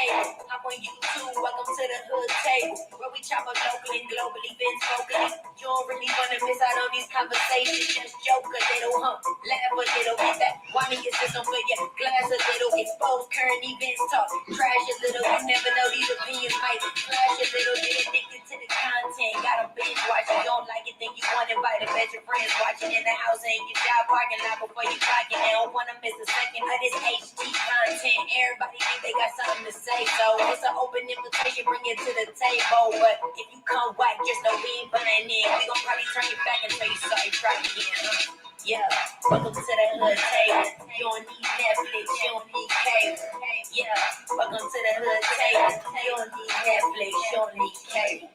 cable. Hop on YouTube, welcome to the hood table, where we chop up local and global events vocally. You don't really want to miss out on these conversations. Just joke a little, laugh a little, get that wine in your system for your glass a little, expose current events, talk trash a little. You never know, these opinions might clash a little. Get addicted to the content, gotta binge watch. You don't like it, then you want to invite a bet your friends watching in the house and your job parking lot before you clock it. They don't want to miss a second of this HD content. Everybody think they got something to say, so it's an open invitation, bring it to the table. But if you come whack, just know we ain't buying in. We gon' probably turn you back and tell you sorry, try again. Yeah, welcome to the hood table. You don't need Netflix, you don't need cable. Yeah, welcome to the hood table. You don't need Netflix, you don't need cable.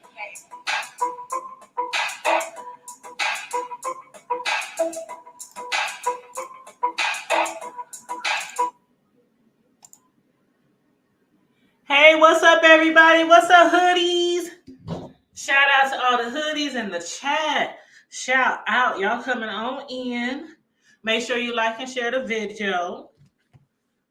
Hey, what's up, everybody? What's up, hoodies? Shout out to all the hoodies in the chat. Shout out. Y'all coming on in. Make sure you like and share the video.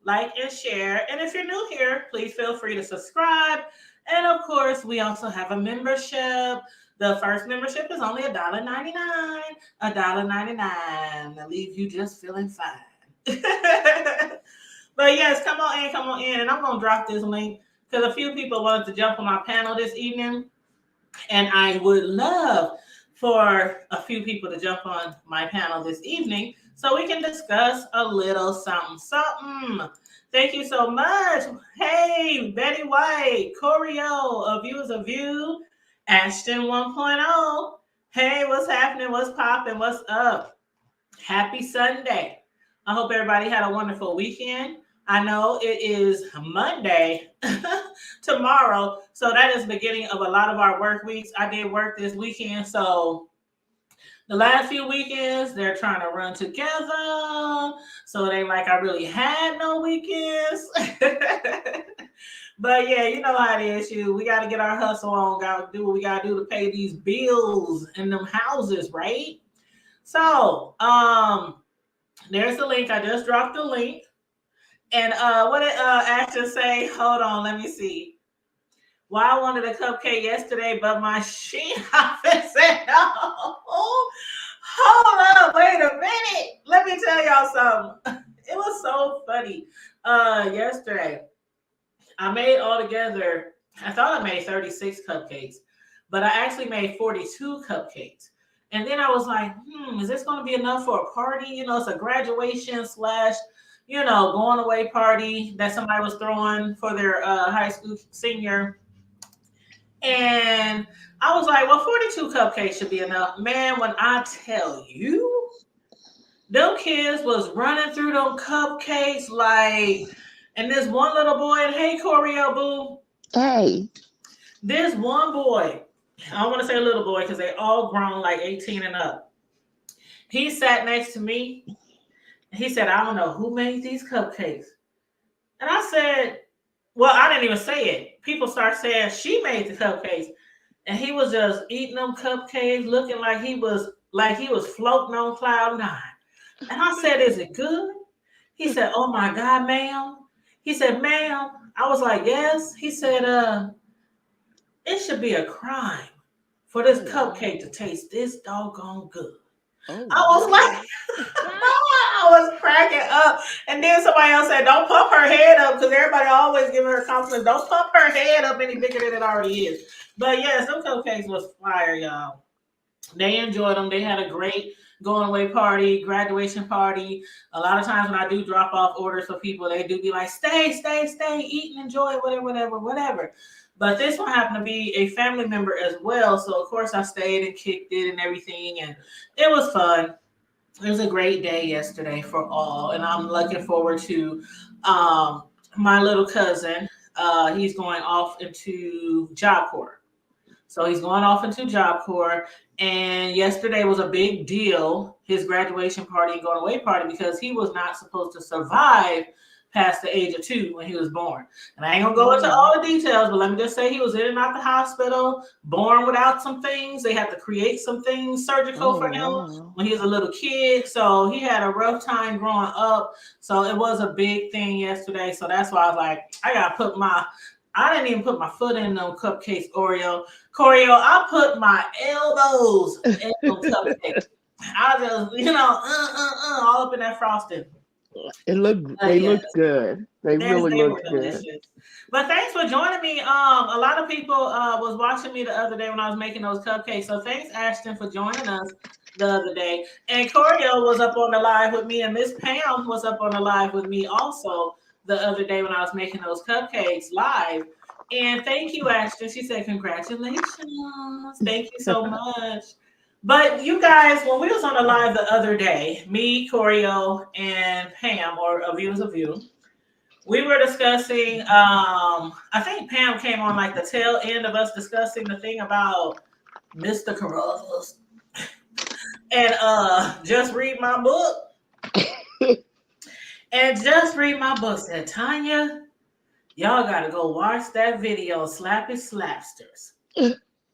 Like and share. And if you're new here, please feel free to subscribe. And, of course, we also have a membership. The first membership is only $1.99. $1.99. That leaves you just feeling fine. But, yes, come on in. And I'm going to drop this link because a few people wanted to jump on my panel this evening. And I would love for a few people to jump on my panel this evening so we can discuss a little something. Thank you so much. Hey, Betty White, Corio, A View is a View, Ashton 1.0. Hey, what's happening? What's popping? What's up? Happy Sunday. I hope everybody had a wonderful weekend. I know it is Monday tomorrow, so that is the beginning of a lot of our work weeks. I did work this weekend, so the last few weekends, they're trying to run together, so it ain't like I really had no weekends. But yeah, you know how it is, we got to get our hustle on, got to do what we got to do to pay these bills in them houses, right? So, there's the link. I just dropped the link. And what did Ashton say? Hold on, let me see. Well, I wanted a cupcake yesterday, but my sheet office said no. Hold up, wait a minute. Let me tell y'all something. It was so funny. Yesterday, I made altogether, I thought I made 36 cupcakes, but I actually made 42 cupcakes. And then I was like, is this going to be enough for a party? You know, it's a graduation / going away party that somebody was throwing for their high school senior. And I was like, well, 42 cupcakes should be enough. Man, when I tell you, them kids was running through them cupcakes and this one little boy, and hey, Corio Boo. Hey. This one boy, I don't want to say little boy because they all grown like 18 and up. He sat next to me. He said, I don't know who made these cupcakes. And I said, well, I didn't even say it. People start saying she made the cupcakes. And he was just eating them cupcakes, looking like he was floating on cloud 9. And I said, is it good? He said, oh my God, ma'am. He said, ma'am. I was like, yes. He said, it should be a crime for this cupcake to taste this doggone good. Oh, I was like, I was cracking up. And then somebody else said, don't pump her head up, because everybody always give her compliments. Don't pump her head up any bigger than it already is. But yes, them cupcakes was fire, y'all. They enjoyed them. They had a great going away party, graduation party. A lot of times when I do drop off orders for people, they do be like, stay, eat and enjoy, whatever. But this one happened to be a family member as well. So, of course, I stayed and kicked it and everything. And it was fun. It was a great day yesterday for all. And I'm looking forward to my little cousin. He's going off into Job Corps. So he's going off into Job Corps. And yesterday was a big deal, his graduation party and going away party, because he was not supposed to survive past the age of 2 when he was born. And I ain't gonna go into all the details, but let me just say he was in and out the hospital, born without some things. They had to create some things surgical for him when he was a little kid. So he had a rough time growing up. So it was a big thing yesterday. So that's why I was like, I didn't even put my foot in no cupcakes, Oreo. I put my elbows in those cupcakes. I just, all up in that frosting. They looked good. They really looked good. Delicious. But thanks for joining me. A lot of people was watching me the other day when I was making those cupcakes. So thanks, Ashton, for joining us the other day. And Corio was up on the live with me, and Miss Pam was up on the live with me also the other day when I was making those cupcakes live. And thank you, Ashton. She said, congratulations. Thank you so much. But you guys, when we was on the live the other day, me, Corio, and Pam, or A View is a View, we were discussing, I think Pam came on like the tail end of us discussing the thing about Mr. Carruthers. And Just Read My Book. And Just Read My Book said, Tanya, y'all got to go watch that video, Slappy Slapsters.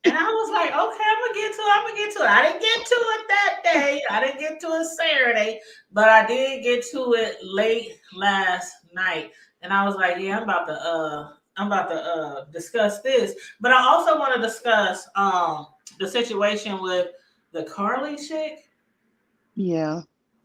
And I was like, okay, I'm gonna get to it. I didn't get to it that day. I didn't get to it Saturday, but I did get to it late last night. And I was like, yeah, I'm about to discuss this. But I also want to discuss the situation with the Carlee chick. Yeah.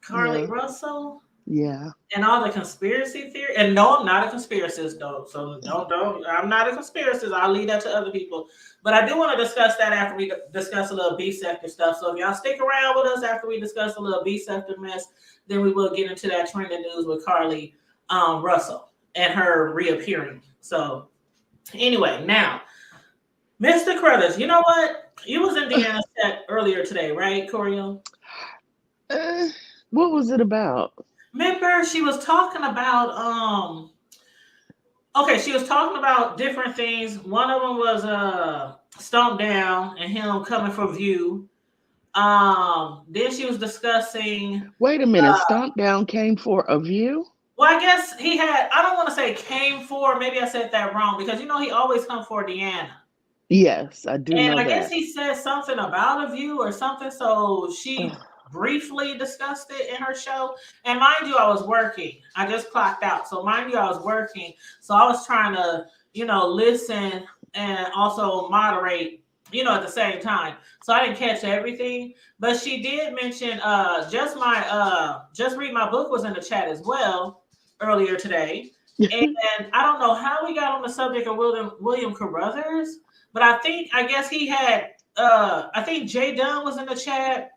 Carlee Russell. Yeah. And all the conspiracy theory. And no, I'm not a conspiracist, though. So I'm not a conspiracist. I'll leave that to other people. But I do want to discuss that after we discuss a little B sector stuff. So if y'all stick around with us after we discuss a little B sector mess, then we will get into that trending news with Carlee Russell and her reappearing. So anyway, now, Mr. Carruthers, you know what? You was in Deanna's chat earlier today, right, Corio? What was it about? Remember, she was talking about she was talking about different things. One of them was Stomp Down and him coming for View. Then she was discussing. Wait a minute, Stomp Down came for A View? Well, I guess he had. I don't want to say came for. Maybe I said that wrong because he always comes for Deanna. Yes, I do know that. And I guess he said something about A View or something. So she briefly discussed it in her show. And mind you, I was working. I just clocked out. So mind you, I was working. So I was trying to, listen and also moderate, at the same time. So I didn't catch everything. But she did mention Just Read My Book was in the chat as well earlier today. And I don't know how we got on the subject of William Carruthers, but I guess he had I think Jay Dunn was in the chat.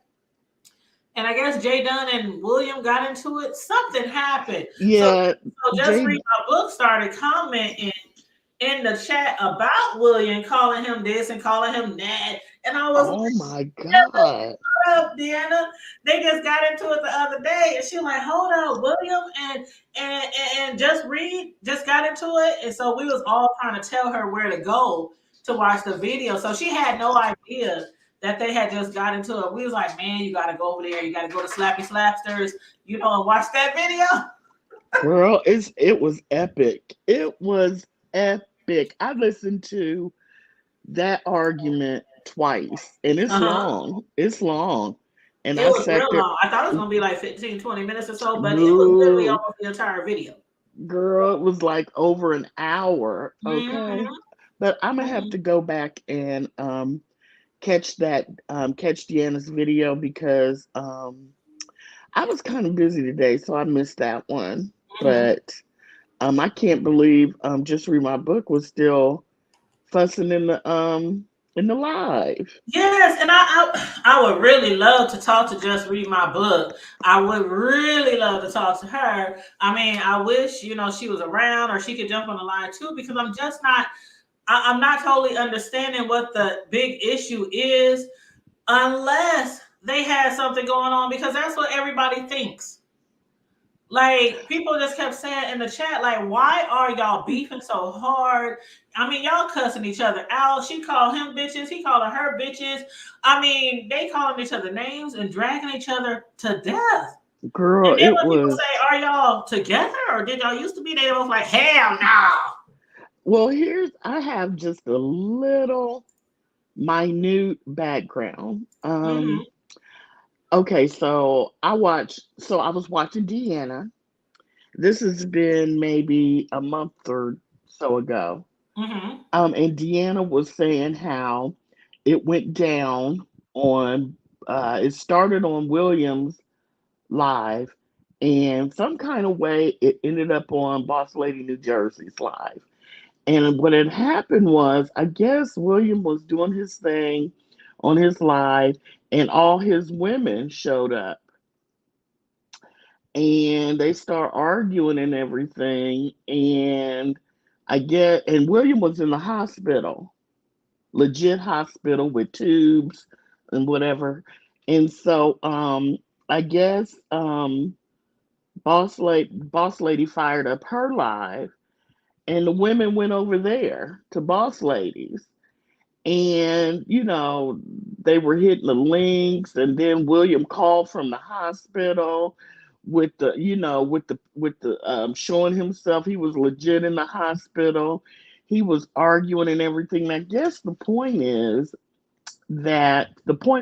And I guess Jay Dunn and William got into it. Something happened. Yeah. So Just Read My Book started commenting in the chat about William, calling him this and calling him that. And I was oh my God. Shut up, Deanna. They just got into it the other day. And she was like, hold up, William and Just Read just got into it. And so we was all trying to tell her where to go to watch the video. So she had no idea that they had just got into it. We was like, man, you got to go over there. You got to go to Slappy Slapsters, and watch that video. Girl, it was epic. It was epic. I listened to that argument twice, and it's long. It's long. And it was real long. I thought it was going to be like 15, 20 minutes or so, but it was literally almost the entire video. Girl, it was like over an hour. Okay. Mm-hmm. But I'm going to have to go back and catch Deanna's video because I was kind of busy today, so I missed that one. Mm-hmm. But I can't believe Just Read My Book was still fussing in the live. Yes, and I would really love to talk to Just Read My Book. I would really love to talk to her. I mean, I wish she was around or she could jump on the line too, because I'm not totally understanding what the big issue is unless they had something going on, because that's what everybody thinks. Like, people just kept saying in the chat, like, why are y'all beefing so hard? I mean, y'all cussing each other out. She called him bitches. He calling her bitches. I mean, they calling each other names and dragging each other to death. Girl, And then it when people was. say, "Are y'all together or did y'all used to be?" They was like, "Hell no." Well, I have just a little minute background. Mm-hmm. Okay, so I was watching Deanna. This has been maybe a month or so ago. Mm-hmm. And Deanna was saying how it went down on it started on Williams Live, and some kind of way it ended up on Boss Lady New Jersey's live. And what had happened was, I guess William was doing his thing on his live, and all his women showed up, and they start arguing and everything. And and William was in the hospital, legit hospital with tubes and whatever. And so, I guess Boss Lady fired up her live, and the women went over there to Boss Ladies, and they were hitting the links, and then William called from the hospital with the showing himself he was legit in the hospital. He was arguing and everything. I guess the point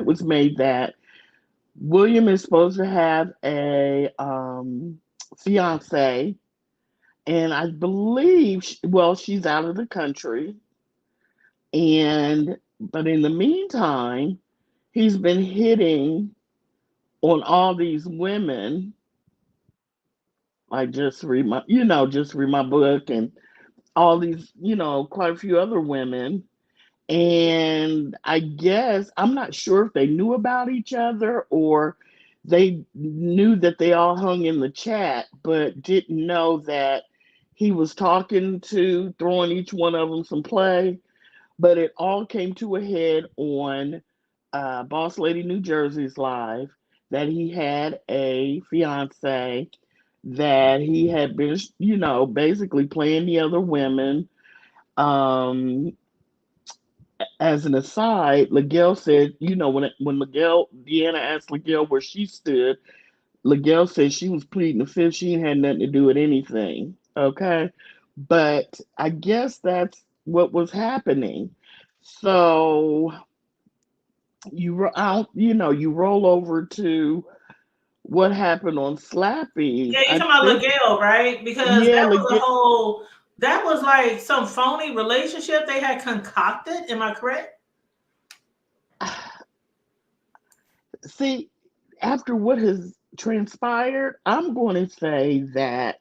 was made that William is supposed to have a fiance, and I believe she's out of the country. And but in the meantime, he's been hitting on all these women, like just read my book, and all these, quite a few other women. And I guess I'm not sure if they knew about each other, or they knew that they all hung in the chat, but didn't know that he was throwing each one of them some play. But it all came to a head on Boss Lady New Jersey's live, that he had a fiance, that he had been, basically playing the other women. Um, as an aside, Miguel said, when Deanna asked Miguel where she stood, Miguel said she was pleading the fifth. She ain't had nothing to do with anything. Okay. But I guess that's what was happening. So you roll over to what happened on Slappy's. Yeah, you I talking about think, Miguel, right? Because yeah, that was like some phony relationship they had concocted. Am I correct? see, after what has transpired, I'm going to say that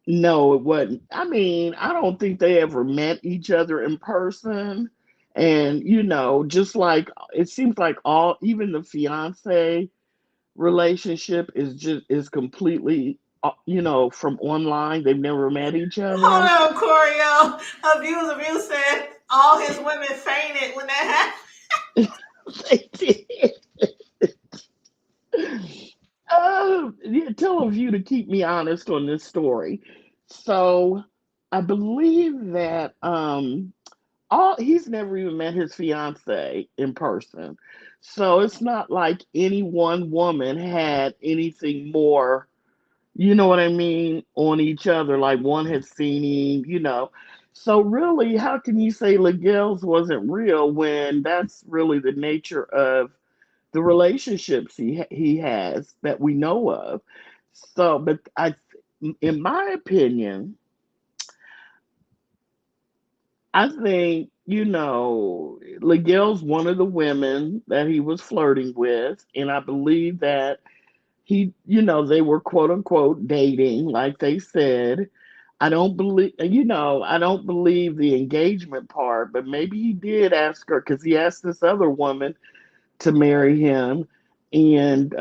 no, it wasn't. I mean, I don't think they ever met each other in person. And, just like it seems like even the fiance relationship is completely, from online. They've never met each other. Hold on, Corio. Abuse said all his women fainted when that They did. Yeah, tell of you to keep me honest on this story. So I believe that all he's never even met his fiance in person. So it's not like any one woman had anything more, you know what I mean, on each other, like one had seen him. So really, how can you say Miguel's wasn't real when that's really the nature of the relationships he has that we know of? So, but in my opinion, I think, Miguel's one of the women that he was flirting with, and I believe that they were quote unquote dating, like they said. I don't believe the engagement part, but maybe he did ask her, because he asked this other woman to marry him. And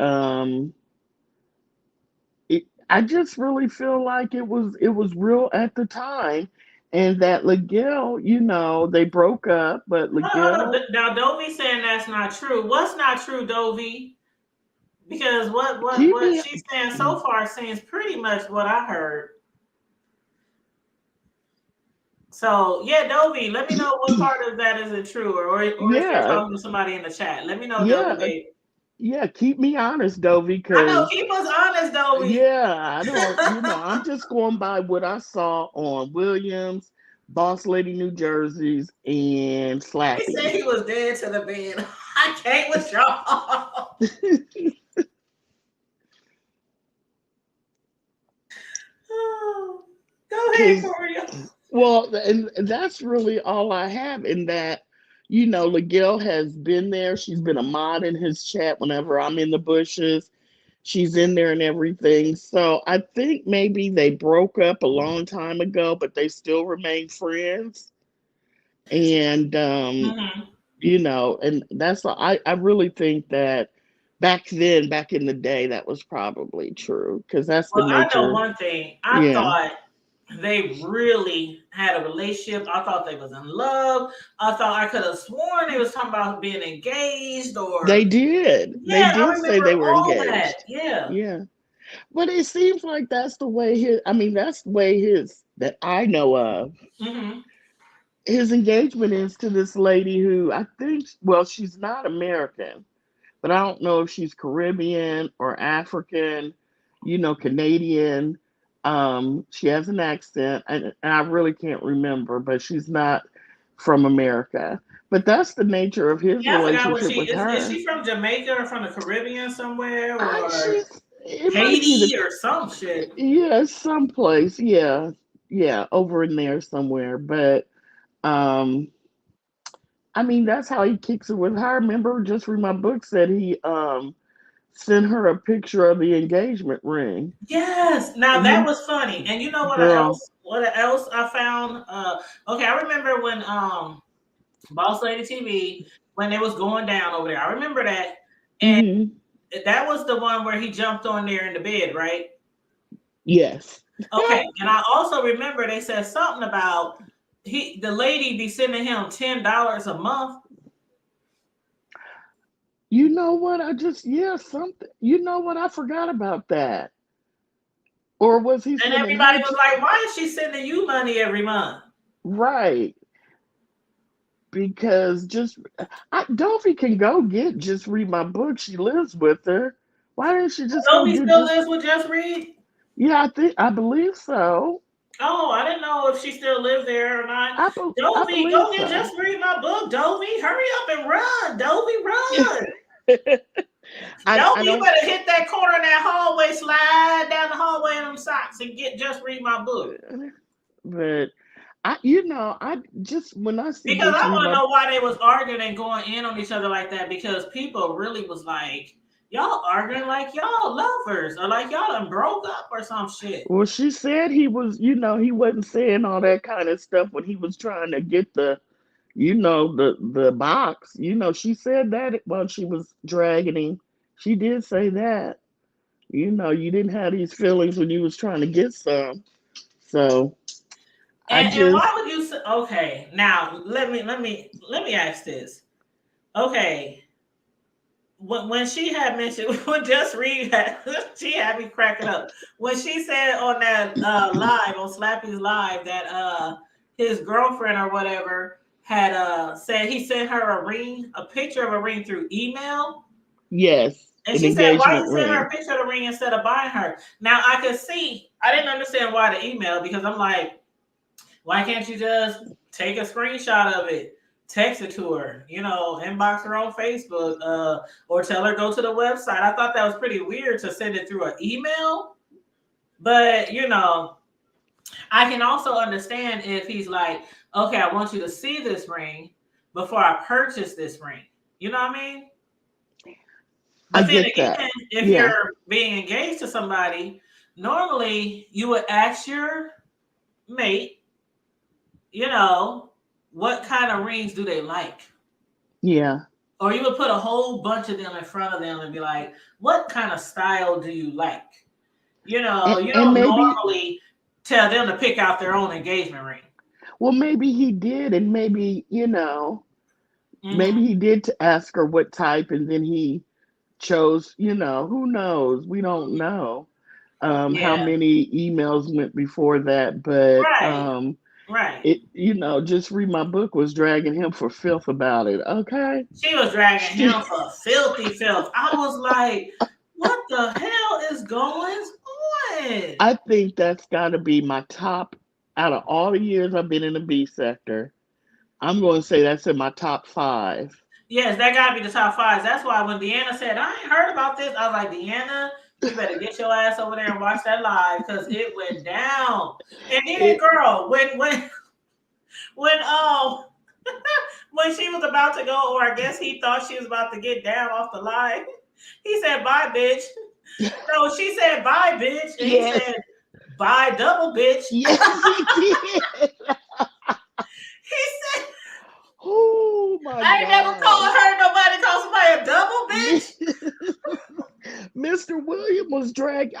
I just really feel like it was real at the time, and that Miguel, they broke up, but Miguel, now Dovey saying that's not true. What's not true, Dovey? Because keep what me. she's saying so far seems pretty much what I heard. So yeah, Dovey, let me know what part of that isn't true, or if you're Yeah, talking to somebody in the chat. Let me know, Dovey, yeah, babe. Yeah, keep me honest, Dovey, I know, because keep us honest, Dovey. yeah, I don't, I'm just going by what I saw on Williams, Boss Lady New Jersey's, and He said Slappy's. he was dead to the bed. I can't with y'all. Go ahead, Because, Corey. well, and that's really all I have in that, Miguel has been there. She's been a mod in his chat whenever I'm in the bushes. She's in there and everything. So I think maybe they broke up a long time ago, but they still remain friends. And Mm-hmm. and I really think that back then, back in the day, that was probably true because that's the Well, I know nature. one thing. I Yeah, thought they really had a relationship. I thought they was in love. I thought I could have sworn they was talking about being engaged they or did. They yeah, I did say remember they were all that. engaged. Yeah. Yeah, but it seems like that's the way his. I mean, that's the way his that I know of. Mm-hmm. His engagement is to this lady who I think, well, she's not American, but I don't know if she's Caribbean or African, Canadian. She has an accent, and I really can't remember, but she's not from America. But that's the nature of his Yeah, I forgot what relationship she with is. Is her. she from Jamaica or from the Caribbean somewhere or It might be Haiti or some shit? yeah, someplace, yeah, yeah, over in there somewhere. But um, I mean, that's how he kicks it with her. Remember, Just Read My Book said he sent her a picture of the engagement ring. Yes. Now that You was funny. And you know what girl. else? What else I found? Okay, I remember when Boss Lady TV when it was going down over there. I remember that, and Hmm. that was the one where he jumped on there in the bed, right? Yes. Okay, and I also remember they said something about the lady be sending him $10 a month, You know what? Something. You know what? I forgot about that. Or was he and sending everybody her was to like, "Why is she sending you money every month?" right? Because Dolphy can go get Just Read My Book. She lives with her. Why didn't she just go Toby get still just lives with Just Read. yeah, I believe so. Oh, I didn't know if she still lives there or not. I Dovey, believe go get so. Just Read My Book. Dovey, hurry up and run. Dovey, run. I Dovey, you don't better hit that corner in that hallway, slide down the hallway in them socks and get Just Read My Book. but I just when I see Because Just I Read want to My know why they was arguing and going in on each other like that. Because people really was like, y'all arguing like y'all lovers or like y'all done broke up or some shit. well, she said he wasn't saying all that kind of stuff when he was trying to get the box. She said that while she was dragging him. She did say that. You didn't have these feelings when you was trying to get some. So I And why just would you say? Okay, now let me ask this. Okay, when she had mentioned when Just Read had, she had me cracking up when she said on that live on Slappy's live that his girlfriend or whatever had said he sent her a picture of a ring through email. yes, And an she said, why engagement you send her a ring. picture of the ring instead of buying her? Now I could see, I didn't understand why the email because I'm like, why can't you just take a screenshot of it, text it to her, inbox her on Facebook, or tell her go to the website? I thought that was pretty weird to send it through an email. But I can also understand if he's like, okay, I want you to see this ring before I purchase this ring. You know what I mean? I But then get that. again, if Yeah, you're being engaged to somebody, normally you would ask your mate, you know, what kind of rings do they like? yeah, Or you would put a whole bunch of them in front of them and be like, what kind of style do you like? You and don't maybe normally tell them to pick out their own engagement ring. well maybe he did, and maybe maybe Hmm. he did to ask her what type, and then he chose. Who knows? We don't know how Yeah, many emails went before that, but right. Right. It, Just Read My Book was dragging him for filth about it. Okay. She was dragging him for filthy filth. I was like, what the hell is going on? I think that's got to be my top out of all the years I've been in the B sector. I'm going to say that's in my top 5. Yes, that gotta be the top 5. That's why when Deanna said, I ain't heard about this, I was like, Deanna, you better get your ass over there and watch that live because it went down. And then, It, girl, when when she was about to go, or I guess he thought she was about to get down off the line, he said, bye, bitch. No, she said, bye, bitch. And he yes, said, bye, double, bitch. yes, he did. He said, Oh my I ain't never God. heard nobody call somebody a double, bitch. Mr. Williams was dragged.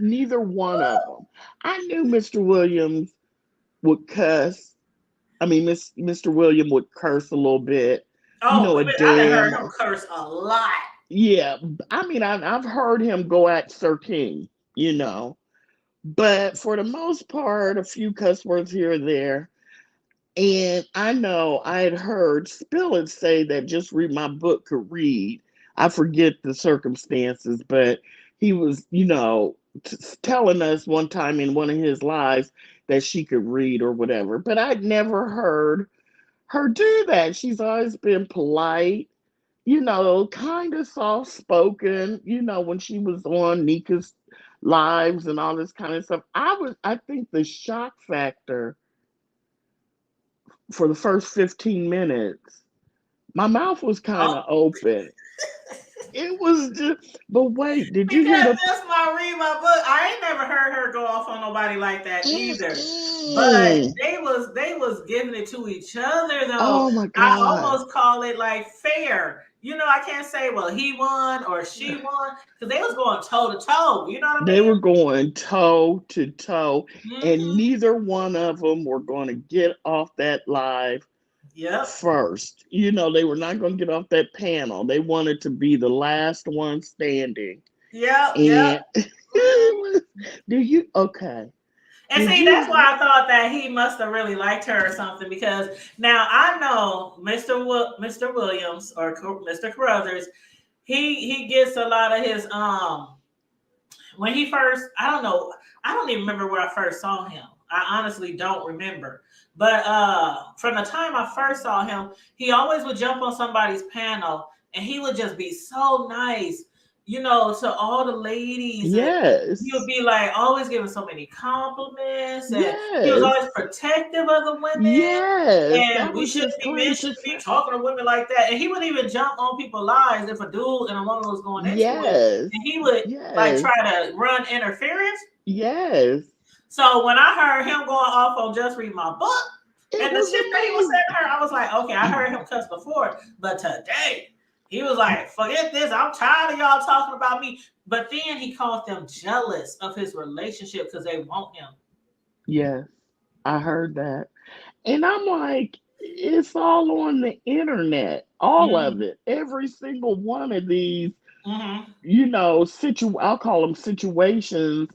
Neither one of them. I knew Mr. Williams would cuss. I mean, Mr. Williams would curse a little bit. Oh, A I done heard damn. him curse a lot. Yeah. I mean, I've heard him go at Sir King, But for the most part, a few cuss words here or there. And I know I had heard Spillet say that Just Read My Book could read. I forget the circumstances, but he was, telling us one time in one of his lives that she could read or whatever. But I'd never heard her do that. She's always been polite, kind of soft spoken, when she was on Nika's lives and all this kind of stuff. I think the shock factor for the first 15 minutes, my mouth was kind of Oh, open. It was just, but wait, did you hear because the? that's my read my book. I ain't never heard her go off on nobody like that either. But Mm-mm. they was giving it to each other though. Oh my I God. almost call it like fair. I can't say well he won or she won because they was going toe to toe. You know what I They mean? were going toe to toe, and Mm-hmm. neither one of them were going to get off that live Yep. first. They were not going to get off that panel. They wanted to be the last one standing. Yep. Yep. And Mm-hmm. do you okay? And Did see, that's you? why I thought that he must have really liked her or something. Because now I know Mr. Williams or Mr. Carruthers, he gets a lot of his when he first, I don't know, I don't even remember where I first saw him. I honestly don't remember. But from the time I first saw him, he always would jump on somebody's panel and he would just be so nice, to all the ladies. And he would Yes. be like always giving so many compliments. And he was Yes. always protective of the women. Yes. And That we was shouldn't his be men claim to shouldn't be fame. talking to women like that. And he would even jump on people's lives if a dude and a woman was going into it. Yes. And he would like Yes. try to run interference. Yes. So when I heard him going off on Just Read My Book It and the was shit that he was saying amazing. to her, I was like, okay, I heard him cuss before, but today he was like, forget this. I'm tired of y'all talking about me. But then he called them jealous of his relationship because they want him. Yes. I heard that. And I'm like, it's all on the internet. All of Mm-hmm. it. Every single one of these, Mm-hmm. I'll call them situations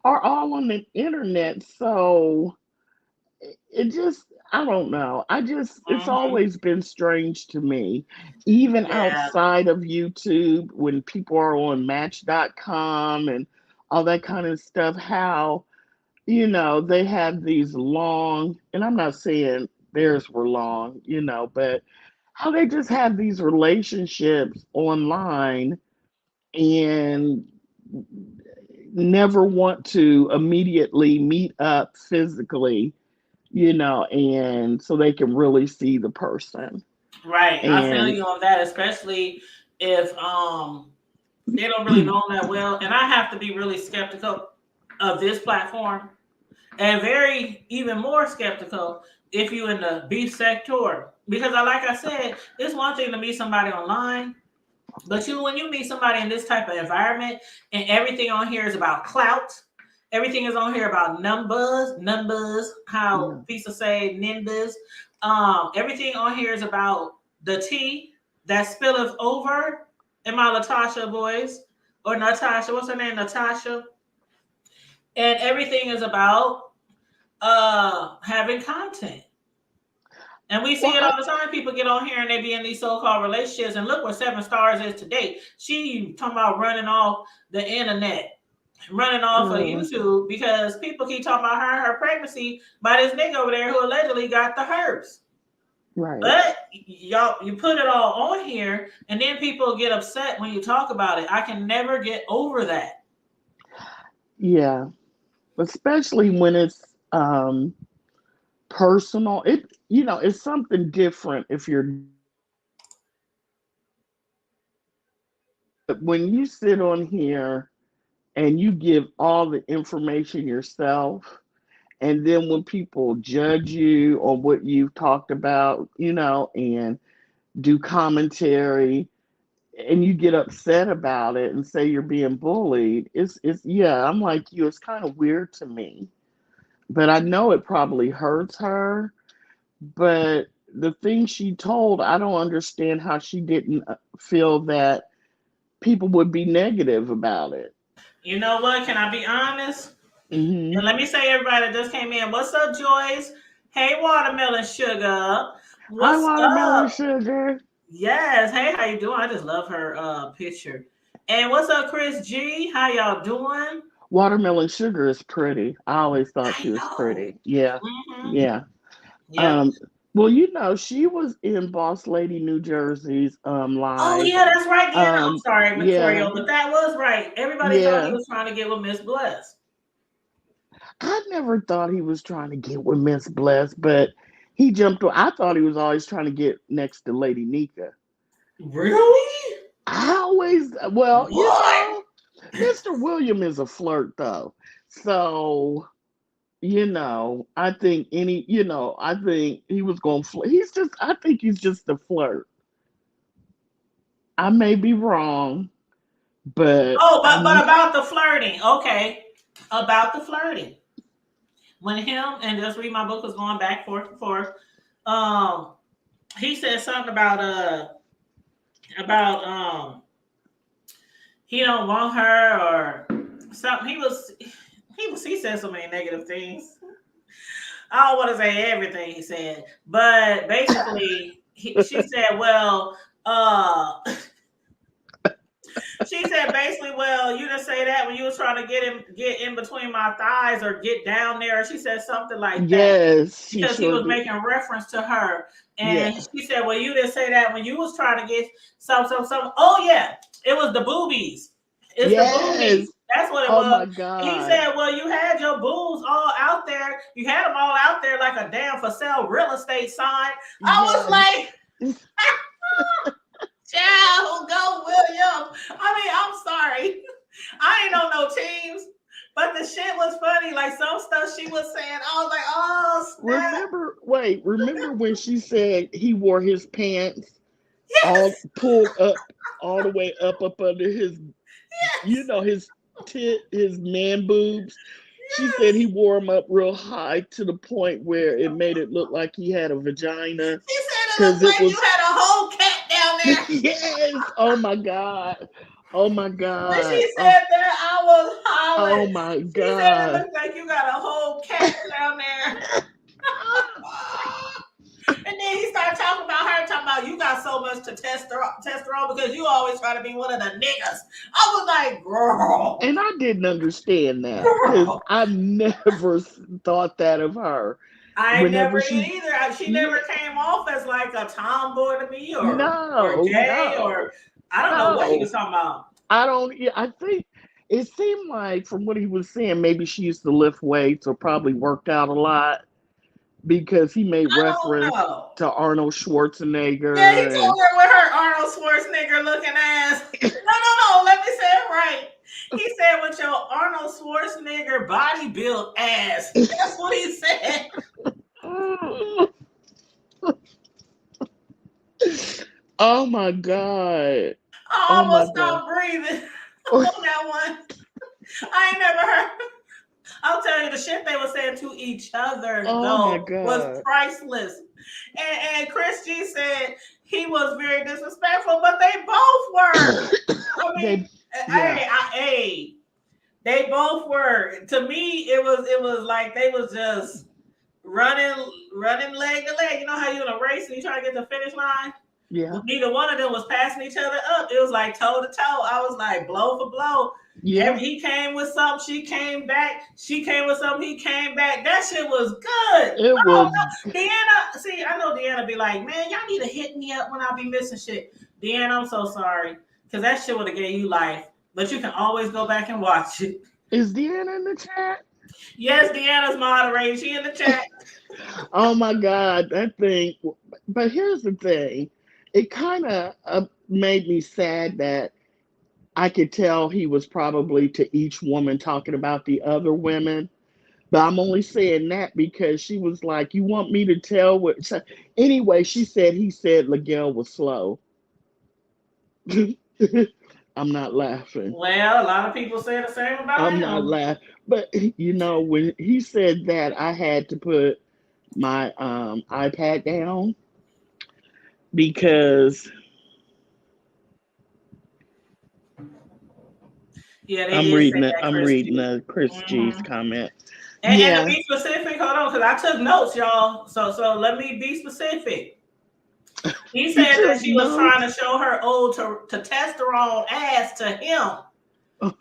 are all on the internet. So it just, I don't know. It's Mm-hmm. always been strange to me, even Yeah. outside of YouTube, when people are on Match.com and all that kind of stuff, how, they have these long, and I'm not saying theirs were long, but how they just have these relationships online and never want to immediately meet up physically, and so they can really see the person. Right. I feel And you on that, especially if they don't really know him that well. And I have to be really skeptical of this platform and very even more skeptical if you in the beef sector. Because like I said, it's one thing to meet somebody online, but when you meet somebody in this type of environment and everything on here is about clout, everything is on here about numbers, how no, people say nimbus. Everything on here is about the tea that spilleth over in my Latasha voice or Natasha. What's her name? Natasha. And everything is about having content. And we see Well, it all the time. People get on here and they be in these so-called relationships. And look where 7 Stars is today. She talking about running off the internet, running off of YouTube because people keep talking about her pregnancy by this nigga over there who allegedly got the herpes. right. But y'all, you put it all on here, and then people get upset when you talk about it. I can never get over that. Yeah, especially when it's personal. It's something different if you're. But when you sit on here and you give all the information yourself, and then when people judge you on what you've talked about, and do commentary, and you get upset about it and say you're being bullied, I'm like you, it's kind of weird to me. But I know it probably hurts her. But the thing she told, I don't understand how she didn't feel that people would be negative about it. You know what? Can I be honest? Mm-hmm. And let me say, everybody that just came in, what's up, Joyce? Hey, Watermelon Sugar. Hi, What's Watermelon up? Sugar. Yes. Hey, how you doing? I just love her picture. And what's up, Chris G? How y'all doing? Watermelon Sugar is pretty. I always thought I she was know. pretty. Yeah, Mm-hmm. yeah. Yep. Um, well, she was in Boss Lady New Jersey's Oh, live. yeah, that's right. Yeah, I'm sorry, Yeah, Victoria, but that was right. Everybody thought he yeah. was trying to get with Miss Bless. I never thought he was trying to get with Miss Bless, but he jumped on. I thought he was always trying to get next to Lady Nika. Really? I always, well, What? Mr. William is a flirt though. So, I think I think he was going to flirt. I think he's just a flirt. I may be wrong, but Oh, but about the flirting. Okay. About the flirting. When him and Just Read My Book was going back forth and forth, um, he said something about he don't want her or something. He said so many negative things. I don't want to say everything he said, but basically she said, well, she said basically, well, you didn't say that when you was trying to get in between my thighs or get down there. She said something like that yes, she because he sure was did. making reference to her. And Yeah. she said, well, you didn't say that when you was trying to get some. Oh yeah, it was the boobies. It's the Yes. boobies. That's what it Oh was. my He God. said, well, you had your boobs all out there. You had them all out there like a damn for sale real estate sign. I was Yes. like, child, go William. I mean, I'm sorry. I ain't on no teams. But the shit was funny. Like some stuff she was saying, I was like, oh, snap. Remember when she said he wore his pants all Yes. pulled up all the way up under his Yes. his man boobs. She said he Yes. wore them up real high to the point where it made it look like he had a vagina She said it because looked it like you was had a whole cat down there. yes. Oh my God. Oh my When God. she said that, I was Oh hollering. my She said it God. looked like you got a whole cat down there. And then he started talking about her, talking about you got so much to testosterone because you always try to be one of the niggas. I was like, girl, And I didn't understand that because girl. I never thought that of her. I Whenever never she, either. She yeah, never came off as like a tomboy to me or no, gay or no, I don't know what he was no. talking about. I don't. Yeah, I think it seemed like from what he was saying, maybe she used to lift weights or probably worked out a lot because he made I don't reference know. to Arnold Yeah, he Schwarzenegger told her with her Arnold Schwarzenegger looking ass. No. Let me say it right. He said with your Arnold Schwarzenegger body built ass. That's what he said. and oh my God. I Oh my almost God. stopped breathing on that one. I ain't never heard. I'll tell you the shit they were saying to each other Oh my though was God. priceless. And Chris G said he was very disrespectful, but they both were. I mean, They, yeah. hey, they both were. To me, it was like they was just running leg to leg. You know how you in a race and you try to get to the finish line? Yeah. Neither one of them was passing each other up. It was like toe to toe. I was like blow for blow. Yeah. He came with something, she came back. She came with something, he came back. That shit was good. It was. Deanna, see, I know Deanna be like, man, y'all need to hit me up when I be missing shit. Deanna, I'm so sorry. Because that shit would have gave you life. But you can always go back and watch it. Is Deanna in the chat? Yes, Deanna's moderating. She in the chat. Oh my God, that thing. But here's the thing. It kind of made me sad that I could tell he was probably to each woman talking about the other women. But I'm only saying that because she was like, you want me to tell what? So, anyway, he said Miguel was slow. I'm not laughing. Well, a lot of people say the same about I'm him. not laughing. But, when he said that, I had to put my iPad down because Yeah, they I'm did say reading that, Chris G. Chris G's comment. And to Yeah. be specific, hold on, because I took notes, y'all. So let me be specific. He said that she was trying to show her old testosterone ass to him.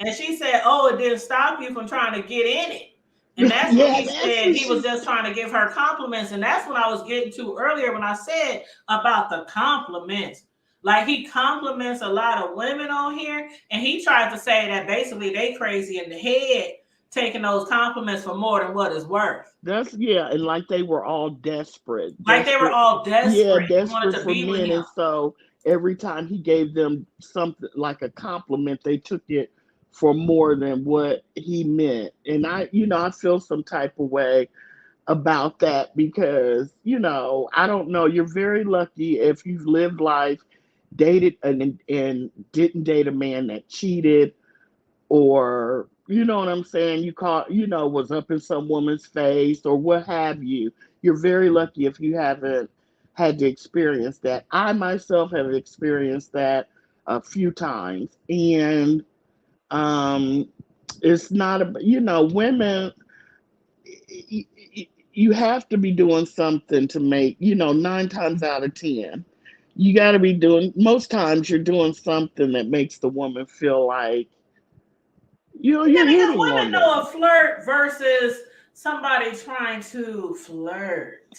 And she said, oh, it didn't stop you from trying to get in it. And that's what he said. He was just trying to give her compliments. And that's what I was getting to earlier when I said about the compliments. Like, he compliments a lot of women on here. And he tried to say that basically they crazy in the head, taking those compliments for more than what it's worth. And like they were all desperate. Like they were all desperate. Yeah, desperate for men. And so every time he gave them something like a compliment, they took it for more than what he meant. And I feel some type of way about that because, I don't know, you're very lucky if you've lived life, dated and didn't date a man that cheated, or you know what I'm saying, you caught, was up in some woman's face or what have you. You're very lucky if you haven't had to experience that. I myself have experienced that a few times. And it's not women, you have to be doing something to make, 9 times out of 10 you got to be doing, most times you're doing something that makes the woman feel like you're hitting on women know a flirt versus somebody trying to flirt.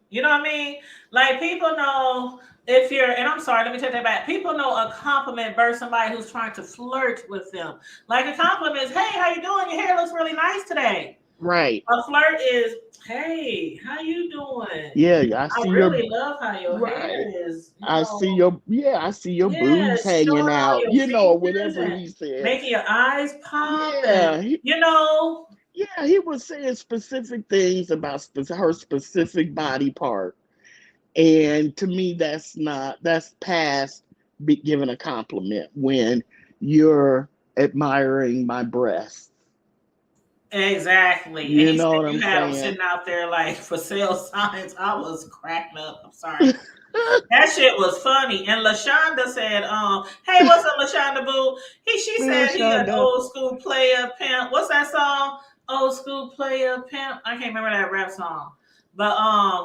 You know what I mean? Like, people know if you're, and I'm sorry, let me take that back. People know a compliment versus somebody who's trying to flirt with them. Like, a compliment is, hey, how you doing? Your hair looks really nice today. Right. A flirt is, hey, how you doing? Yeah, I really love how your hair is. I see your boobs hanging out, or whatever he said. Making your eyes pop. Yeah. Yeah, he was saying specific things about her specific body part. And to me, that's past giving a compliment when you're admiring my breasts. Exactly. You and know what you I'm had saying? them sitting out there like for sale signs. I was cracking up. I'm sorry. That shit was funny. And LaShonda said, hey, what's up, LaShonda Boo? She said he an old school player pimp. What's that song? Old school player pimp. I can't remember that rap song. But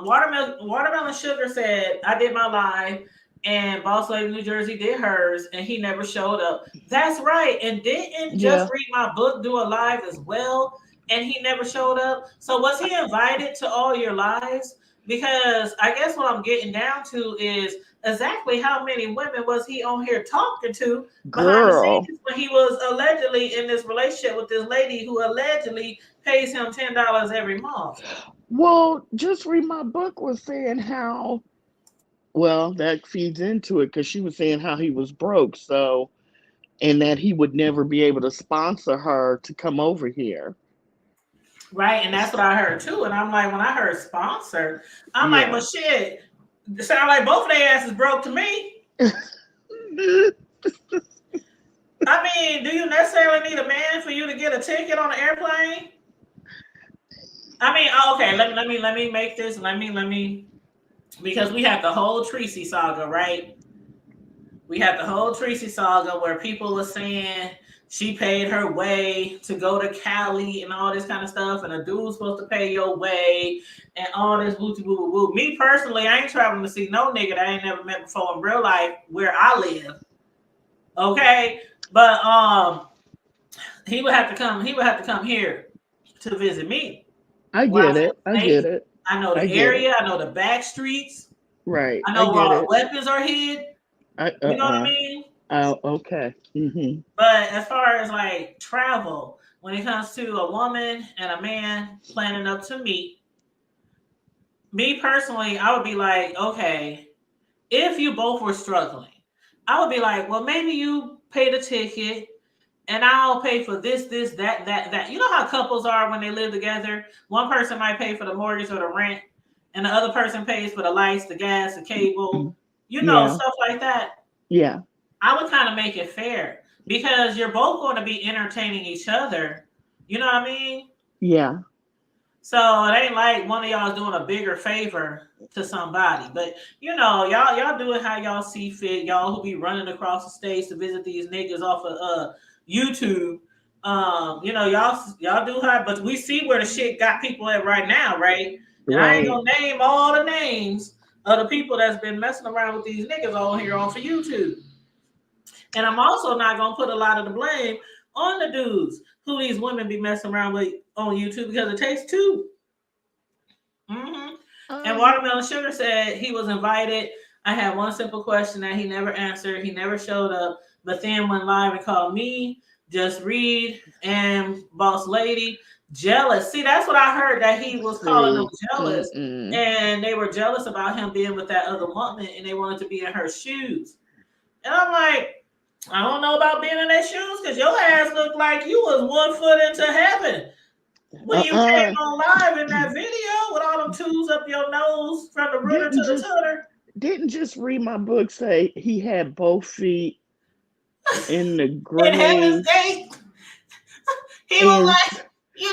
Watermelon Sugar said, I did my live. And Boss Lady New Jersey did hers, and he never showed up. That's right. And didn't Just Read My Book do a live as well, and he never showed up? So was he invited to all your lives? Because I guess what I'm getting down to is exactly how many women was he on here talking to behind the scenes when he was allegedly in this relationship with this lady who allegedly pays him $10 every month? Well, Just Read My Book was saying how, well, that feeds into it because she was saying how he was broke, so, and that he would never be able to sponsor her to come over here. Right, and that's what I heard too. And I'm like, when I heard sponsor, I'm like, well, shit, it sound like both of their asses broke to me. I mean, do you necessarily need a man for you to get a ticket on an airplane? I mean, okay, let me make this. Let me, because we have the whole Tracy saga, right? We have the whole Tracy saga where people were saying she paid her way to go to Cali and all this kind of stuff, and a dude's supposed to pay your way and all this booty boo boo boo. Me personally, I ain't traveling to see no nigga that I ain't never met before in real life where I live. Okay, but he would have to come. He would have to come here to visit me. I get it. I get it. I know the I get area. it. I know the back streets. Right. I I know where get all the it. weapons are hid. You know what I mean? Oh, okay. Mm-hmm. But as far as like travel, when it comes to a woman and a man planning up to meet, me personally, I would be like, okay, if you both were struggling, I would be like, well, maybe you pay the ticket and I'll pay for this, that. You know how couples are when they live together? One person might pay for the mortgage or the rent, and the other person pays for the lights, the gas, the cable, Yeah. stuff like that. Yeah. I would kind of make it fair because you're both going to be entertaining each other. You know what I mean? Yeah. So it ain't like one of y'all is doing a bigger favor to somebody. But y'all do it how y'all see fit. Y'all who be running across the states to visit these niggas off of YouTube. Y'all do how, but we see where the shit got people at right now, right? And I ain't Right. gonna name all the names of the people that's been messing around with these niggas on here off of YouTube. And I'm also not gonna put a lot of the blame on the dudes who these women be messing around with on YouTube because it takes two. Mm-hmm. And Watermelon Sugar said he was invited. I had one simple question that he never answered. He never showed up, but then went live and called me, Just Read, and Boss Lady jealous. See, that's what I heard, that he was calling them jealous, and they were jealous about him being with that other woman, and they wanted to be in her shoes. And I'm like, I don't know about being in their shoes because your ass looked like you was 1 foot into heaven when you came on live in that video with all them tubes up your nose from the rooter to the tutor. Didn't Just Read My Book say he had both feet in the grave? In Heaven's Gate. He was like, you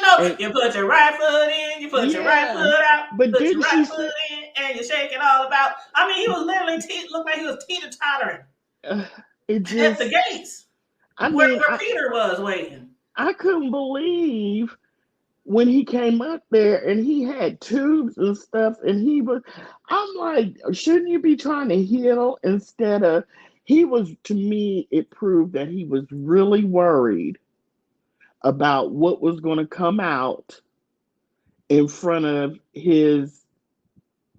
put your right foot in, you put your right foot out, but put your right foot in, and you shake it all about. I mean, he was literally looked like he was teeter-tottering it just, at the gates. Where Peter was waiting. I couldn't believe when he came up there and he had tubes and stuff, and I'm like, shouldn't you be trying to heal instead of, to me, it proved that he was really worried about what was going to come out in front of his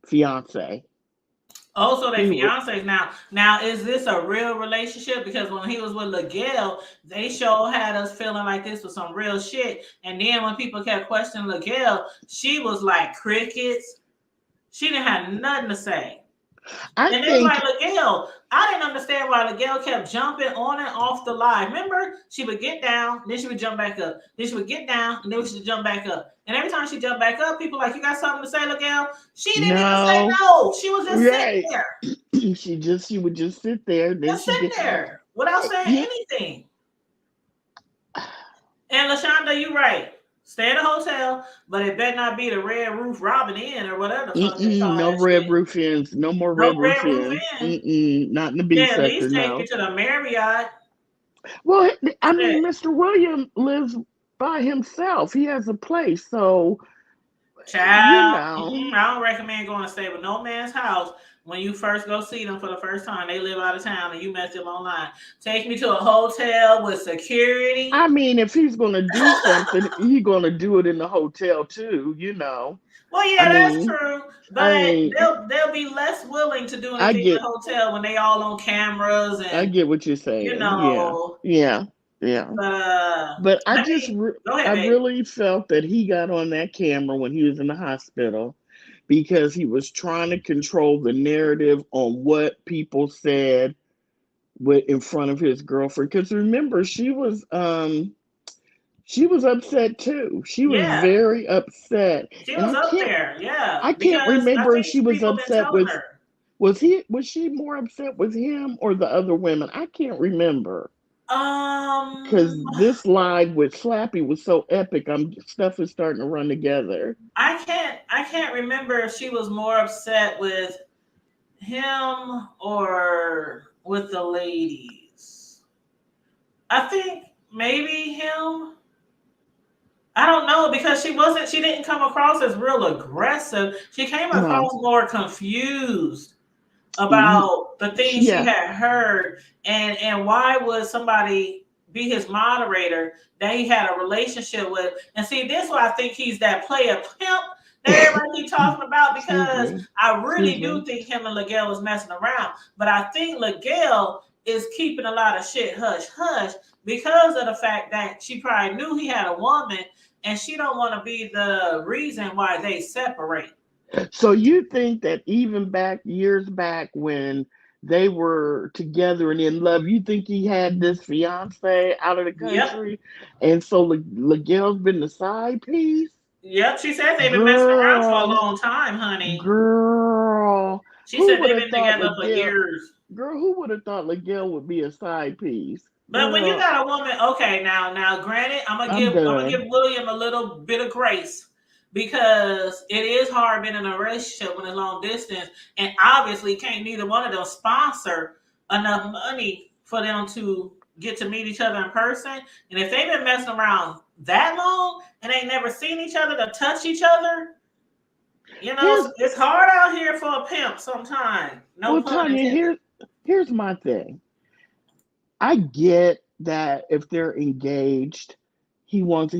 fiance. Oh, so they fiancés now. Now, is this a real relationship? Because when he was with LaGale, they sure had us feeling like this was some real shit. And then when people kept questioning LaGale, she was like crickets. She didn't have nothing to say. And they were like, LaGale, I didn't understand why LaGale kept jumping on and off the live. Remember, she would get down, then she would jump back up. Then she would get down, and then she would jump back up. And every time she jumped back up, people like, you got something to say, LaGale? She didn't even say no. She was just sitting there. She would just sit there. Then just sit there without saying anything. And LaShonda, you right. Stay in a hotel, but it better not be the Red Roof Robin Inn or whatever. No red roof inns. No more red roof inns. Not in the B sector. At least take me to the Marriott. Well, I mean, Mr. William lives by himself. He has a place, so child. I don't recommend going to stay with no man's house when you first go see them for the first time. They live out of town and you met them online. Take me to a hotel with security. I mean, if he's going to do something, he's going to do it in the hotel too, Well, yeah, that's true. But they'll be less willing to do anything in the hotel when they all on cameras. And I get what you're saying. Yeah. But I really felt that he got on that camera when he was in the hospital because he was trying to control the narrative on what people said in front of his girlfriend. Because remember, she was upset too. She was very upset. She was up there, yeah. I can't remember if she was upset with her. Was she more upset with him or the other women? I can't remember. Because this live with Slappy was so epic, stuff is starting to run together. I can't remember if she was more upset with him or with the ladies. I think maybe him. I don't know because she didn't come across as real aggressive. She came across more confused about the things she had heard and why would somebody be his moderator that he had a relationship with. And see, this is why I think he's that player pimp that everybody keep talking about, because I really do think him and Miguel was messing around. But I think Miguel is keeping a lot of shit hush hush because of the fact that she probably knew he had a woman and she don't want to be the reason why they separate. So you think that even years back when they were together and in love, you think he had this fiance out of the country, and so Miguel's been the side piece? Yep, she said they've been messing around for a long time, honey. Girl, she said they've been together for years. Girl, who would have thought Miguel would be a side piece? But when you got a woman, okay, now, granted, I'm gonna give William a little bit of grace because it is hard being in a relationship when it's long distance, and obviously can't neither one of them sponsor enough money for them to get to meet each other in person. And if they've been messing around that long and ain't never seen each other to touch each other, you know, it's hard out here for a pimp sometimes. No pun intended. Here's my thing. I get that if they're engaged, he wants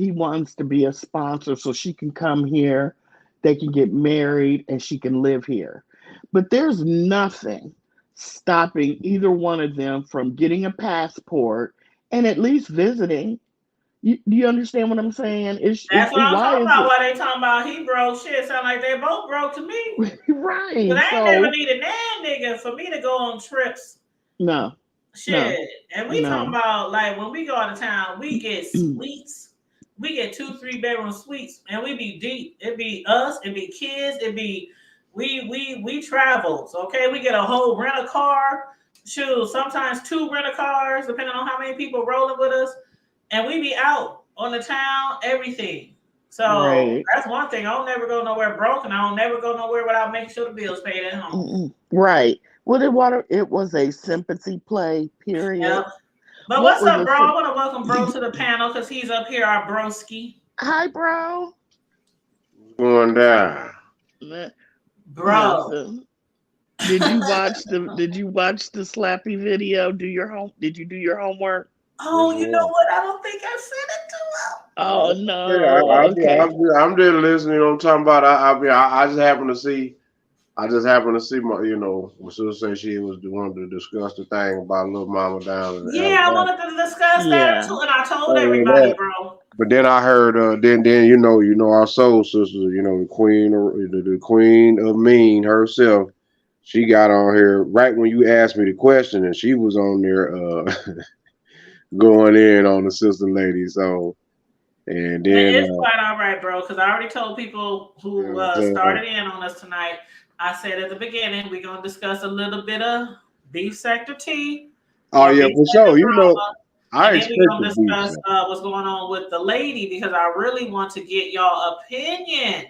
to be a sponsor so she can come here, they can get married, and she can live here. But there's nothing stopping either one of them from getting a passport and at least visiting. Do you understand what I'm saying? That's what I'm talking about. Why they talking about he broke? Shit, sound like they both broke to me. Right. But I ain't never needed that nigga for me to go on trips. No. Shit. No. And we talking about like when we go out of town, we get suites. We get 2-3 bedroom suites, and we be deep. It be us, it be kids, it be we travels. Okay, we get a whole rent a car. Shoot, sometimes 2 rent a cars, depending on how many people rolling with us. And we be out on the town, everything. So that's one thing. I don't never go nowhere broke, and I don't never go nowhere without making sure the bills paid at home. Right. Well, it was a sympathy play, period. Yep. But what's up, bro? I want to welcome bro to the panel because he's up here, our broski. Hi, bro. What's going down? Bro. Listen, did you watch the Slappy video? Did you do your homework? Oh, you know what? I don't think I sent it to him. Oh no! Yeah, I'm just listening. You know what I'm talking about? I just happened to see. My, my sister said she wanted to discuss the thing about little mama down. I wanted to discuss that too, and I told everybody, bro. But then I heard, then our soul sister, the queen of mean herself. She got on here right when you asked me the question, and she was on there going in on the sister lady. So, and then it's quite all right, bro. Because I already told people who started in on us tonight. I said at the beginning we're gonna discuss a little bit of beef sector T. Oh yeah, for sure. I expect we're gonna discuss what's going on with the lady because I really want to get y'all opinion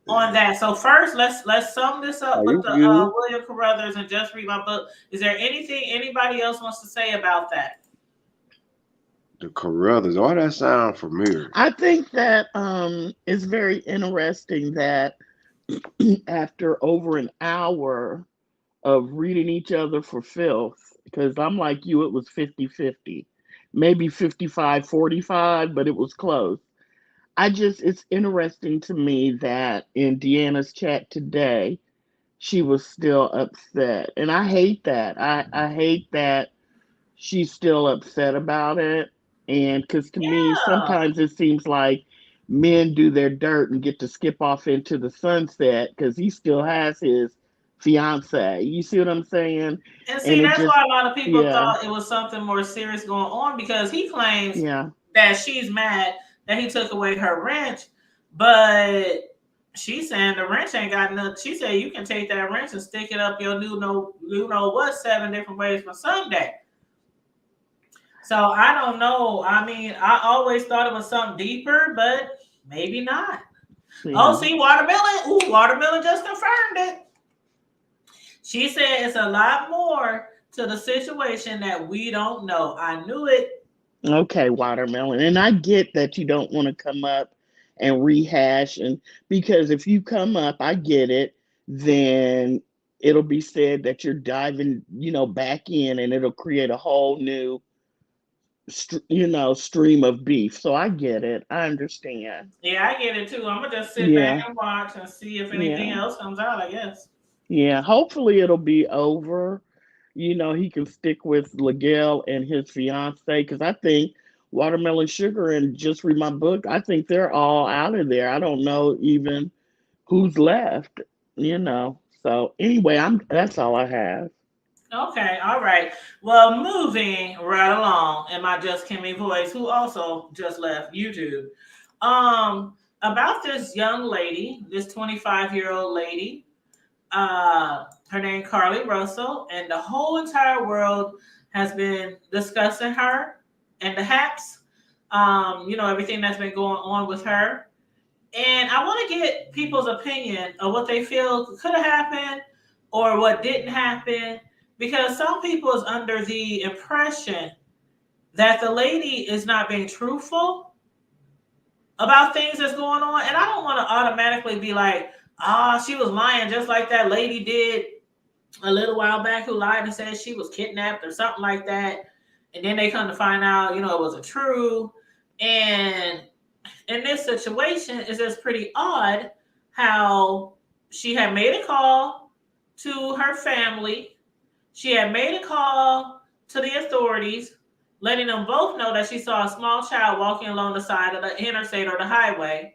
on that. So first, let's sum this up with the William Carruthers and Just Read My Book. Is there anything anybody else wants to say about that? The Carruthers, all that sound familiar. I think that it's very interesting that after over an hour of reading each other for filth, because I'm like you, it was 50-50, maybe 55-45, but it was close. It's interesting to me that in Deanna's chat today, she was still upset. And I hate that. I hate that she's still upset about it. And because to me, sometimes it seems like men do their dirt and get to skip off into the sunset because he still has his fiance. You see what I'm saying? And see, that's why a lot of people thought it was something more serious going on because he claims that she's mad that he took away her wrench, but she's saying the wrench ain't got nothing. She said you can take that wrench and stick it up your you know what 7 different ways for Sunday. So I don't know. I mean, I always thought it was something deeper, but maybe not. Yeah. Oh, see, Watermelon. Ooh, Watermelon just confirmed it. She said it's a lot more to the situation that we don't know. I knew it. Okay, Watermelon. And I get that you don't want to come up and rehash, and because if you come up, I get it, then it'll be said that you're diving, back in, and it'll create a whole new stream of beef. So I get it. I understand. Yeah, I get it too. I'm gonna just sit back Yeah. and watch and see if anything Yeah. else comes out, I guess. Yeah. Hopefully it'll be over. He can stick with Miguel and his fiance, because I think Watermelon Sugar and Just Read My Book, I think they're all out of there. I don't know even who's left. So anyway, that's all I have. Okay, all right. Well, moving right along in my Just Kimmy voice, who also just left YouTube. About this young lady, this 25-year-old lady, her name Carlee Russell, and the whole entire world has been discussing her and the haps, everything that's been going on with her. And I want to get people's opinion of what they feel could have happened or what didn't happen, because some people is under the impression that the lady is not being truthful about things that's going on. And I don't want to automatically be like, she was lying just like that lady did a little while back who lied and said she was kidnapped or something like that. And then they come to find out, it wasn't true. And in this situation, it's just pretty odd how she had made a call to her family. She had made a call to the authorities, letting them both know that she saw a small child walking along the side of the interstate or the highway.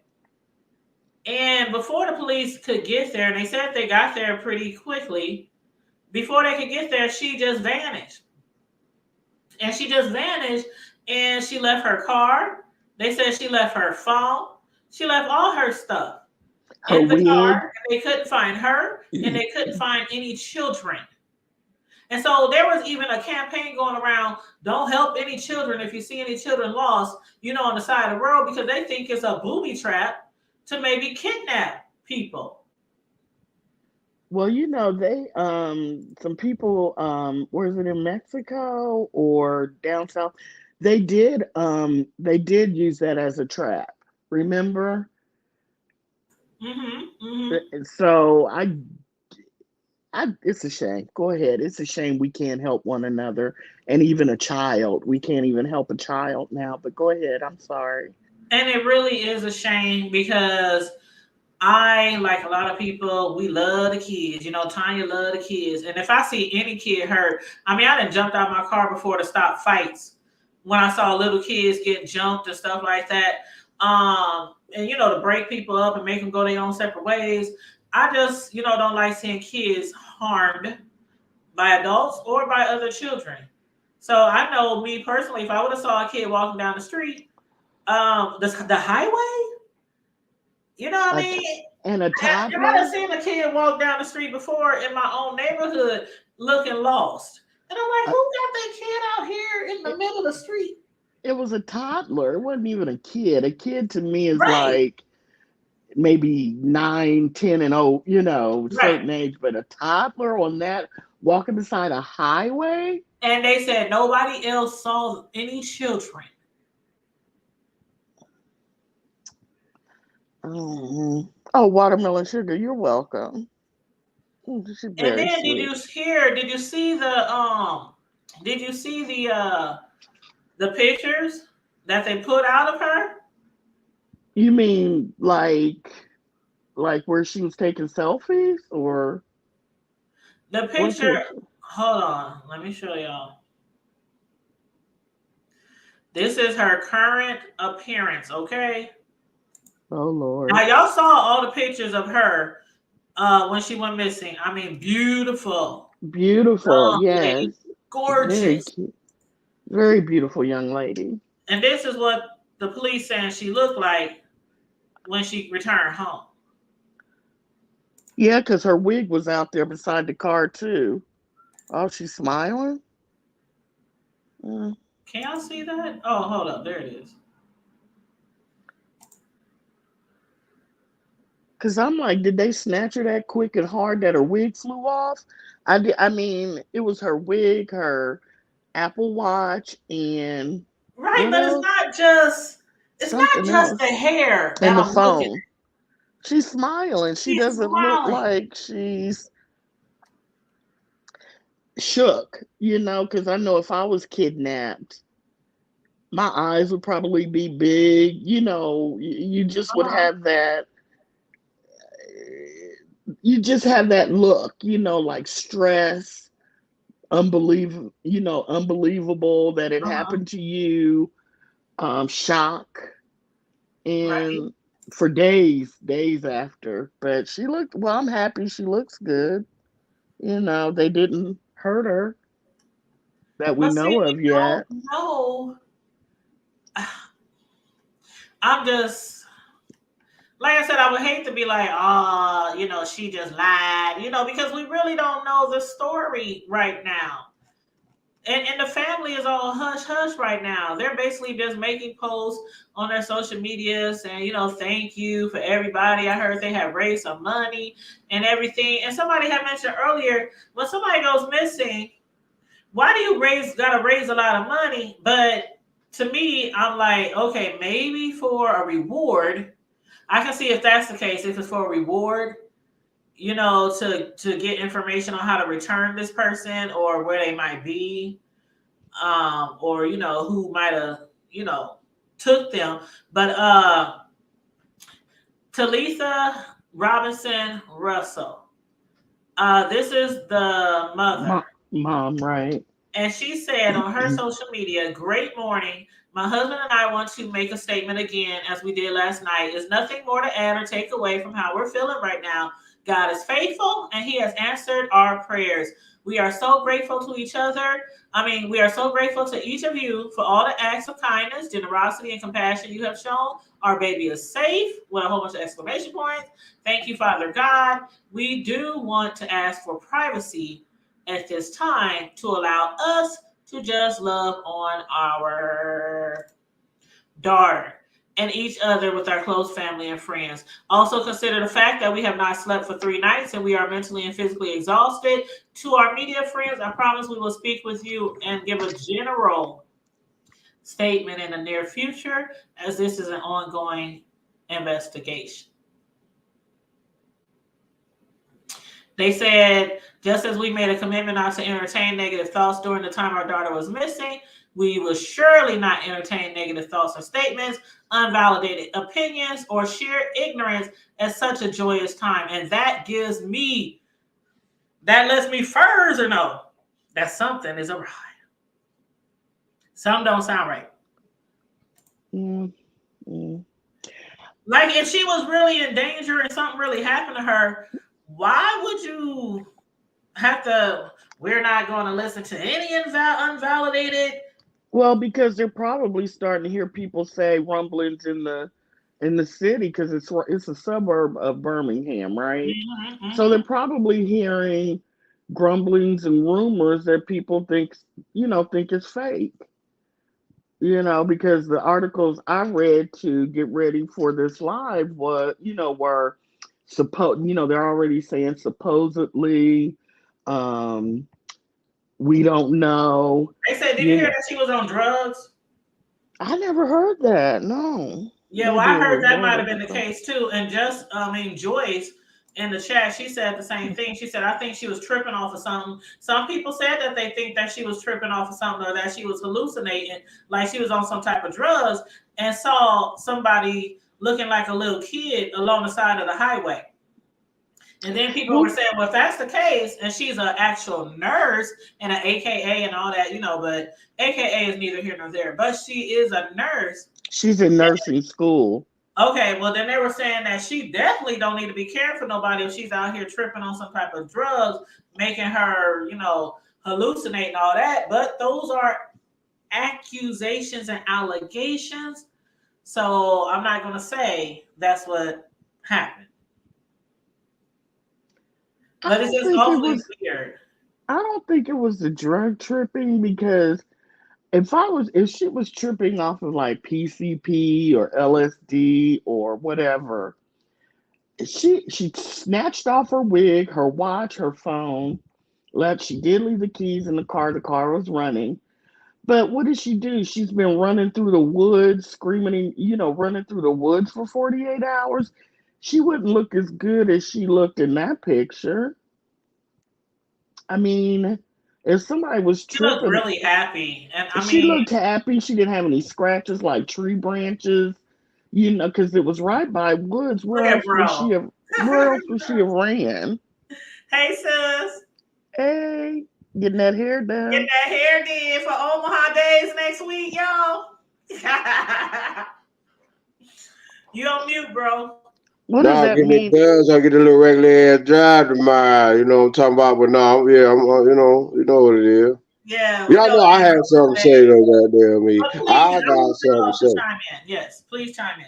And before the police could get there, and they said they got there pretty quickly, before they could get there, she just vanished. And she just vanished, and she left her car. They said she left her phone. She left all her stuff Her in the wig. car. They couldn't find her, and they couldn't find any children. And so there was even a campaign going around, don't help any children if you see any children lost, on the side of the road, because they think it's a booby trap to maybe kidnap people. Well, they some people, was it in Mexico or down south? They did use that as a trap. Remember? So it's a shame. Go ahead. It's a shame we can't help one another, and even a child. We can't even help a child now. But go ahead. I'm sorry. And it really is a shame because I, like a lot of people, we love the kids. Tanya love the kids. And if I see any kid hurt, I done jumped out my car before to stop fights when I saw little kids get jumped and stuff like that. And, to break people up and make them go their own separate ways. I just, don't like seeing kids harmed by adults or by other children. So I know me personally, if I would have saw a kid walking down the street, the highway, you know what I mean? And a toddler. I have seen a kid walk down the street before in my own neighborhood looking lost. And I'm like, who got that kid out here in the middle of the street? It was a toddler. It wasn't even a kid. A kid to me is like maybe 9, 10 and old, certain age. But a toddler on that, walking beside a highway? And they said nobody else saw any children. Oh, Watermelon Sugar, you're welcome. And then sweet. Did you see the pictures that they put out of her? You mean like where she was taking selfies, or the picture? Hold on, let me show y'all. This is her current appearance, okay? Oh Lord. Now y'all saw all the pictures of her when she went missing. Beautiful. Beautiful, yes. Lady. Gorgeous. Very beautiful young lady. And this is what the police saying she looked like when she returned home. Yeah, because her wig was out there beside the car too. Oh, she's smiling? Can y'all see that? Oh, hold up. There it is. Because I'm like, did they snatch her that quick and hard that her wig flew off? I mean, it was her wig, her Apple Watch, and Right, What but it's else? not just Something the else. hair that And the I'm looking phone. She's smiling. at. She She's doesn't look smiling. like she's shook, because I know if I was kidnapped, my eyes would probably be big. You just would Uh-huh. have that. You just have that look, like stress, unbelievable that it Uh-huh. happened to you, shock, Right. and for days after. But she looked well. I'm happy she looks good. They didn't hurt her that we But see, know we of don't yet. know. I'm just like I said, I would hate to be like, oh, she just lied, because we really don't know the story right now. And the family is all hush hush right now. They're basically just making posts on their social media saying, thank you for everybody. I heard they have raised some money and everything. And somebody had mentioned earlier, when somebody goes missing, why do you gotta raise a lot of money? But to me, I'm like, okay, maybe for a reward. I can see if that's the case, if it's for a reward, to get information on how to return this person or where they might be, or who might have took them. But Talitha Robinson Russell, this is the mother. Mom, right? And she said on her social media, great morning. My husband and I want to make a statement again, as we did last night. There's nothing more to add or take away from how we're feeling right now. God is faithful and He has answered our prayers. We are so grateful to each other. We are so grateful to each of you for all the acts of kindness, generosity, and compassion you have shown. Our baby is safe, with a whole bunch of exclamation points. Thank you, Father God. We do want to ask for privacy at this time to allow us to just love on our daughter and each other with our close family and friends. Also consider the fact that we have not slept for 3 nights and we are mentally and physically exhausted. To our media friends, I promise we will speak with you and give a general statement in the near future, as this is an ongoing investigation. They said, just as we made a commitment not to entertain negative thoughts during the time our daughter was missing, we will surely not entertain negative thoughts or statements, unvalidated opinions, or sheer ignorance at such a joyous time. And that lets me further know that something is awry. Some don't sound right. Mm-hmm. Like if she was really in danger and something really happened to her, why would you have to? We're not going to listen to any unvalidated. Well, because they're probably starting to hear people say rumblings in the city because it's a suburb of Birmingham, right? Mm-hmm, So they're mm-hmm. probably hearing grumblings and rumors that people think it's fake. Because the articles I read to get ready for this live were they're already saying supposedly, um, we don't know. They said, did you You hear know, that she was on drugs? I never heard that. No, Yeah, well, maybe I it heard was that one might of have the been the people. case too. And Joyce in the chat, she said the same thing. She said, I think she was tripping off of something. Some people said that they think that she was tripping off of something or that she was hallucinating, like she was on some type of drugs and saw somebody looking like a little kid along the side of the highway. And then people were Well, saying, well, if that's the case, and she's an actual nurse and an AKA and all that, but AKA is neither here nor there, but she is a nurse. she's in nursing school. Okay, well, then they were saying that she definitely don't need to be caring for nobody if she's out here tripping on some type of drugs, making her, hallucinate and all that. But those are accusations and allegations. So I'm not going to say that's what happened. I But it's don't just think it awfully was. weird. I don't think it was the drug tripping because if she was tripping off of like PCP or LSD or whatever, she snatched off her wig, her watch, her phone. She did leave the keys in the car. The car was running, But what did she do? She's been running through the woods, screaming, running through the woods for 48 hours. She wouldn't look as good as she looked in that picture. I mean, if somebody was She looked tripping, really happy, and I she mean, looked happy. She didn't have any scratches like tree branches, because it was right by woods. look at bro. Where else would she have ran? Hey sis, Hey, getting that hair get done. that hair did for Omaha Days next week, y'all. You on mute, bro. What does Nah, that get it mean? done so I get a little regular ass drive tomorrow. You know what I'm talking about? But no, yeah, you know what it is. Yeah, we Y'all know know I it had is something to Omaha say Days. though, goddamn me. But please, I I got want you something to all to say. chime in. Yes, please chime in.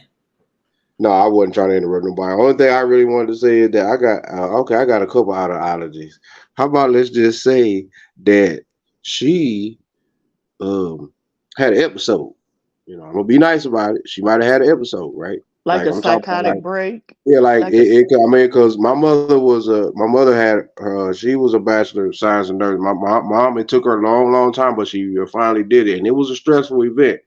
No, I wasn't trying to interrupt nobody. Only thing I really wanted to say is that I got a couple allergies. How about let's just say that she um had an episode. You know, I'm gonna be nice about it. She might have had an episode, right? Like Like a I'm talking about, psychotic like break? yeah, like Like a I mean, because my mother had she was a bachelor of science and nurse. My mom, it took her a long, long time, but she finally did it, and it was a stressful event.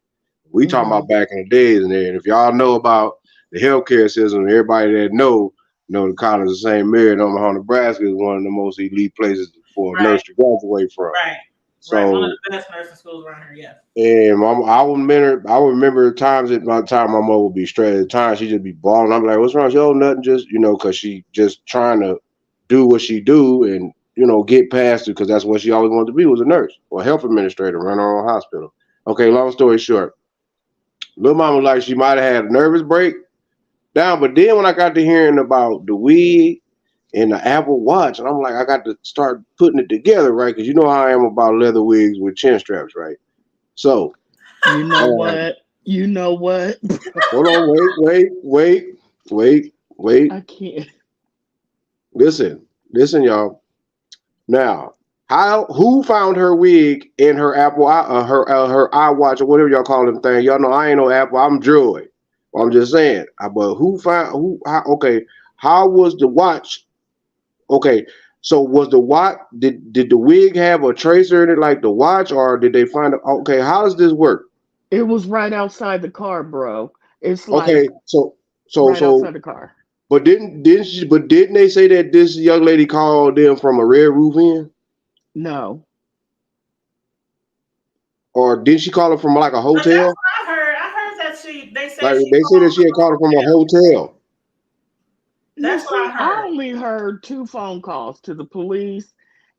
We talking hmm about back in the days, and if y'all know about the healthcare system, everybody that know the college of St. Mary in Omaha, Nebraska is one of the most elite places for a Right, nurse to graduate from. right, right. One of So, the best nursing schools around here. Yes. and I remember times at my time my mother would be stressed. At times she'd just be bawling. I'm like, what's wrong? She, oh, nothing, just because she just trying to do what she do and get past it because that's what she always wanted to be, was a nurse or a health administrator, run her own hospital. Okay, long story short, little mama like she might have had a nervous breakdown, but then when I got to hearing about the wig and the Apple Watch, and I'm like, I got to start putting it together, right? Because you know how I am about leather wigs with chin straps, right? So, You know um, what? You know what? hold on, wait. I can't. Listen, y'all. Now, who found her wig in her her iWatch or whatever y'all call them thing? Y'all know I ain't no Apple. I'm Droid. Well, I'm just saying. But who found who? How, okay, how was the watch? Okay, so was the watch? Did the wig have a tracer in it like the watch, or did they find it? Okay, how does this work? It was right outside the car, bro. It's Okay, like so right so outside the car. But didn't they say that this young lady called them from a Red Roof Inn, No. or did she call her from like a But that's hotel? what I heard. I heard that they Like said she they said called that she from had a called her from a hotel. hotel. You That's what see, I I heard. only heard two phone calls to the police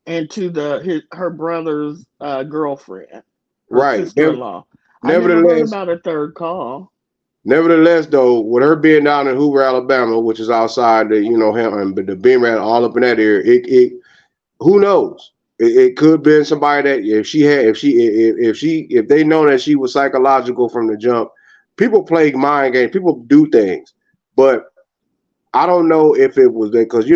and to her brother's girlfriend, her Right. sister-in-law. I never heard Nevertheless, about a third call. nevertheless, though, with her being down in Hoover, Alabama, which is outside the him, but the beam rat all up in that area, it who knows? It could been somebody that if they know that she was psychological from the jump. People play mind games. People do things, but I don't know if it was that because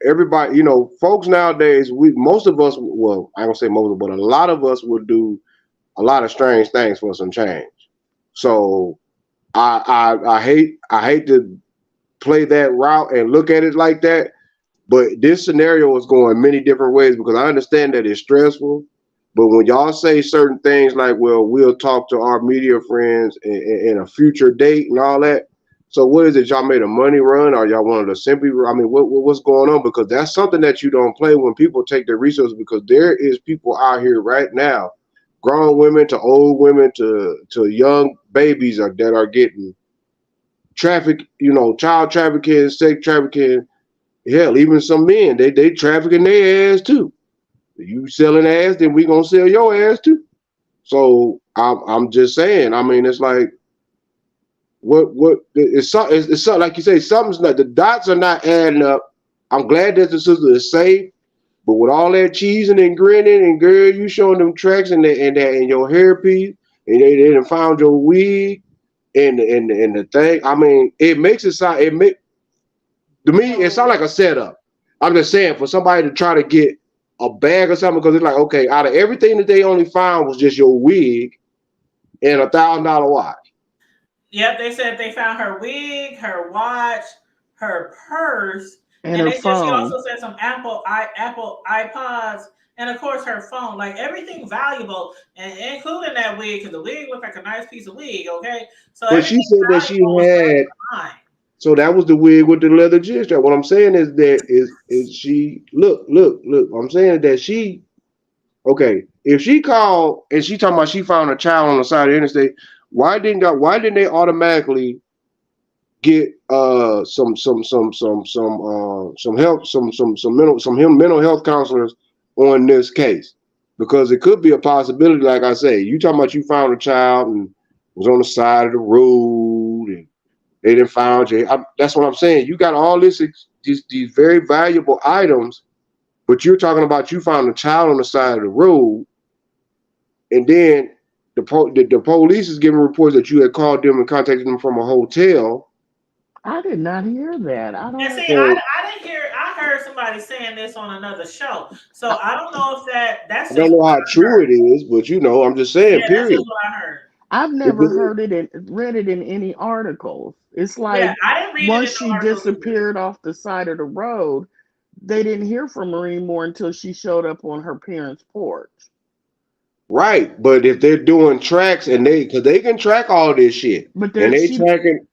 everybody, folks nowadays, most of us, well, I don't say most, but a lot of us would do a lot of strange things for some change. So I hate to play that route and look at it like that, but this scenario is going many different ways because I understand that it's stressful. But when y'all say certain things like, well, we'll talk to our media friends in a future date and all that. So what is it? Y'all made a money run or y'all wanted to simply, I mean, what's going on? Because that's something that you don't play when people take their resources because there is people out here right now, grown women to old women to young babies that are getting traffic, child trafficking, sex trafficking. Hell, even some men, they trafficking their ass too. You selling ass, then we gonna sell your ass too. So I'm just saying. I mean, it's like it's something like you say. Something's not, the dots are not adding up. I'm glad that the sister is safe, but with all that cheesing and grinning and girl, you showing them tracks and your hairpiece, and they done found your wig and the thing. I mean, it makes it sound it make to me it sounds like a setup. I'm just saying for somebody to try to get a bag or something because it's like okay, out of everything that they only found was just your wig and $1,000 watch. Yep, they said they found her wig, her watch, her purse, And and her she phone. also said some Apple iPods and of course her phone, like everything valuable, and including that wig, because the wig looked like a nice piece of wig. Okay, so But she everything said that she valuable was had. mine. So that was the wig with the leather G strap. What I'm saying is that is she look. I'm saying that she okay. If she called and she talking about she found a child on the side of the interstate, why didn't they automatically get some help some mental health counselors on this case? Because it could be a possibility, like I say, you talking about you found a child and was on the side of the road and they didn't found you. That's what I'm saying. You got all these very valuable items, but you're talking about you found a child on the side of the road, and then the police is giving reports that you had called them and contacted them from a hotel. I did not hear that. I And don't. see, So I didn't hear. I heard somebody saying this on another show, so I don't know if that's I don't just know what how I true heard. it is, but I'm just Yeah, saying. that's Period. just what I heard. I've If never it- heard it and read it in any articles. It's Yeah, like I didn't read it once in she the article either. disappeared off the side of the road, they didn't hear from her anymore until she showed up on her parents' porch. right, but if they're doing tracks and because they can track all this shit, But and there she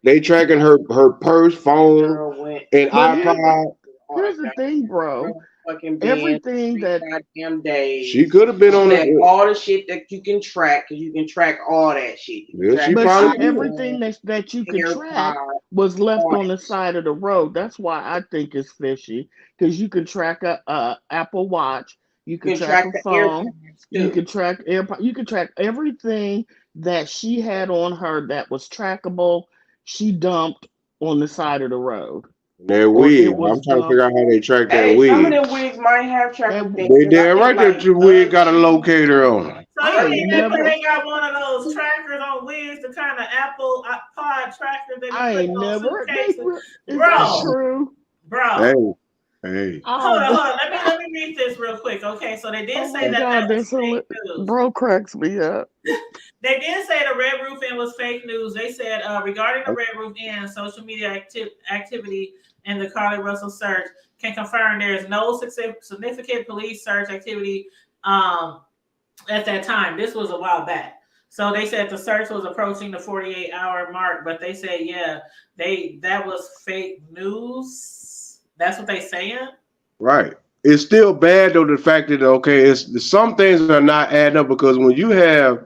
they tracking her purse, phone, Girl went and but iPod. here's the thing, bro. fucking been Everything 3 that goddamn days. She could have been She on let the. all the shit that you can track, because you can track all that shit. You can Yeah, track she but probably see did. everything that you could track AirPod, was left all on the that shit. side of the road. That's why I think it's fishy because you can track a Apple Watch, you You can can track track a the phone, AirPods you too. can track AirPod, you can track everything that she had on her that was trackable. She dumped on the side of the road, That or wig. it was I'm trying to figure dumped. out how they track that Hey, some of wig. them wigs might have tracking And things, They because I damn think right that like your wig got a locator on it. So you I ain't mean they put never, they got one of those trackers on wigs, the kind of Apple Pod trackers they be I putting ain't on never. suitcases, Is that bro, true? Hey, bro. hey. Oh, Hold on. Let me read this real quick. Okay, so they did oh say my that God, was that's fake so. news. Bro cracks me up. They did say the Red Roof Inn was fake news. They said regarding the Red Roof Inn, social media activity in the Carlee Russell search can confirm there is no significant police search activity at that time. This was a while back. So they said the search was approaching the 48-hour mark, but they said, yeah, that was fake news. That's what they saying. Right. It's still bad though the fact that some things are not adding up because when you have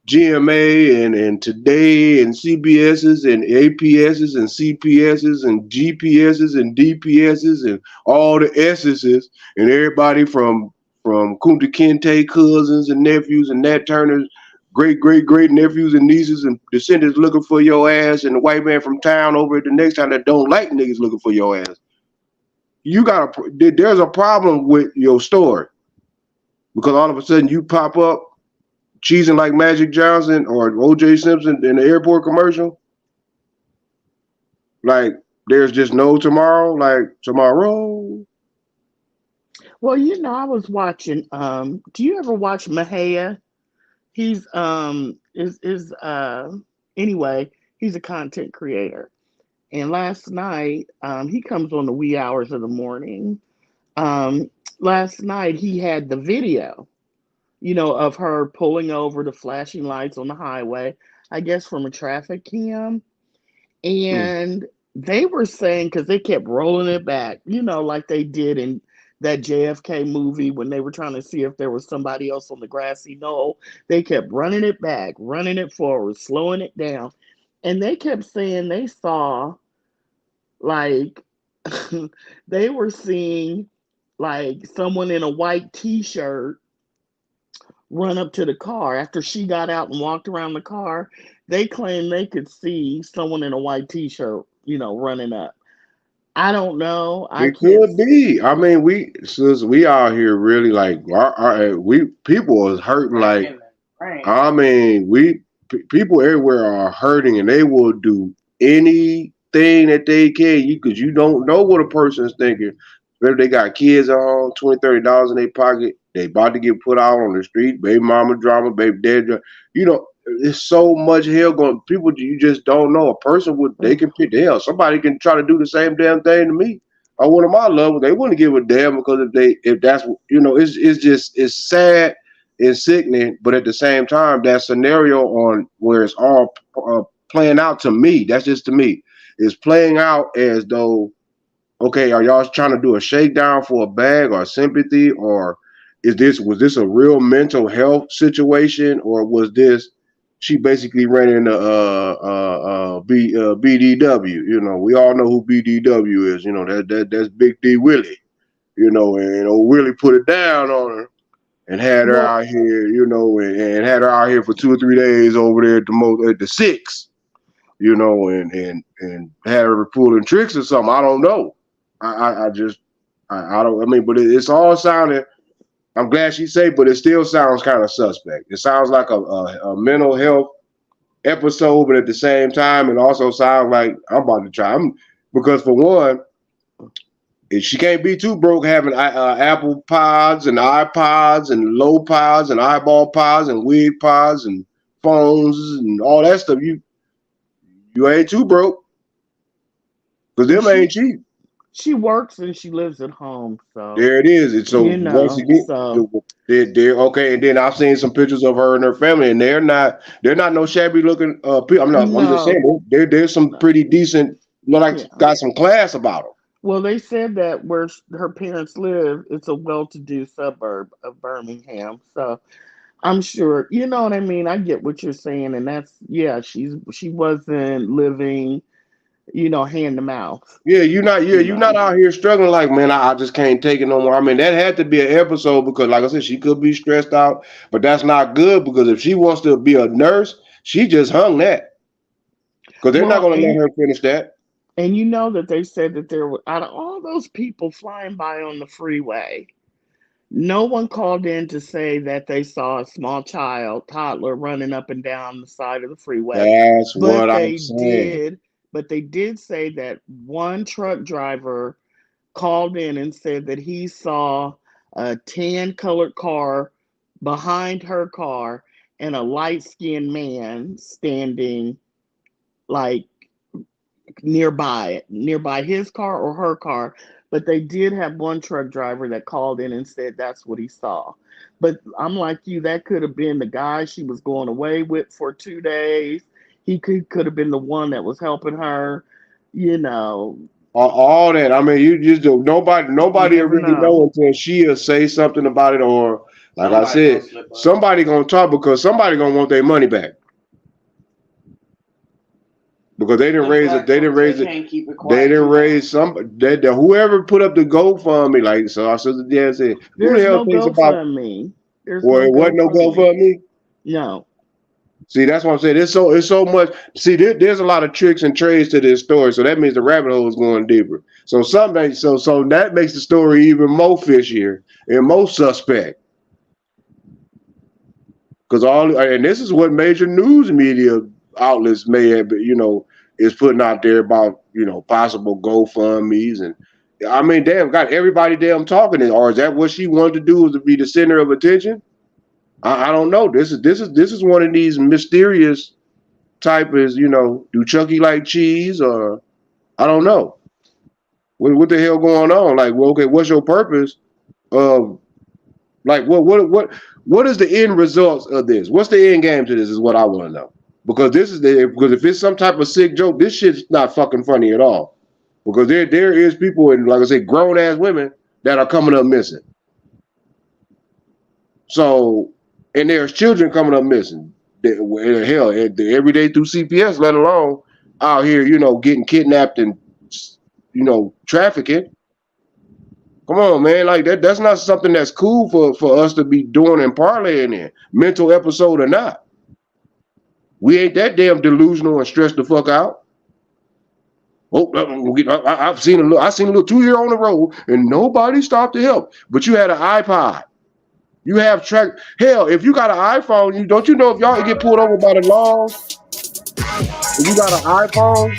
GMA and Today and CBS's and APS's and CPS's and GPS's and DPS's and all the S's and everybody from Kunta Kinte cousins and nephews and Nat Turner's great nephews and nieces and descendants looking for your ass, and the white man from town over at the next town that don't like niggas looking for your ass. There's a problem with your story because all of a sudden you pop up cheesing like Magic Johnson or OJ Simpson in the airport commercial. Like there's just no tomorrow. Like tomorrow. Well, I was watching. Do you ever watch Mahia? He's is anyway. He's a content creator, and last night he comes on the wee hours of the morning. Um, Last night he had the video, of her pulling over the flashing lights on the highway. I guess from a traffic cam. And they were saying, because they kept rolling it back, like they did in that JFK movie when they were trying to see if there was somebody else on the grassy knoll. They kept running it back, running it forward, slowing it down. And they kept saying they saw, like, they were seeing, like, someone in a white t shirt run up to the car after she got out and walked around the car. They claim they could see someone in a white t-shirt, running up. I don't know. I It can't. could be. I mean, we out here really like we people is hurting like. Right. I mean, people everywhere are hurting, and they will do anything that they can. Because you don't know what a person is thinking. Whether they got kids at home, $20, $30 in their pocket, they about to get put out on the street, baby mama drama, baby dad drama. There's so much hell going. People, you just don't know. A person they can pick the hell. Somebody can try to do the same damn thing to me. or one of my loved ones, they wouldn't give a damn because if that's it's sad and sickening, but at the same time, that scenario on where it's all playing out to me, that's just to me, is playing out as though, okay, are y'all trying to do a shakedown for a bag or sympathy, or was this a real mental health situation, or was this she basically ran into BDW? You know, we all know who BDW is. You know that's Big D Willie. You know, and old Willie put it down on her and had her out here. You know, and had her out here for 2 or 3 days over there at the six. You know, and had her pulling tricks or something. I don't know. I don't. I mean, but it's all sounding. I'm glad she said, but it still sounds kind of suspect. It sounds like a mental health episode, but at the same time, it also sounds like I'm about to try. Because for one, she can't be too broke having Apple Pods and iPods and low pods and eyeball pods and wig pods and phones and all that stuff. You ain't too broke, because them ain't cheap. She works and she lives at home, so there it is. And so once again, they're okay. And then I've seen some pictures of her and her family, and they're not no shabby looking people. I'm just saying there's some pretty decent, got some class about them. Well, they said that where her parents live, it's a well-to-do suburb of Birmingham, so I'm sure, you know what I mean. I get what you're saying, and that's she wasn't living, hand to mouth. Yeah, you're not out here struggling like, man, I just can't take it no more. I mean, that had to be an episode because, like I said, she could be stressed out, but that's not good because if she wants to be a nurse, she just hung that because they're not going to let her finish that. And you know that they said that there were, out of all those people flying by on the freeway, no one called in to say that they saw a small toddler running up and down the side of the freeway. That's what I'm saying. But they did say that one truck driver called in and said that he saw a tan-colored car behind her car and a light-skinned man standing like nearby his car or her car. But they did have one truck driver that called in and said that's what he saw. But I'm like you, that could have been the guy she was going away with for 2 days. He could have been the one that was helping her, All that. I mean, you just don't. Nobody really know until she'll say something about it, or like I said, somebody gonna talk because somebody gonna want their money back. Because they didn't raise it. They didn't raise it. They didn't raise whoever put up the GoFundMe. Like so, our sister Dan said, "Who the hell thinks about me?" Well, it wasn't no GoFundMe. No. See, that's what I'm saying. It's so much. See, there's a lot of tricks and trades to this story, so that means the rabbit hole is going deeper. So so that makes the story even more fishier and more suspect. Because and this is what major news media outlets may have, is putting out there about, possible GoFundMes. And I mean, damn, got everybody damn talking. Or is that what she wanted to do, was to be the center of attention? I don't know. This is one of these mysterious type is, do Chucky like cheese, or I don't know. What the hell going on? Like, well, okay, what's your purpose of, like, what is the end results of this? What's the end game to this is what I want to know. Because because if it's some type of sick joke, this shit's not fucking funny at all. Because there is people, and like I say, grown ass women that are coming up missing. So, and there's children coming up missing. Hell, every day through CPS, let alone out here, getting kidnapped and, trafficking. Come on, man. Like that's not something that's cool for us to be doing and parlaying in, mental episode or not. We ain't that damn delusional and stressed the fuck out. I've seen a little 2-year on the road and nobody stopped to help. But you had an iPod. You have track. Hell, if you got an iPhone, don't you know if y'all get pulled over by the law? If you got an iPhone,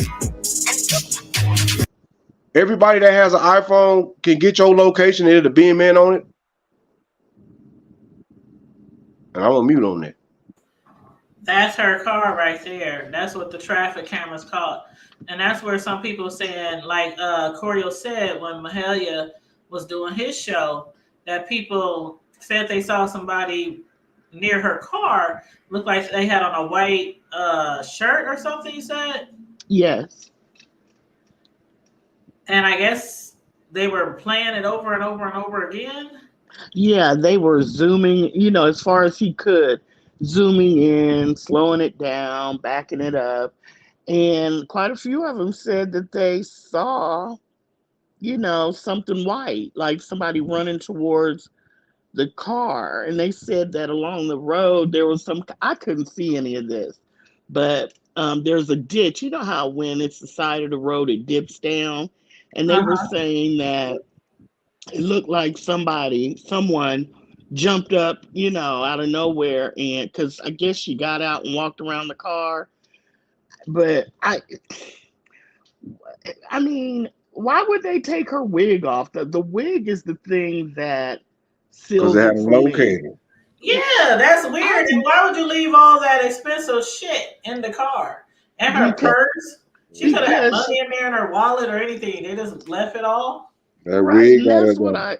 everybody that has an iPhone can get your location and it'll beam in on it. And I'm on mute on that. That's her car right there. That's what the traffic cameras caught. And that's where some people saying, like Corio said when Mahalia was doing his show, that people said they saw somebody near her car, looked like they had on a white shirt or something, he said. Yes. And I guess they were playing it over and over and over again. Yeah, they were zooming, as far as he could, zooming in, slowing it down, backing it up. And quite a few of them said that they saw, something white, like somebody running towards the car. And they said that along the road, there was I couldn't see any of this, but there's a ditch. You know how when it's the side of the road, it dips down? And they were Uh-huh. saying that it looked like someone jumped up, out of nowhere, and because I guess she got out and walked around the car. But I mean, why would they take her wig off? The wig is the thing that Because they seals had it a for me. locator. Yeah, that's weird. And why would you leave all that expensive shit in the car? And her because purse? She could have had because money in there in her wallet or anything. They just left it all. That right, wig and got that's a what I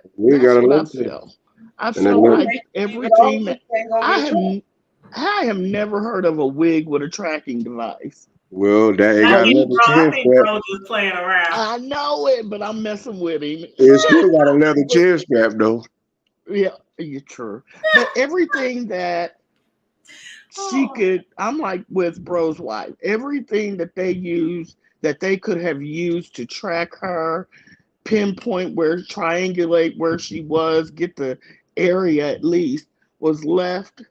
locator. feel. I And then feel look, like Leave it all everything because that they ain't gonna I get have trouble. I have never heard of a wig with a tracking device. well, that it I got Oh, think you another I chin think strap. bro just playing around. I know it, but I'm messing with him. It still got a leather chin strap though. Yeah, you're true. But everything that she Oh, could, I'm like with Bro's wife, everything that they could have used to track her, pinpoint triangulate where she was, get the area at least, was left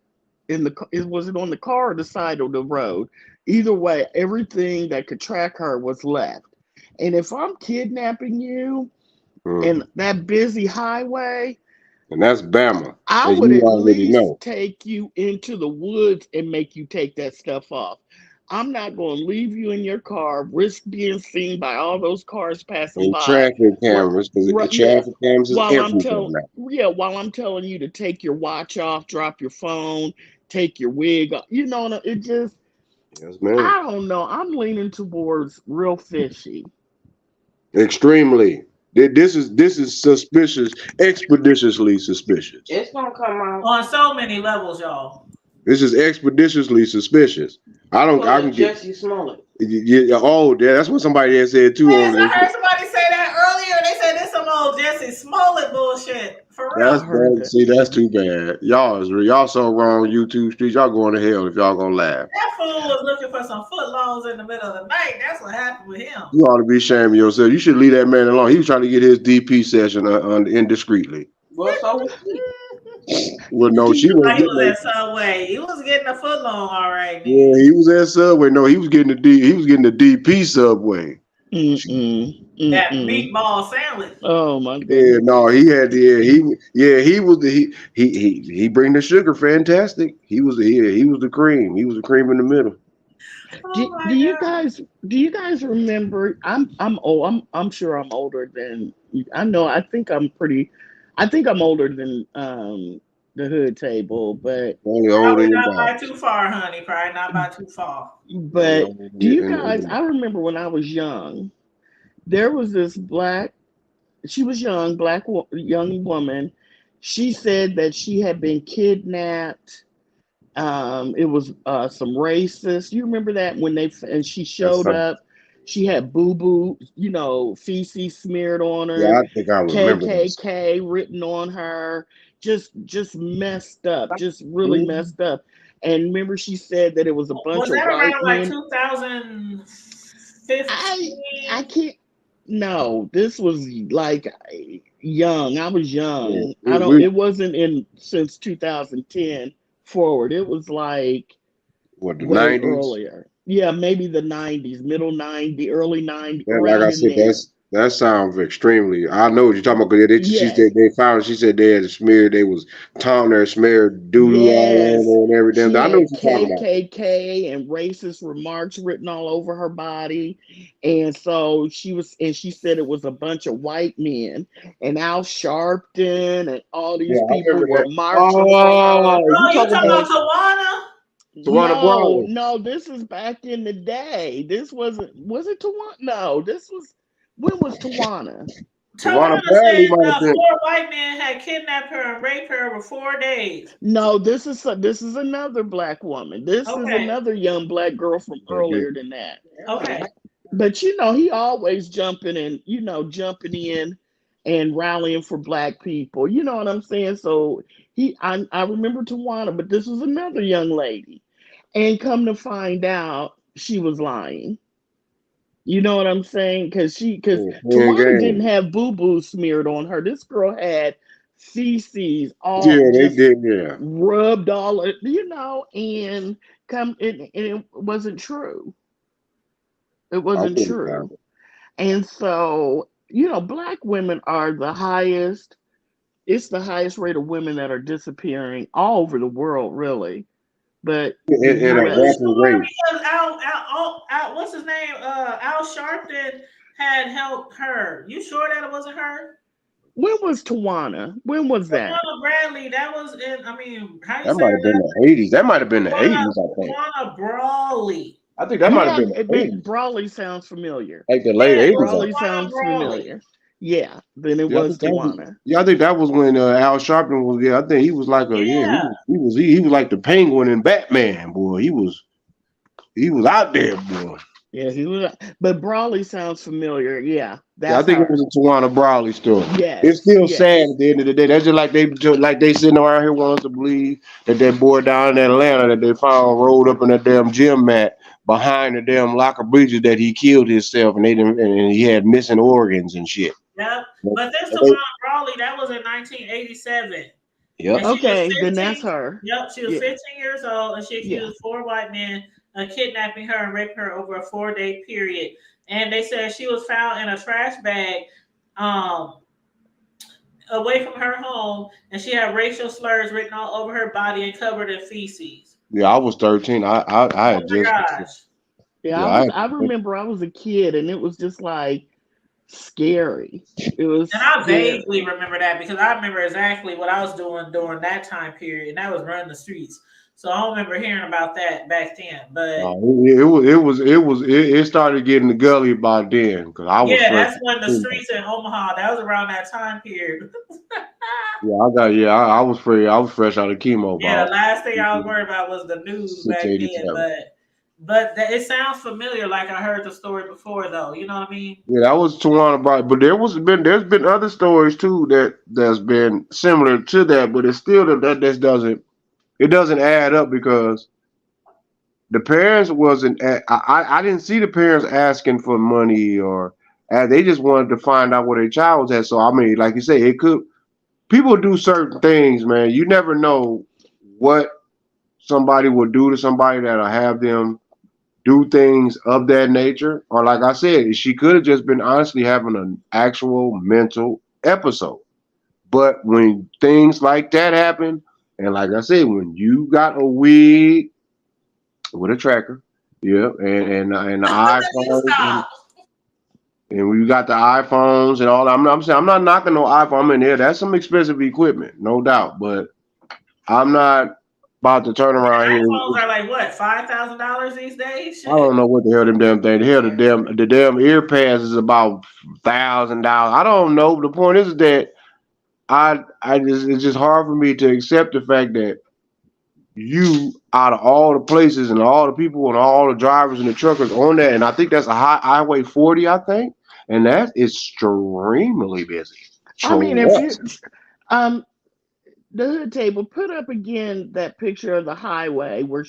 it wasn't on the car or the side of the road. Either way, everything that could track her was left. And if I'm kidnapping you in Mhm. that busy highway, And that's Bama, I and would you at already least know. take you into the woods and make you take that stuff off. I'm not going to leave you in your car, risk being seen by all those cars passing And by. traffic Where, cameras, because the right, yeah, traffic cameras is everywhere now. while I'm telling you to take your watch off, drop your phone, take your wig off. It just, Yes, ma'am. I don't know. I'm leaning towards real fishy. Extremely. This is suspicious, expeditiously suspicious. It's gonna come out. on so many levels, y'all. This is expeditiously suspicious. I don't. Pull I a can get. Jesse Smollett. Yeah, oh, yeah, that's what somebody had said too Yes, on I this. heard somebody say that earlier. They said this some old Jesse Smollett bullshit. For I That's real. heard bad. that. See, that's too bad. Y'all so wrong. YouTube streets. Y'all going to hell if y'all gonna laugh. That fool was looking for some footlongs in the middle of the night. That's what happened with him. You ought to be ashamed of yourself. You should leave that man alone. He was trying to get his DP session indiscreetly. Well, so was he. Well, no, Do she you wasn't He getting was no. at Subway. He was getting a footlong, all right, Yeah, nigga. he was at Subway. No, he was getting He was getting the DP Subway. Mm-mm, That mm-mm. meatball sandwich. Oh my Yeah, goodness. no, he had he was the he bring the sugar fantastic. He was the cream. He was the cream in the middle. Oh Do, my do you god. guys do you guys remember? I'm old. I'm sure I'm older than I know. I think I'm older than the hood table, but Only older Probably in not by Bibles. too far, honey. Probably not by too far. Only but older do you guys? in I remember when I was young, there was this black. She was young, young woman. She said that she had been kidnapped. It was some racist. You remember that when and she that's showed something. up, she had boo boo, feces smeared on Yeah, her, I think I remember this. KKK written on her, just messed up, just really Mhm. messed up. And remember, she said that it was a bunch Was of that white around like men. 2015? I can't. No, this was like young. I was Yeah, young. I don't. we It wasn't in since 2010 forward. It was like what the way 90s. earlier. Yeah, maybe the 90s, middle 90s, early 90s, And like I around in said, there. that sounds extremely. I know what you're talking about. 'Cause she said Yes, they found. She said they had smeared. They was taunting her, smeared doo doo all yes. over and everything. She I know what had you're talking about. KKK and racist remarks written all over her body. And so and she said it was a bunch of white men. And Al Sharpton and all Yeah, these I people remember were that. marching for her. Oh, you Oh, you talking talking about? about Tawana? Tawana No, Brawley. no, this is back in the day. This was it Tawana? No, this was when was Tawana? Tawana Tawana Bradley said might have been. 4 white men had kidnapped her and raped her over 4 days. No, this is another black woman. This is Okay. another young black girl from earlier than that. Okay. But he always jumping in and rallying for black people. You know what I'm saying? So I remember Tawana, but this was another young lady. And come to find out, she was lying. You know what I'm saying? Because Playing Tawana didn't game. have boo boo smeared on her. This girl had feces all Yeah, they just did. Yeah. rubbed all and it wasn't true. It I wasn't couldn't have true. it. And so, black women are the highest. It's the highest rate of women that are disappearing all over the world, really. But the At a Are you U.S. rapid sure? rate. Because Al, what's his name? Al Sharpton had helped her. You sure that it wasn't her? When was Tawana? When was that? Tawana Bradley. That was in. I mean, how you That say might her have been last the 80s. That might have been the name? 80s, I think. Tawana Brawley. I think that might have Yeah, been the 80s. Brawley sounds familiar. Like the late Yeah, it 80s, was I Brawley think. Tawana sounds Brawley. familiar. Yeah, then it Yeah, I was think that was. Tawana. Yeah, I think that was when Al Sharpton was. Yeah, I think he was like a. Yeah, Yeah. he was like the Penguin in Batman, boy. He was out there, boy. Yeah, he was. But Brawley sounds familiar. Yeah, Yeah, I that's think it was her. a Tawana Brawley story. It's Yes, still sad yes. at the end of the day. That's just like they sitting around here wanting us to believe that that boy down in Atlanta that they found rolled up in that damn gym mat behind the damn locker breaches that he killed himself and they didn't and he had missing organs and shit. Yep. But But this they- Tawana Brawley, that was in 1987. Yep. And she was Okay, then 15. that's her. Yep, she was Yeah, 15 years old, and she yeah. accused 4 white men of kidnapping her and raping her over a 4-day period. And they said she was found in a trash bag, um, away from her home, and she had racial slurs written all over her body and covered in feces. Yeah, I was 13. I Oh had my just gosh! Yeah, yeah, I remember I was a kid and it was just like scary. It was And I scary. vaguely remember that because I remember exactly what I was doing during that time period, and that was running the streets. So I don't remember hearing about that back then. But it started getting the gully about then because I was yeah, fresh. that's when the streets in Omaha. That was around that time period. I was free. I was fresh out of chemo Yeah, about the last thing I was worried about was the news back then. 687. But it sounds familiar, like I heard the story before, though. You know what I mean? Yeah, that was Tawana Brawley. But there's been other stories too that's been similar to that, but it's still that doesn't add up because the parents wasn't. I didn't see the parents asking for money or they just wanted to find out where their child was at. So I mean, like you say, it could people do certain things, man. You never know what somebody will do to somebody that'll have them do things of that nature. Or like I said, she could have just been honestly having an actual mental episode. But when things like that happen, and like I said, when you got a wig with a tracker, yeah, and the iPhones and when you got the iPhones and all that, I'm saying I'm not knocking no iPhone in there. That's some expensive equipment, no doubt. But I'm not about to turn around here. iPhones are like what, $5,000 these days? I don't know what the hell them damn thing. The hell the damn ear pads is about $1,000. I don't know. The point is that it's just hard for me to accept the fact that you out of all the places and all the people and all the drivers and the truckers on that, and I think that's a highway 40, I think, and that is extremely busy. I mean, if you the hood table, put up again that picture of the highway where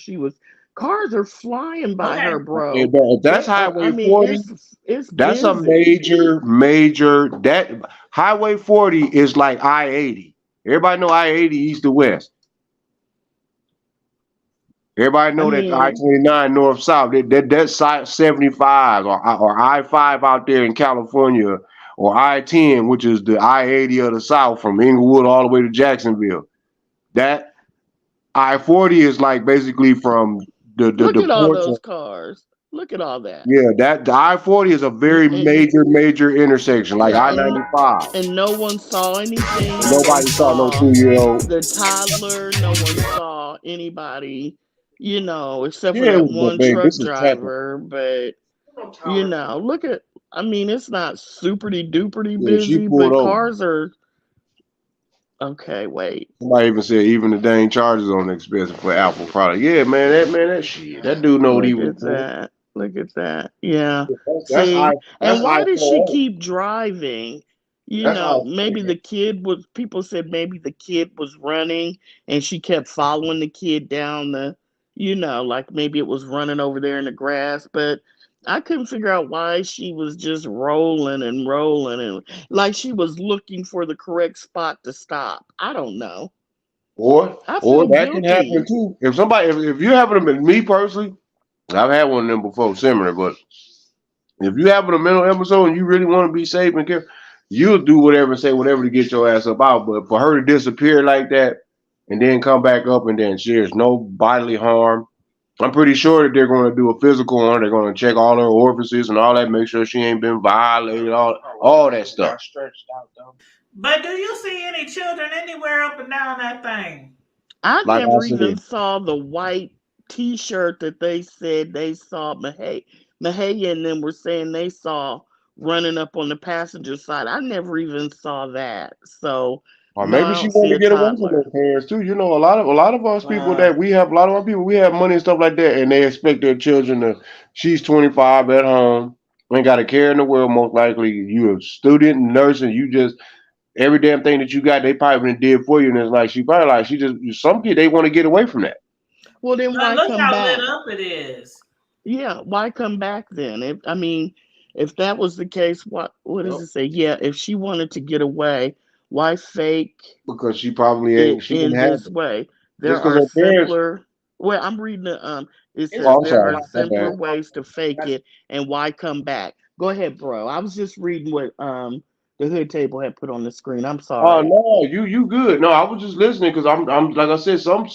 cars are flying by her, bro. If that's highway 40, it's that's busy. a major that highway 40 is like I-80. Everybody know I-80 east to west. Everybody know that I-29 north south. That's 75 or I-5 out there in California, or I-10, which is the I-80 of the south from Inglewood all the way to Jacksonville. That I-40 is like basically from the Look at all ports those cars. Look at all that. Yeah, the I-40 is a very major intersection, like I-95. And no one saw anything. Nobody saw no 2-year-old. The toddler. No one saw anybody you know, except for Yeah, that but one babe, truck this is Tanya. driver. But I'm you tired. know, look at. I mean, it's not superty duperty Yeah, she busy, pulled but over. cars are okay. Wait, Somebody even said even the dang charges on the expensive for Apple product. Yeah, that shit. That dude know what he look was at doing. that. Look at that. Yeah. That's I See, that's and why does she iPhone. keep driving? You That's know, iPhone. maybe the kid was, people said maybe the kid was running and she kept following the kid down the, you know, like maybe it was running over there in the grass. But I couldn't figure out why she was just rolling and rolling and like she was looking for the correct spot to stop. I don't know. I Or feel that can happen guilty. too. If somebody if you happen to me personally, I've had one of them before, similar, but if you having a mental episode and you really want to be safe and care, you'll do whatever and say whatever to get your ass up out. But for her to disappear like that and then come back up and then there's no bodily harm, I'm pretty sure that they're going to do a physical on her. They're going to check all her orifices and all that, make sure she ain't been violated, all that stuff. But do you see any children anywhere up and down that thing? I Like I never even said, saw the white T-shirt that they said they saw Mahaya and them were saying they saw running up on the passenger side. I never even saw that. So or no, I maybe she don't see wanted a to get away from her toddler. parents too. You know, a lot of us people that we have, a lot of our people, we have money and stuff like that, and they expect their children to. She's 25 at home, ain't got a care in the world. Most likely, you a student, nurse, and you just every damn thing that you got, they probably did for you, and it's like she probably like she just some kid they want to get away from that. Well, then But why look come how lit back? up it is. Yeah, why come back then? If I mean, if that was the case, what does Yep. it say? Yeah, if she wanted to get away, why fake Because she probably it ain't, she didn't in have this it. way? There Just because are her parents. simpler. Well, I'm reading the it says Oh, I'm there sorry, are my simpler bad. ways to fake it and why come back. Go ahead, bro. I was just reading what the hood table had put on the screen. I'm Oh sorry. no, you good. No, I was just listening because I'm like I said, some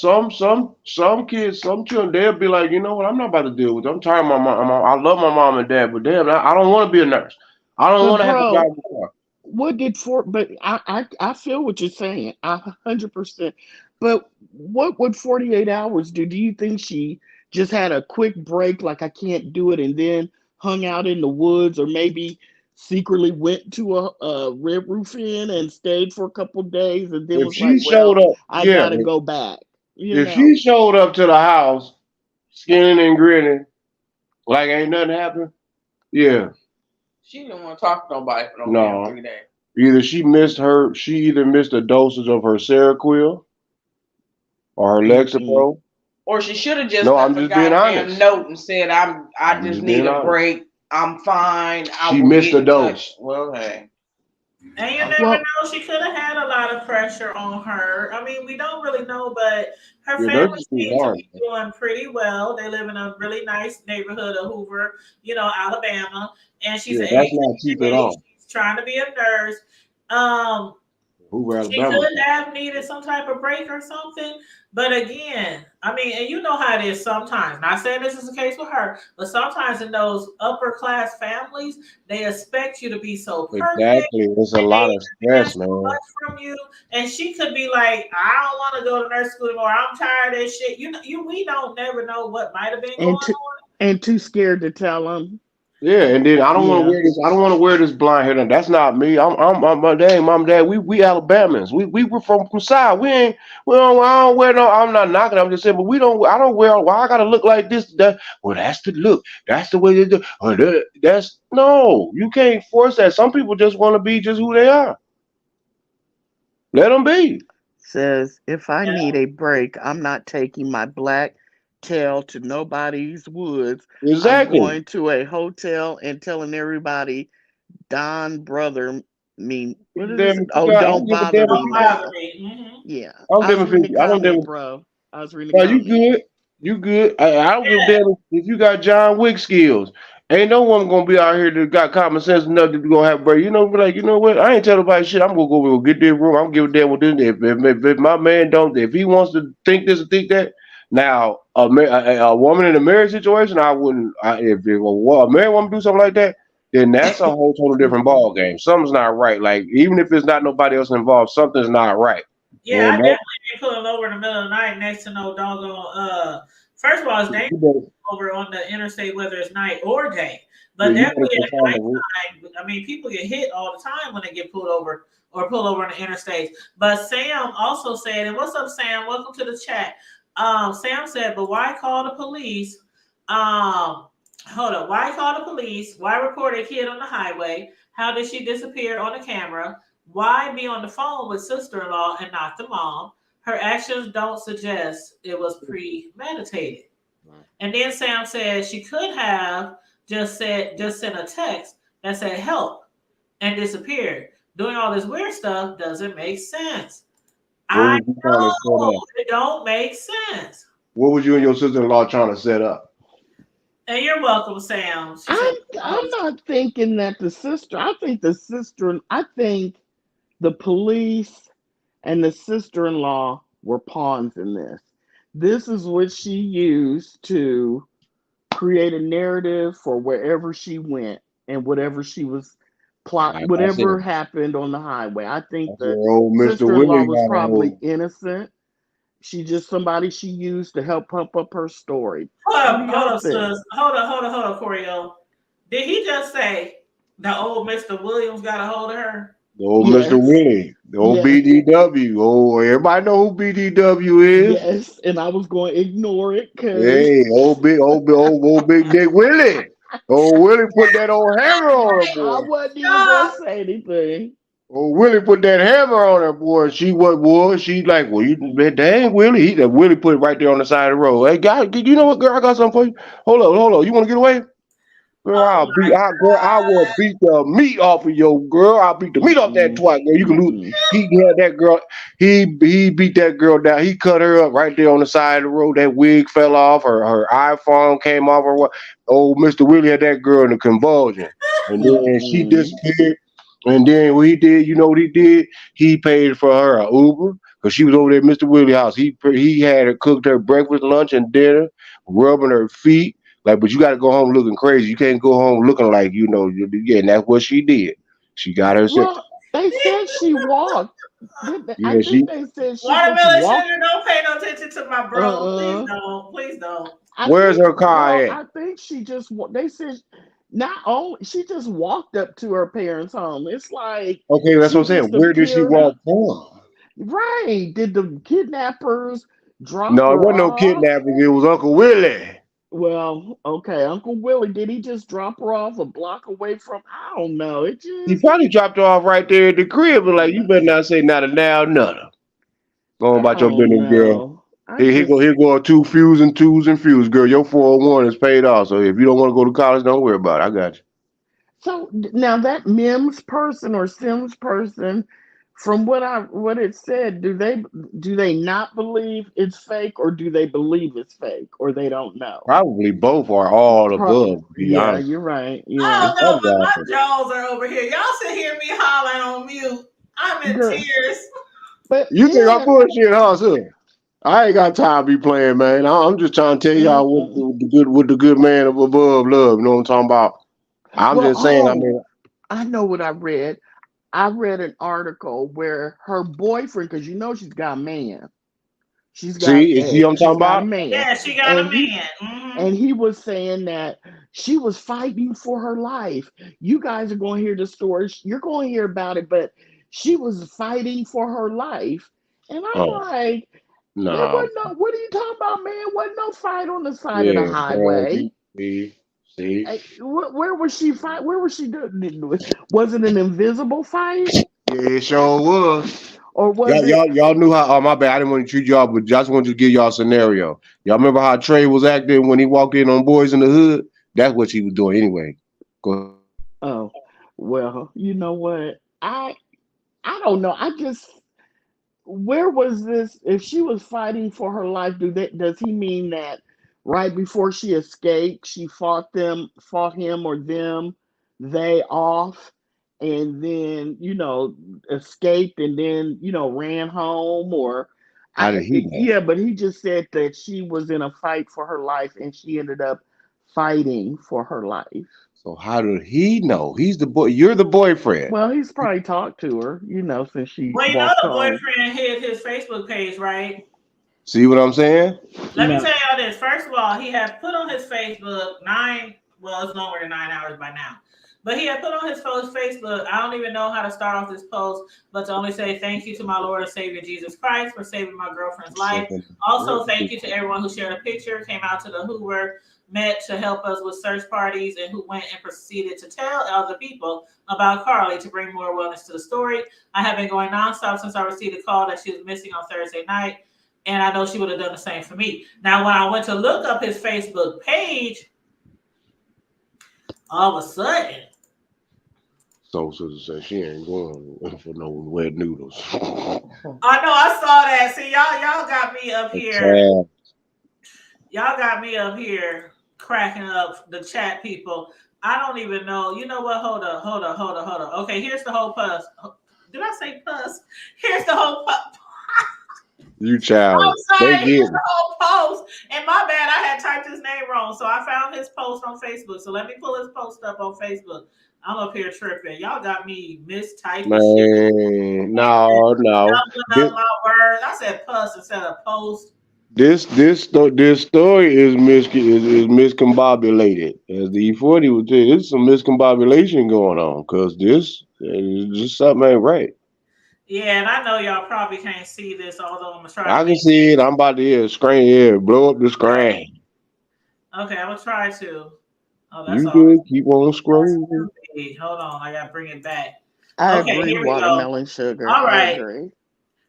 kids, some children, they'll be like, you know what, I'm not about to deal with it. I'm tired of my mom. I love my mom and dad, but damn, I don't want to be a nurse. I don't But want to have to drive bro, a car. what did for but I feel what you're saying. 100%. But what would 48 hours do? Do you think she just had a quick break like I can't do it and then hung out in the woods or maybe secretly went to a red roof inn and stayed for a couple days and then If was like, she showed "Well, up, I yeah, got to go back." You if she know. showed up to the house, skinning and grinning, like ain't nothing happened, yeah, She didn't want to talk to nobody for no damn no. 3 days. She either missed a dosage of her Seroquel or her Mm-mm. Lexapro. Or she should have just No, left I'm a just being goddamn honest. note and said, I I'm just just need being a honest. break. I'm fine. I She will missed get a in touch. dose. Well, hey. And you never Well, know, she could have had a lot of pressure on her. I mean, we don't really know, but her Your family nurses be seemed to hard. be doing pretty well. They live in a really nice neighborhood of Hoover, Alabama. And she's Yeah, an that's Asian not cheap at lady. all. She's trying to be a nurse. Um, Hoover, she Alabama. could have needed some type of break or something. But again, I mean, and you know how it is sometimes. Not saying this is the case with her, but sometimes in those upper class families, they expect you to be so perfect Exactly. It's a and lot they of demand stress, so man. much from you. And she could be like, I don't want to go to nurse school anymore. I'm tired of this shit. We don't never know what might have been going and on. too scared to tell them. Yeah, and then I don't want to Yeah. wear this. I don't want to wear this blind hair. That's not me. I'm my dad, mom, dad. We Alabamans. We were from side. We ain't. We don't. I don't wear no. I'm not knocking. I'm just saying. But we don't. I don't wear. Why I gotta look like this? That. Well, that's the look. That's the way they do. That's no. You can't force that. Some people just want to be just who they are. Let them be. Says, if I Yeah. need a break, I'm not taking my black tail to nobody's woods. I'm Exactly. going to a hotel and telling everybody, Don brother me. What is Damn this? if you Oh, got. I don't don't give a bother damn if me Don't you. bother now. me. Hmm. Yeah. I don't I give was a reading the I don't give a. comment, bro. I was reading the No, you comment. good. You good. I don't give a damn if you got John Wick skills. Ain't no one gonna be out here that got common sense enough to go have a break. Be like, you know what? I ain't telling nobody shit. I'm gonna go get this room. I'm gonna give a damn with this. If my man don't, if he wants to think this and think that, now a woman in a marriage situation, I wouldn't. A married woman do something like that, then that's a whole total different ball game. Something's not right. Like even if it's not nobody else involved, something's not right. Yeah, I And definitely been pulling over in the middle of the night next to no doggone First of all, it's dangerous over on the interstate, whether it's night or day. But definitely at nighttime, I mean, people get hit all the time when they get pulled over or pull over on the interstate. But Sam also said, and what's up, Sam? Welcome to the chat. Sam said, but why call the police? Hold up. Why call the police? Why record a kid on the highway? How did she disappear on the camera? Why be on the phone with sister-in-law and not the mom? Her actions don't suggest it was premeditated. And then Sam said she could have just sent a text that said help and disappeared. Doing all this weird stuff doesn't make sense. I know it don't make sense. What was you and your sister-in-law trying to set up? And you're welcome, Sam. I'm not thinking that the sister. I think the police and the sister-in-law were pawns in this. This is what she used to create a narrative for wherever she went and whatever she was plotting, whatever happened on the highway. I think the sister-in-law was probably innocent. She just somebody she used to help pump up her story. Hold on, Corio. Did he just say the old Mr. Williams got a hold of her? The old Mr. Willie, the old BDW. Oh, everybody know who BDW is. Yes, and I was going to ignore it because old big Dick Willie. Old Willie put that old hammer on her, boy. I wasn't even going to say anything. Oh, Willie put that hammer on her, boy. She she like, well, you dang Willie. Willie put it right there on the side of the road. Hey, guy, you know what, girl? I got something for you. Hold on. You want to get away? Girl, I will beat the meat off of your girl. I'll beat the meat off that twat, girl. You can lose. He had that girl. He beat that girl down. He cut her up right there on the side of the road. That wig fell off. Her iPhone came off. Or what? Old Mr. Willie had that girl in a convulsion, and then she disappeared. And then what he did, you know what he did? He paid for her an Uber because she was over there at Mr. Willie's house. He had her cooked her breakfast, lunch, and dinner, rubbing her feet. Like, but you got to go home looking crazy. You can't go home looking like, and that's what she did. She got herself. Well, they said she walked. I think they said she Watermelon Sugar, don't pay no attention to my bro. Please don't. Where's her car at? I think they said not only she just walked up to her parents' home. It's like, okay, that's what I'm saying. Where did she walk from? Right? Did the kidnappers drop? No, it wasn't no kidnapping. It was Uncle Willie. Well, okay, Uncle Willie. Did he just drop her off a block away from? I don't know. He probably dropped her off right there at the crib, but like, you better not say not a now, none. Go on about your business, girl. Here go two twos and fuse, girl. Your 401 is paid off. So if you don't want to go to college, don't worry about it. I got you. So now that Mims person or Sims person, from what it said, do they not believe it's fake, or do they believe it's fake, or they don't know? Probably both are all above. Yeah, honest. You're right. Yeah. I don't know, but my jaws are over here. Y'all sit here me hollering on mute. I'm in tears. But you think I'm bullshit, huh, sir? I ain't got time to be playing, man. I'm just trying to tell y'all what the good man above love. You know what I'm talking about? I'm just saying. I know what I read. I read an article where her boyfriend, because she's got a man. See what I'm talking about? Yeah, she got a man. And he was saying that she was fighting for her life. You guys are going to hear the story. You're going to hear about it, but she was fighting for her life. And I'm like, no. What are you talking about, man? Wasn't no fight on the side of the highway. See? Where was she fight? Where was she doing? Was it an invisible fight? Yeah, it sure was. Or was y'all knew how? Oh, my bad. I didn't want to treat y'all, but just wanted to give y'all a scenario. Y'all remember how Trey was acting when he walked in on Boys in the Hood? That's what she was doing anyway. Go ahead. Oh, well, you know what? I don't know. Where was this? If she was fighting for her life, does he mean that right before she escaped, she fought him or them, they off, and then, escaped and then, ran home? Or how did he know? Yeah, but he just said that she was in a fight for her life and she ended up fighting for her life. So how did he know? He's the boy. You're the boyfriend. Well, he's probably talked to her, since she. Well, the boyfriend hid his Facebook page, right? See what I'm saying? Let me No. tell y'all this. First of all, he had put on his Facebook it's longer than 9 hours by now. But he had put on his Facebook, I don't even know how to start off this post, but to only say thank you to my Lord and Savior Jesus Christ for saving my girlfriend's life. Also, thank you to everyone who shared a picture, came out to the Hoover, met to help us with search parties, and who went and proceeded to tell other people about Carlee to bring more awareness to the story. I have been going nonstop since I received a call that she was missing on Thursday night, and I know she would have done the same for me. Now, when I went to look up his Facebook page, all of a sudden, So sister said she ain't going for no wet noodles. I know I saw that. See, y'all got me up here. Y'all got me up here cracking up the chat people. I don't even know. You know what? Hold up. Okay, here's the whole post. Did I say post? Here's the whole post. You child. I'm sorry, here's the whole post. And my bad, I had typed his name wrong. So I found his post on Facebook. So let me pull his post up on Facebook. I'm up here tripping. Y'all got me mistyping shit. No. Doubling up my words. I said post instead of post. This story is miscombobulated. As the E40 would say, there's some miscombobulation going on because this just something ain't right. Yeah, and I know y'all probably can't see this, although I'm gonna try. I can see it. I'm about to hear a screen here. Blow up the screen. Okay, I'm gonna try to. Oh, that's you all. good. Keep on scrolling. Hold on, I gotta bring it back. I Okay, agree. here we Watermelon go. sugar. All right. I agree.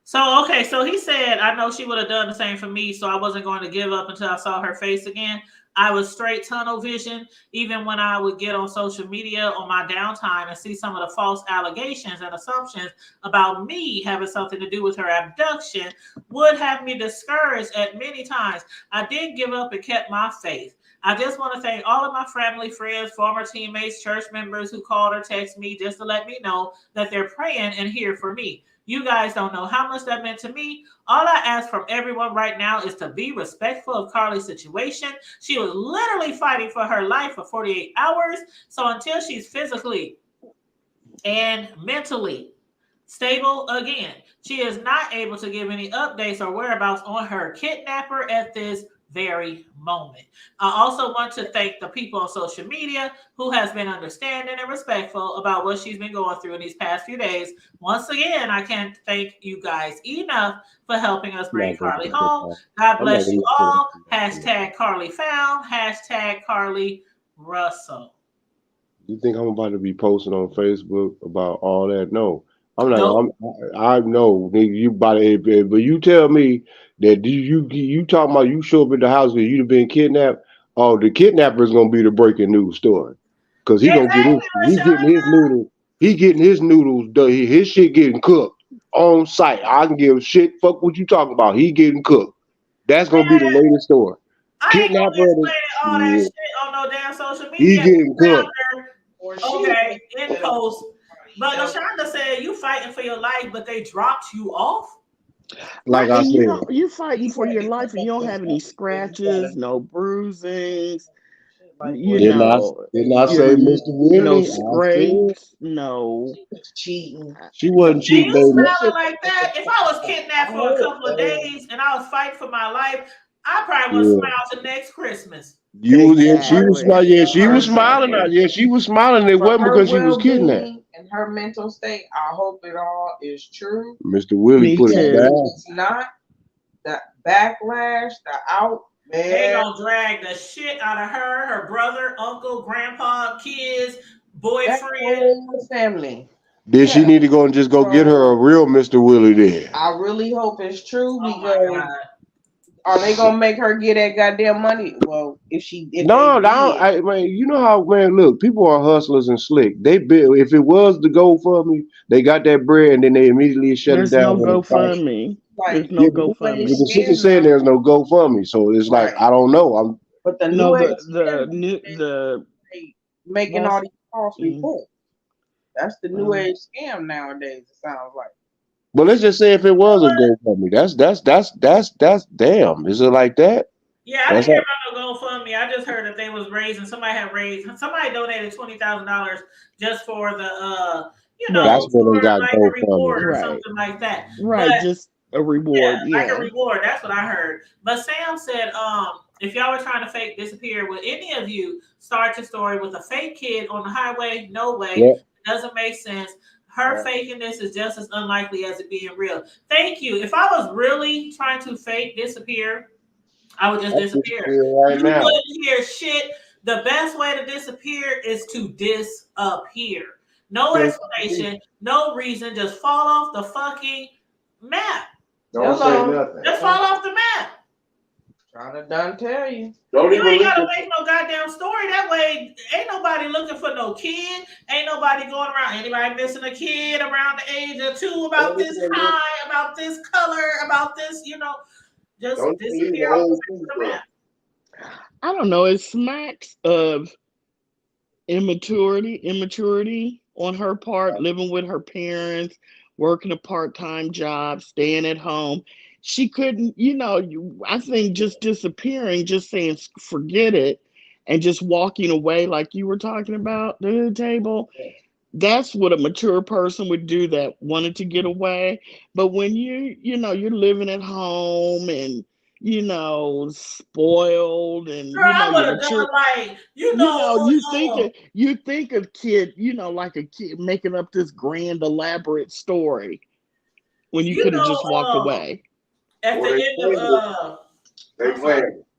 So he said, I know she would have done the same for me, so I wasn't going to give up until I saw her face again. I was straight tunnel vision, even when I would get on social media on my downtime and see some of the false allegations and assumptions about me having something to do with her abduction would have me discouraged at many times. I did give up and kept my faith. I just want to thank all of my family, friends, former teammates, church members who called or texted me just to let me know that they're praying and here for me. You guys don't know how much that meant to me. All I ask from everyone right now is to be respectful of Carlee's situation. She was literally fighting for her life for 48 hours. So until she's physically and mentally stable again, she is not able to give any updates or whereabouts on her kidnapper at this very moment. I also want to thank the people on social media who has been understanding and respectful about what she's been going through in these past few days. Once again, I can't thank you guys enough for helping us bring Carlee home. God bless you all. Hashtag Carlee found. Hashtag Carlee Russell. You think I'm about to be posting on Facebook about all that? No. I'm not. I know you about to, but you tell me that you talking about you show up at the house and you've been kidnapped. Oh, the kidnapper is gonna be the breaking news story because he gonna get getting his noodles. He getting his noodles done. His shit getting cooked on site. I can give a shit. Fuck what you talking about. He getting cooked. That's gonna be the latest story. I ain't gonna be explaining all that shit on no damn social media. He getting cooked. Okay, in post. But LaShonda said you fighting for your life, but they dropped you off. Like I said, you fighting for your life and you don't have any scratches, no bruisings. Did not say Mr. Willie. No scrapes, no cheating. She wasn't cheating, you baby. smiling like that? If I was kidnapped for a couple of days and I was fighting for my life, I probably would smile to next Christmas. She was smiling. Yeah, she was smiling. Yeah, she was smiling. It wasn't because she was kidnapped. And her mental state, I hope it all is true. Mr. Willie put it down. It's not the backlash, the out. Man. They gonna drag the shit out of her, her brother, uncle, grandpa, kids, boyfriend, family. Did she need to go and just go get her a real Mr. Willie there? I really hope it's true because are they gonna make her get that goddamn money? Well, if you know how, man, look, people are hustlers and slick. If it was the GoFundMe, they got that bread and then they immediately shut it down. There's no GoFundMe. There's no GoFundMe. But the sister said there's no GoFundMe, so it's like I don't know. But the making all these false reports. That's the new age scam nowadays. It sounds like. But let's just say if it was a GoFundMe, that's damn. Is it like that? Yeah, I didn't hear about no GoFundMe. I just heard that they was raising. Somebody donated $20,000 just for the that's when they got like a report or something like that. Right, but A reward, like a yeah. reward. That's what I heard. But Sam said, if y'all were trying to fake disappear, would any of you start your story with a fake kid on the highway? No way. Yep. It doesn't make sense. Her faking this is just as unlikely as it being real. Thank you. If I was really trying to fake disappear, I would just disappear. Right You now. wouldn't hear shit. The best way to disappear is to disappear. No explanation, no reason. Just fall off the fucking map. Don't say nothing. Just fall off the map. Trying to done tell you. Don't You even ain't gotta look make no goddamn story. That way, ain't nobody looking for no kid. Ain't nobody going around. Anybody missing a kid around the age of 2 about this high, about this color, about this, just disappear off the map. I don't know. It smacks of immaturity on her part, living with her parents, working a part-time job, staying at home. She couldn't, I think just disappearing, just saying forget it, and just walking away like you were talking about the table. That's what a mature person would do that wanted to get away. But when you're living at home and spoiled and Girl, I would you're have mature, done you think of kid, like a kid making up this grand elaborate story when you could have just walked away. At the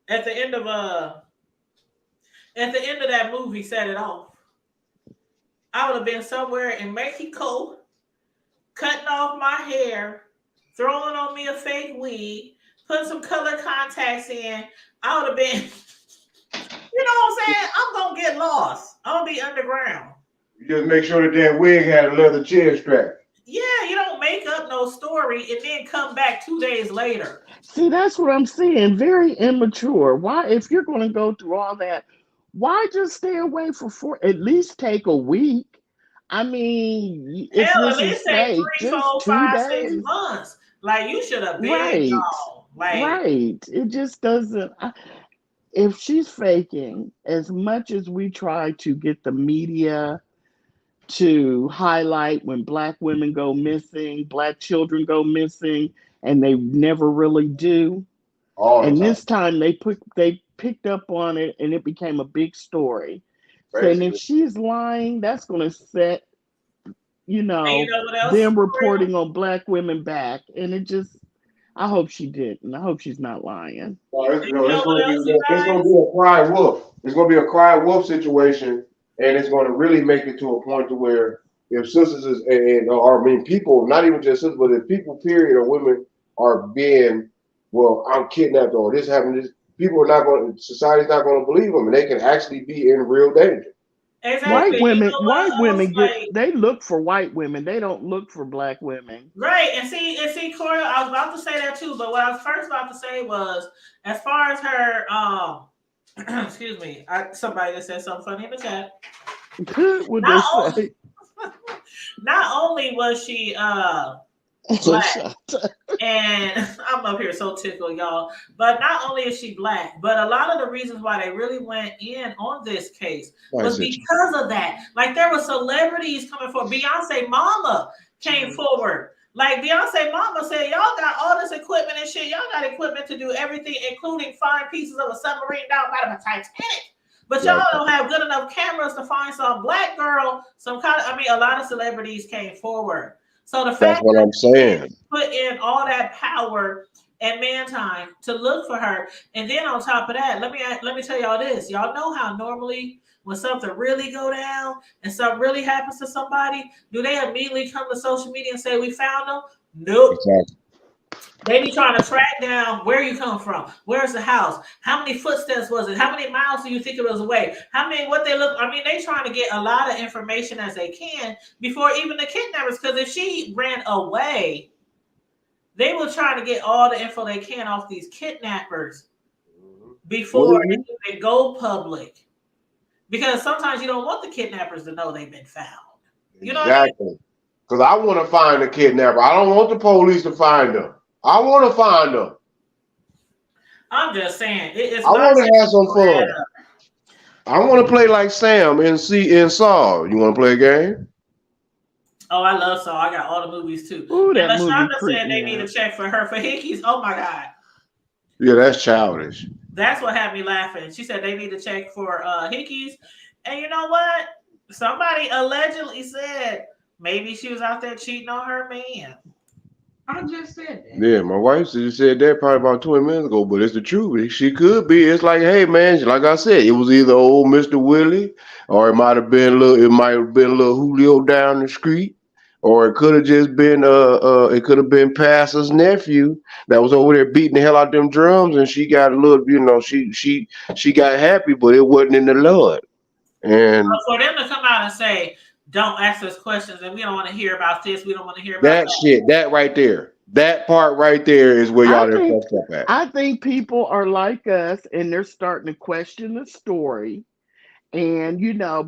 end of that movie, Set It Off, I would have been somewhere in Mexico, cutting off my hair, throwing on me a fake wig, putting some color contacts in. I would have been, you know what I'm saying? I'm going to get lost. I'm going to be underground. You just make sure that wig had a leather chin strap. Yeah, you don't make up no story and then come back 2 days later. See, that's what I'm saying. Very immature. Why, if you're going to go through all that, why just stay away for at least take a week? I mean, if hell, this at least is take fake, 3, just 4, 2 5, days. 6 months. Like, you should have been Right. gone. Right. It just doesn't. If she's faking, as much as we try to get the media to highlight when Black women go missing, Black children go missing, and they never really do. And this time they picked up on it, and it became a big story. Saying if she's lying, that's going to set, them reporting on Black women back, and it just. I hope she didn't. I hope she's not lying. It's going to be a cry wolf. It's going to be a cry wolf situation, and it's going to really make it to a point to where if sisters people, not even just sisters, but if people, period, or women are being, I'm kidnapped or this happened, society's not going to believe them, and they can actually be in real danger. Exactly. White women they look for white women. They don't look for Black women. Right. And see, Corey, I was about to say that too, but what I was first about to say was, as far as her, excuse me, somebody that said something funny in the chat. Not only was she Black, and I'm up here so tickled, y'all. But not only is she Black, but a lot of the reasons why they really went in on this case was because of that. Like, there were celebrities coming forward. Beyonce Mama came forward. Like, Beyonce Mama said, y'all got all this equipment and shit. Y'all got equipment to do everything, including find pieces of a submarine down bottom of Titanic. But y'all don't have good enough cameras to find some Black girl, a lot of celebrities came forward. So the fact what I'm saying, put in all that power and man time to look for her, and then on top of that, let me tell y'all this. Y'all know how normally when something really go down and something really happens to somebody, do they immediately come to social media and say we found them? Nope. Exactly. They be trying to track down where you come from. Where's the house? How many footsteps was it? How many miles do you think it was away? What they look, they trying to get a lot of information as they can before even the kidnappers, because if she ran away, they will try to get all the info they can off these kidnappers before it even go public. Because sometimes you don't want the kidnappers to know they've been found. You know exactly. Because I want to find the kidnapper. I don't want the police to find them. I want to find them. I'm just saying. I want to have some fun. I want to play like Sam in Saw. You want to play a game? Oh, I love Saw. I got all the movies too. Ooh, And that movie LaShonda creeped said they me need a out. check for her for hickeys. Oh my God. Yeah, that's childish. That's what had me laughing. She said they need a check for hickeys. And you know what? Somebody allegedly said maybe she was out there cheating on her man. I just said that. Yeah, my wife just said that probably about 20 minutes ago, but it's the truth. She could be. It's like, hey man, like I said, it was either old Mr. Willie, or it might have been a little. It might have been a little Julio down the street, or it could have just been it could have been Pastor's nephew that was over there beating the hell out them drums, and she got a little, she got happy, but it wasn't in the Lord. But And for them to come out and say, don't ask us questions and we don't want to hear about this, we don't want to hear about that that. shit, that right there, that part right there is where I y'all done think fucked up at. I think people are like us and they're starting to question the story. And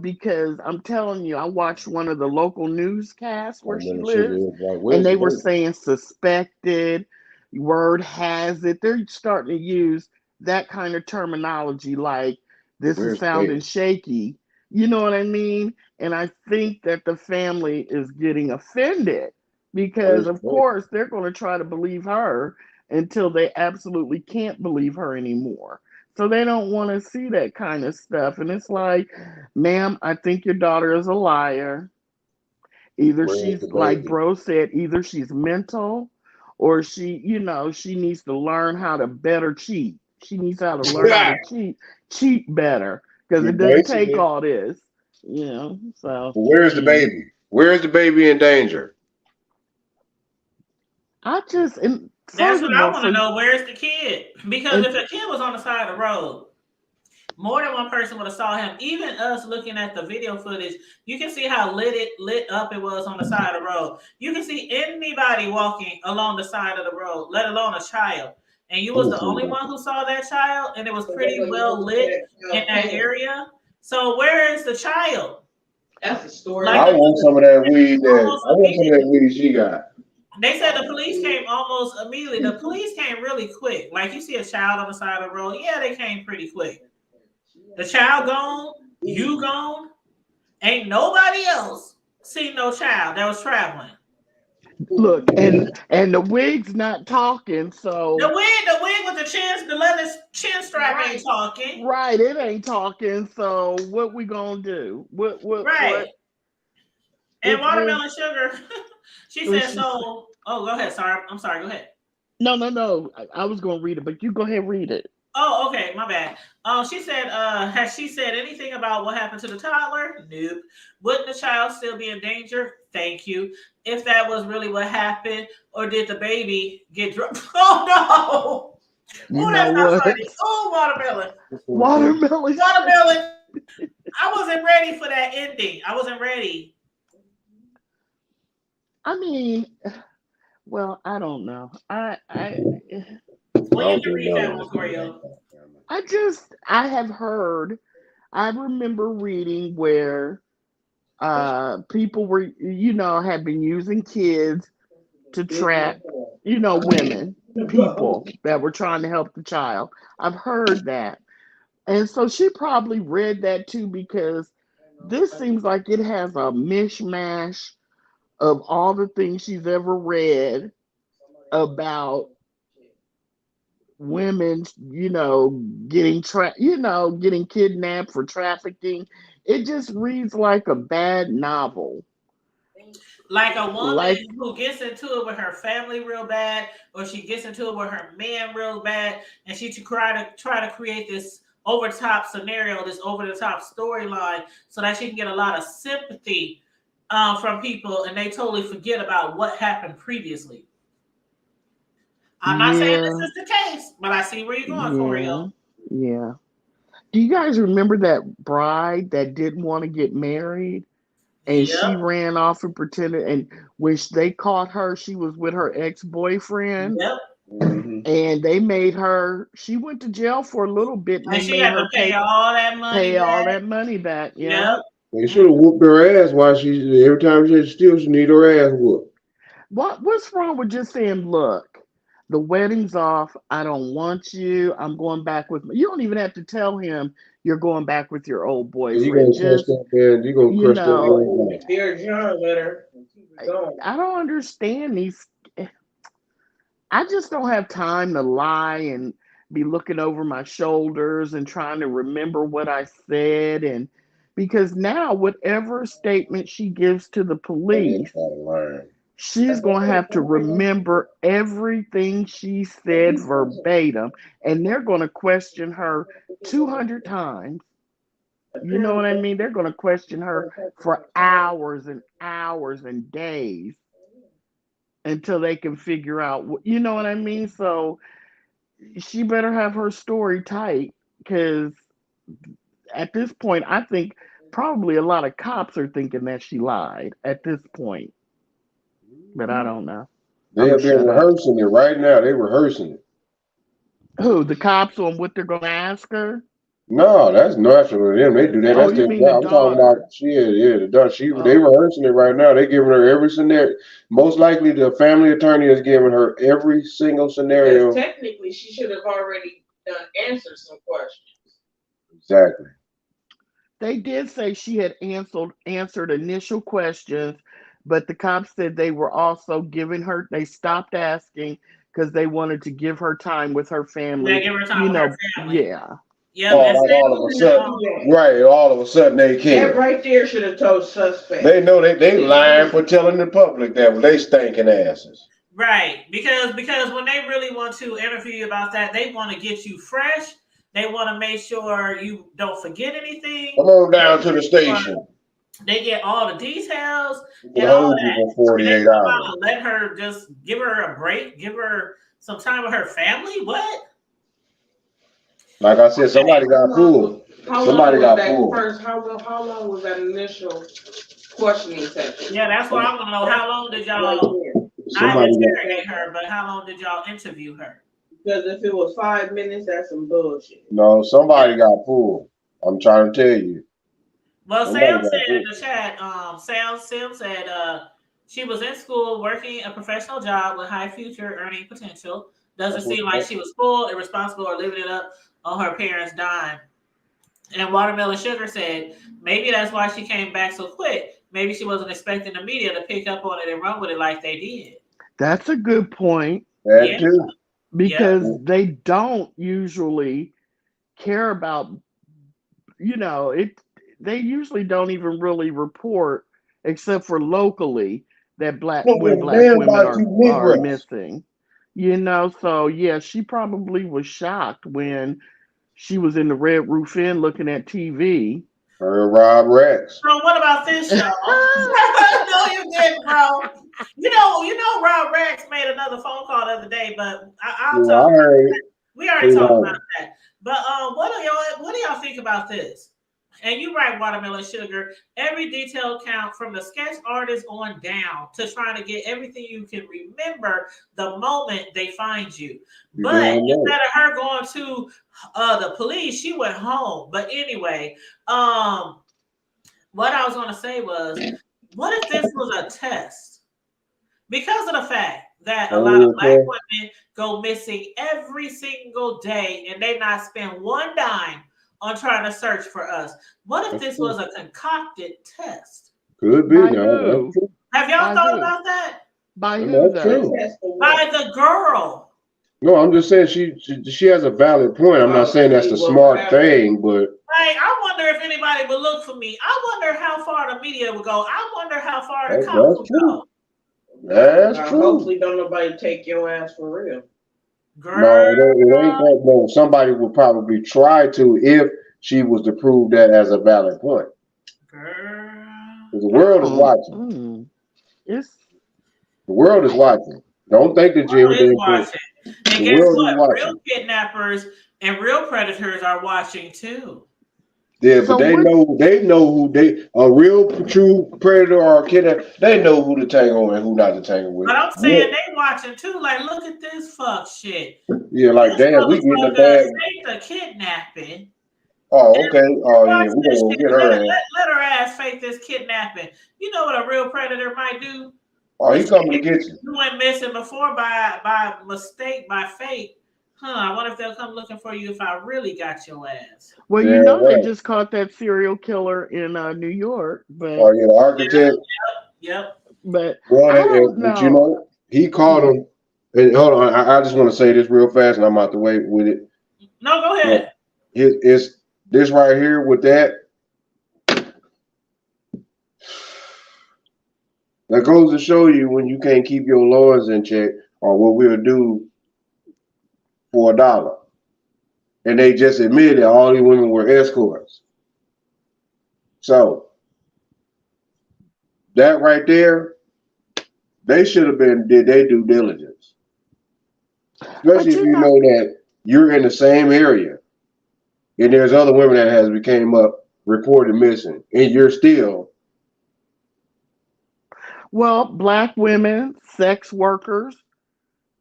because I'm telling you, I watched one of the local newscasts where she Watermelon sugar lives, is like, and where's the they were baby? saying suspected, word has it. They're starting to use that kind of terminology like this is Where's the sounding baby? shaky. You know what I mean? And I think that the family is getting offended because, Where's the of baby? course, they're going to try to believe her until they absolutely can't believe her anymore. So they don't want to see that kind of stuff. And it's like, ma'am, I think your daughter is a liar. Either Where's she's, the like baby? Bro said, either she's mental or she needs to learn how to better cheat. She needs how to learn how Yeah, to cheat better because it doesn't take basically. all this, So But where's the mm, baby? Where's the baby in danger? and That's what I furthermore, want to know. Where's the kid? Because and if a kid was on the side of the road, more than one person would have saw him. Even us looking at the video footage, you can see how lit up it was on the side of the road. You can see anybody walking along the side of the road, let alone a child. And you I'm was gonna the tell only you. one who saw that child, and it was So pretty therefore, you well looking for lit that in child that porn. area. So where is the child? That's a story. Like I the want some of that weed that almost I want some of that immediately. weed she got. They said the police came almost immediately. The police came really quick. Like you see a child on the side of the road, yeah, they came pretty quick. The child gone, you gone. Ain't nobody else seen no child that was traveling. look, and the wig's not talking, The so wig with the leather chin strap ain't Right. talking. right, it ain't talking. So what we gonna do? What? Right. And If watermelon sugar. She when said she's so. Oh, go ahead. Sorry. I'm sorry. Go ahead. no. I was gonna read it, but you go ahead and read it. Oh, okay, my bad. She said, has she said anything about what happened to the toddler? Nope. Wouldn't the child still be in danger? Thank you. If that was really what happened, or did the baby get dropped? Oh no! You Oh, know that's not what? funny. Oh, watermelon. Watermelon. Watermelon. I wasn't ready for that ending. I wasn't ready. I mean, well, I don't know. Well, you Y'all can been read that knowing one, this Corio. I have heard. I remember reading where people were, had been using kids to trap, women, people that were trying to help the child. I've heard that. And so she probably read that too because this seems like it has a mishmash of all the things she's ever read about women, getting kidnapped for trafficking. It just reads like a bad novel. Like a woman Like, who gets into it with her family real bad, or she gets into it with her man real bad, and she try to create this over the top scenario, this over the top storyline, so that she can get a lot of sympathy from people, and they totally forget about what happened previously. I'm not saying yeah, this is the case, but I see where you're going, yeah, Corio. yeah. Do you guys remember that bride that didn't want to get married? And she Yep, ran off and pretended, and when they caught her, she was with her ex-boyfriend, yep. hmm and they made her, she went to jail for a little bit, and And they she made had to her pay all that money pay all back. that money back. Yeah. Yep. They should have whooped her ass while she every time she steals, she need her ass whooped. What's wrong with just saying, look, the wedding's off. I don't want you. I'm going back with you don't even have to tell him you're going back with your old And you boyfriend. gonna trust Just, that man? You gonna you trust that know, man? Dear John letter. I don't understand these. I just don't have time to lie and be looking over my shoulders and trying to remember what I said. And because now, whatever statement she gives to the police, she's going to have to remember everything she said verbatim, and they're going to question her 200 times. You know what I mean? They're going to question her for hours and hours and days until they can figure out what, you know what I mean? So she better have her story tight, because at this point, I think probably a lot of cops are thinking that she lied at this point, but I don't know. They're rehearsing it right now. They're rehearsing it. Who, the cops, on what they're going to ask her? No, that's natural to them. They do that. Oh, That's you their mean the job. I'm talking daughter? about the daughter. They rehearsing it right now. They giving her every scenario. Most likely, the family attorney is giving her every single scenario. Because technically, she should have already answered some questions. Exactly. They did say she had answered initial questions, but the cops said they were also giving her. They stopped asking because they wanted to give her time with her family. Yeah, give her time with her family. Yeah. Yeah, all of a sudden, right? All of a sudden, they can't. That right there should have told suspect. They know they lying for telling the public that they stinking asses. Right, because when they really want to interview you about that, they want to get you fresh. They want to make sure you don't forget anything. Come on down to the station. They get all the details and all that. For 48 hours. Let her just give her a break, give her some time with her family. What? Like I said, somebody got fooled. Somebody got fooled. How long was that initial questioning session? Yeah, that's what I want to know. How long did y'all? I interrogate her, but how long did y'all interview her? Because if it was 5 minutes, that's some bullshit. No, somebody got fooled. I'm trying to tell you. Well, Sam said in the chat, Sam said she was in school working a professional job with high future earning potential. Doesn't seem like she was full, irresponsible, or living it up on her parents' dime. And Watermelon Sugar said maybe that's why she came back so quick. Maybe she wasn't expecting the media to pick up on it and run with it like they did. That's a good point. That too. Because they don't usually care about, they usually don't even really report, except for locally, that black women are missing. So yeah, she probably was shocked when she was in the Red Roof Inn looking at TV. Her Rob Rex. So what about this show? No, you didn't, bro. You know, Rob Rex made another phone call the other day, but I'll tell you. We already talked about that. But what do y'all think about this? And you're right, Watermelon Sugar. Every detail count from the sketch artist on down to trying to get everything you can remember the moment they find you. But instead of her going to the police, she went home. But anyway, what I was going to say was, what if this was a test? Because of the fact that a lot of black women go missing every single day and they not spend one dime on trying to search for us. What if this was a concocted test? Could be. Have y'all thought about that? By who? By the girl. No, I'm just saying she has a valid point. I'm not saying that's the smart thing, but I wonder if anybody would look for me. I wonder how far the media would go. I wonder how far the cops would go. That's true. Hopefully, don't nobody take your ass for real. Girl. No, it ain't that. No, somebody would probably try to if she was to prove that as a valid point. Girl. The world is watching. The world is watching. Don't think that Jimmy is watching. And guess what? Real kidnappers and real predators are watching too. Yeah, but they know who a real true predator or a kidnapper, they know who to tangle and who not to tangle with. But I'm saying they watching too. Like, look at this fuck shit. Yeah, like damn, we getting a bad. The kidnapping. Oh, okay. Oh yeah, we gonna go get her ass. Let her ass fake this kidnapping. You know what a real predator might do? Oh, he's coming to get you. You went missing before by mistake, by fate. I wonder if they'll come looking for you if I really got your ass. Well, they just caught that serial killer in New York. But the architect. Yep. But Well, I don't but you know. know, he called him. And hold on, I just want to say this real fast, and I'm out the way with it. No, go But ahead. it's this right here with that. That goes to show you when you can't keep your lawyers in check, or what we'll do for $1. And they just admitted all these women were escorts. So that right there, they should have did their due diligence. But Especially if you you know, know that you're in the same area and there's other women that has became up reported missing, and you're still. well, black women, sex workers,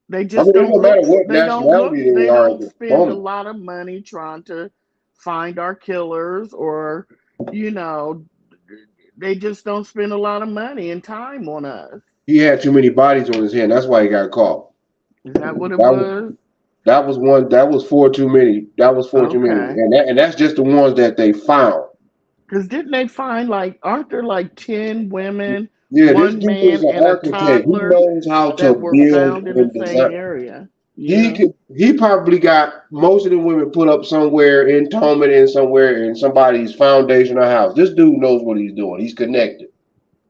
they I just mean, it don't don't look. matter what nationality they They are at don't the spend a moment. lot of money trying to find our killers, or you know, they just don't spend a lot of money and time on us. He had too many bodies on his hand. That's why he got caught. Is that what it That was was? that was one. That was four too many. That was four too many, Okay. and that's just the ones that they found. Because didn't they find like, aren't there like 10 women, Yeah, this one dude is man, an and a architect. He toddler knows how to that were build found in the and same design. area? He Yeah. could. He probably got most of the women put up somewhere in Tolman and somewhere in somebody's foundation or house. This dude knows what he's doing. He's connected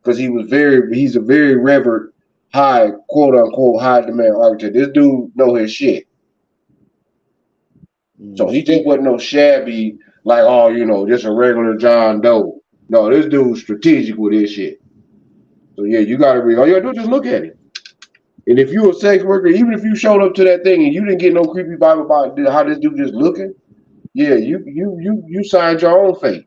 because He's a very revered, high quote unquote high demand architect. This dude know his shit. So Mm. he just wasn't no shabby like just a regular John Doe. No, this dude's strategic with his shit. So yeah, you gotta read. All you gotta do is just look at it. And if you a sex worker, even if you showed up to that thing and you didn't get no creepy vibe about how this dude just looking, yeah, you signed your own fate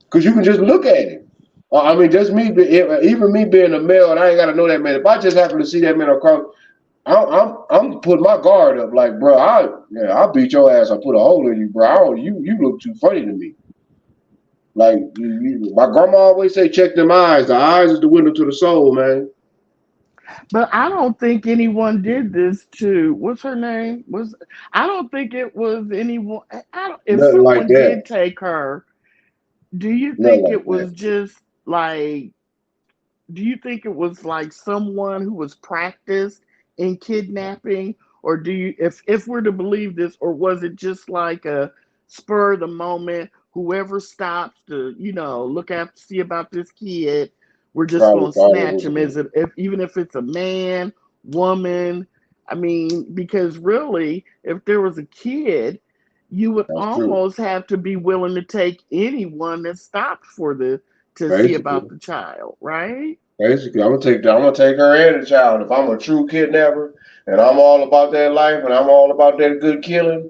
because you can just look at it. I mean, just me, even me being a male, and I ain't gotta know that man. If I just happen to see that man across, I'm putting my guard up, like, bro, I'll beat your ass. I put a hole in you, bro. You look too funny to me. Like my grandma always say, check them eyes. The eyes is the window to the soul, man. But I don't think anyone did this to, what's her name? I don't think it was anyone. I don't, if Nothing like someone that. did take her, do you Nothing think like it that. was just like, do you think it was like someone who was practiced in kidnapping, or do you, if we're to believe this, or was it just like a spur of the moment, whoever stops to look after, see about this kid, we're just Probably going to thought it snatch was him? me. Is it, if even if it's a man, woman? I mean, because really, if there was a kid, you would That's true. almost have to be willing to take anyone that stopped for the to see about Basically. the child, right? Basically, I'm gonna take her and the child. If I'm a true kidnapper and I'm all about that life and I'm all about that good killing,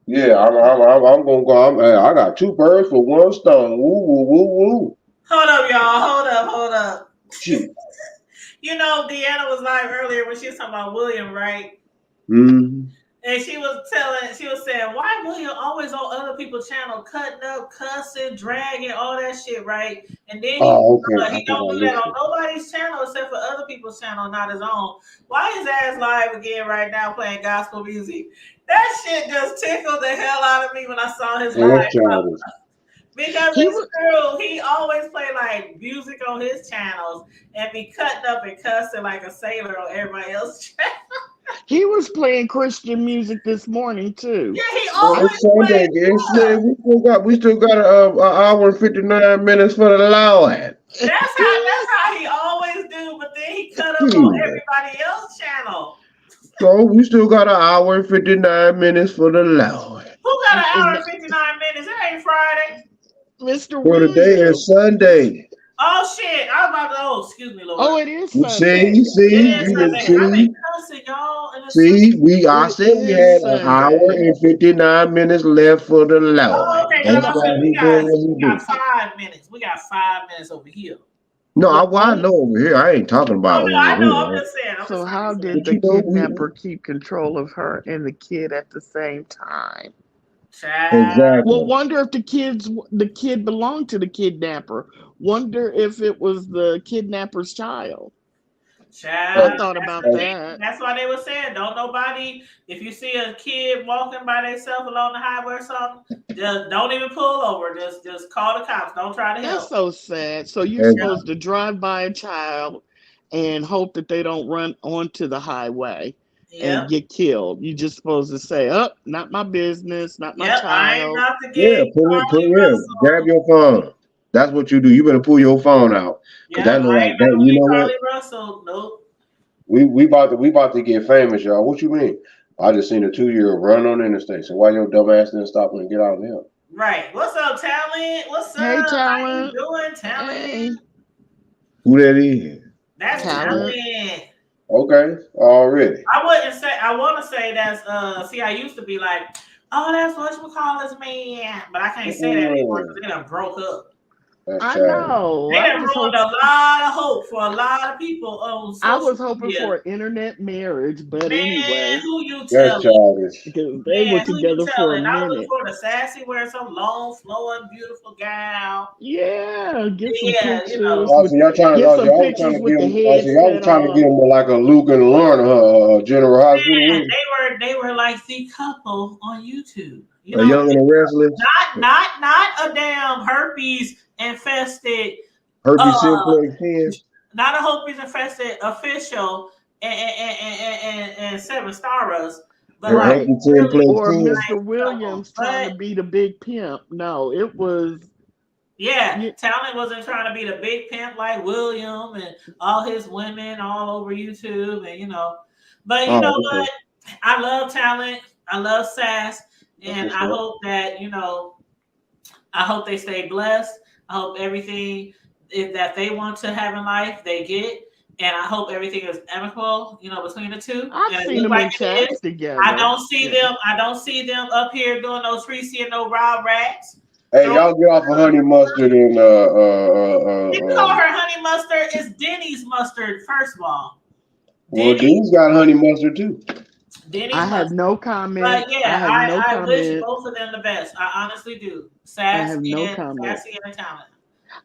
yeah, I'm gonna go. I got two birds for one stone. Woo woo woo woo. Hold up, y'all. Hold up. Shit. Deanna was live earlier when she was talking about William, right? Mm. And she was saying, why William always on other people's channel, cutting up, cussing, dragging, all that shit, right? And then Oh, okay. I he think don't I do that on listened. nobody's channel except for other people's channel, not his own. Why is ass live again right now playing gospel music? That shit just tickled the hell out of me when I saw his Yeah, live. that's childish. Because He it's was true. He always play like music on his channels and be cutting up and cussing like a sailor on everybody else's channel. he was playing Christian music this morning too. Yeah, he Well, always it's Sunday, plays. guys. Yeah. We still got a hour and 59 minutes for the Lord. That's how he always do, but then he cut up on Yeah. everybody else's channel. So we still got an hour and 59 minutes for the Lord. Who got an hour And and 59 minutes? It ain't Friday. Mr. For the day is Williams. Sunday. Oh shit. I was about to excuse me, Lord. Oh, it is You Sunday. It see, is It you is Sunday. I've Sunday. been see, cussing y'all and it's Sunday. see. I It said we is had an hour Sunday. and 59 minutes left for the Oh, Lord. okay, And That's because I, why we he got doing what he do. 5 minutes. We got 5 minutes over here. No, well, I know over here. I ain't talking Oh about no, over I know. here. I'm just saying. I'm so just trying to how be fair. did But the you know, kidnapper keep control of her and the kid at the same time? Child. Well, exactly. wonder if the kid belonged to the kidnapper. Wonder if it was the kidnapper's child. Child, I thought that's about the thing. that. That's why they were saying, don't nobody, if you see a kid walking by themselves along the highway or something, just don't even pull over. Just call the cops. Don't try to That's help. so sad. So you're And supposed to drive by a child and hope that they don't run onto the highway and Yep. get killed. You're just supposed to say, "Oh, not my business, not my Yep. I ain't child." about to yeah, get Carlee grab Russell. your phone. That's what you do. You better pull your phone out. Cause Yep. that look I like ain't that. about to You get know what? Carlee Russell. Nope. We about to get famous, y'all. What you mean? I just seen a 2-year-old run on the interstate. So why your dumb ass didn't stop and get out of there? Right. What's up, Talent? What's up? Hey, How you Talent. doing, Talent? Hey, Who that is? That's Talent. Talent. Okay, already. I wouldn't say. I want to say that's. See, I used to be like, oh, that's what you call this man, but I can't say that anymore because they done broke up. That's I childish. know. They done ruined a lot of hope for a lot of people on I social was hoping media. for an internet marriage, but Man, anyway, who you That's telling? childish. because they were Man, who you together for a telling? I was looking minute. for the sassy wearing some long, flowing, beautiful gown. Yeah, get some Yeah, you know. pictures Oh, with so y'all trying to, get oh, so some y'all was trying pictures to with give the him, oh, so y'all was headset trying to give on. him like a Luke and Lorna, General Hospital. Man, they were like the couple on YouTube. You A know, young and the restless. not a damn herpes infested, Herpes simplex 10. not a herpes infested official and seven stars, but like Right. Herpes really simplex Or 10. nice Mr. couple. Williams trying to But be the big pimp. No, it was yeah, yeah, Talent wasn't trying to be the big pimp like William and all his women all over YouTube, and you know. But you Oh, know okay. what? I love Talent. I love Sass, That's and what's I up. hope that I hope they stay blessed. I hope everything that they want to have in life they get, and I hope everything is amicable, between the two. I've And it seen looks them like in it chats is. I together. don't see Yeah. them. I don't see them up here doing no Tracy and no Rob Rats. Hey, y'all get off of honey mustard and You call her honey mustard. It's Denny's mustard, first of all. well, Denny's got honey mustard too. Denny's I have mustard. no But comments. I yeah, have no I wish comments. both of them the best. I honestly do. I have no comments. Sassy and Talent.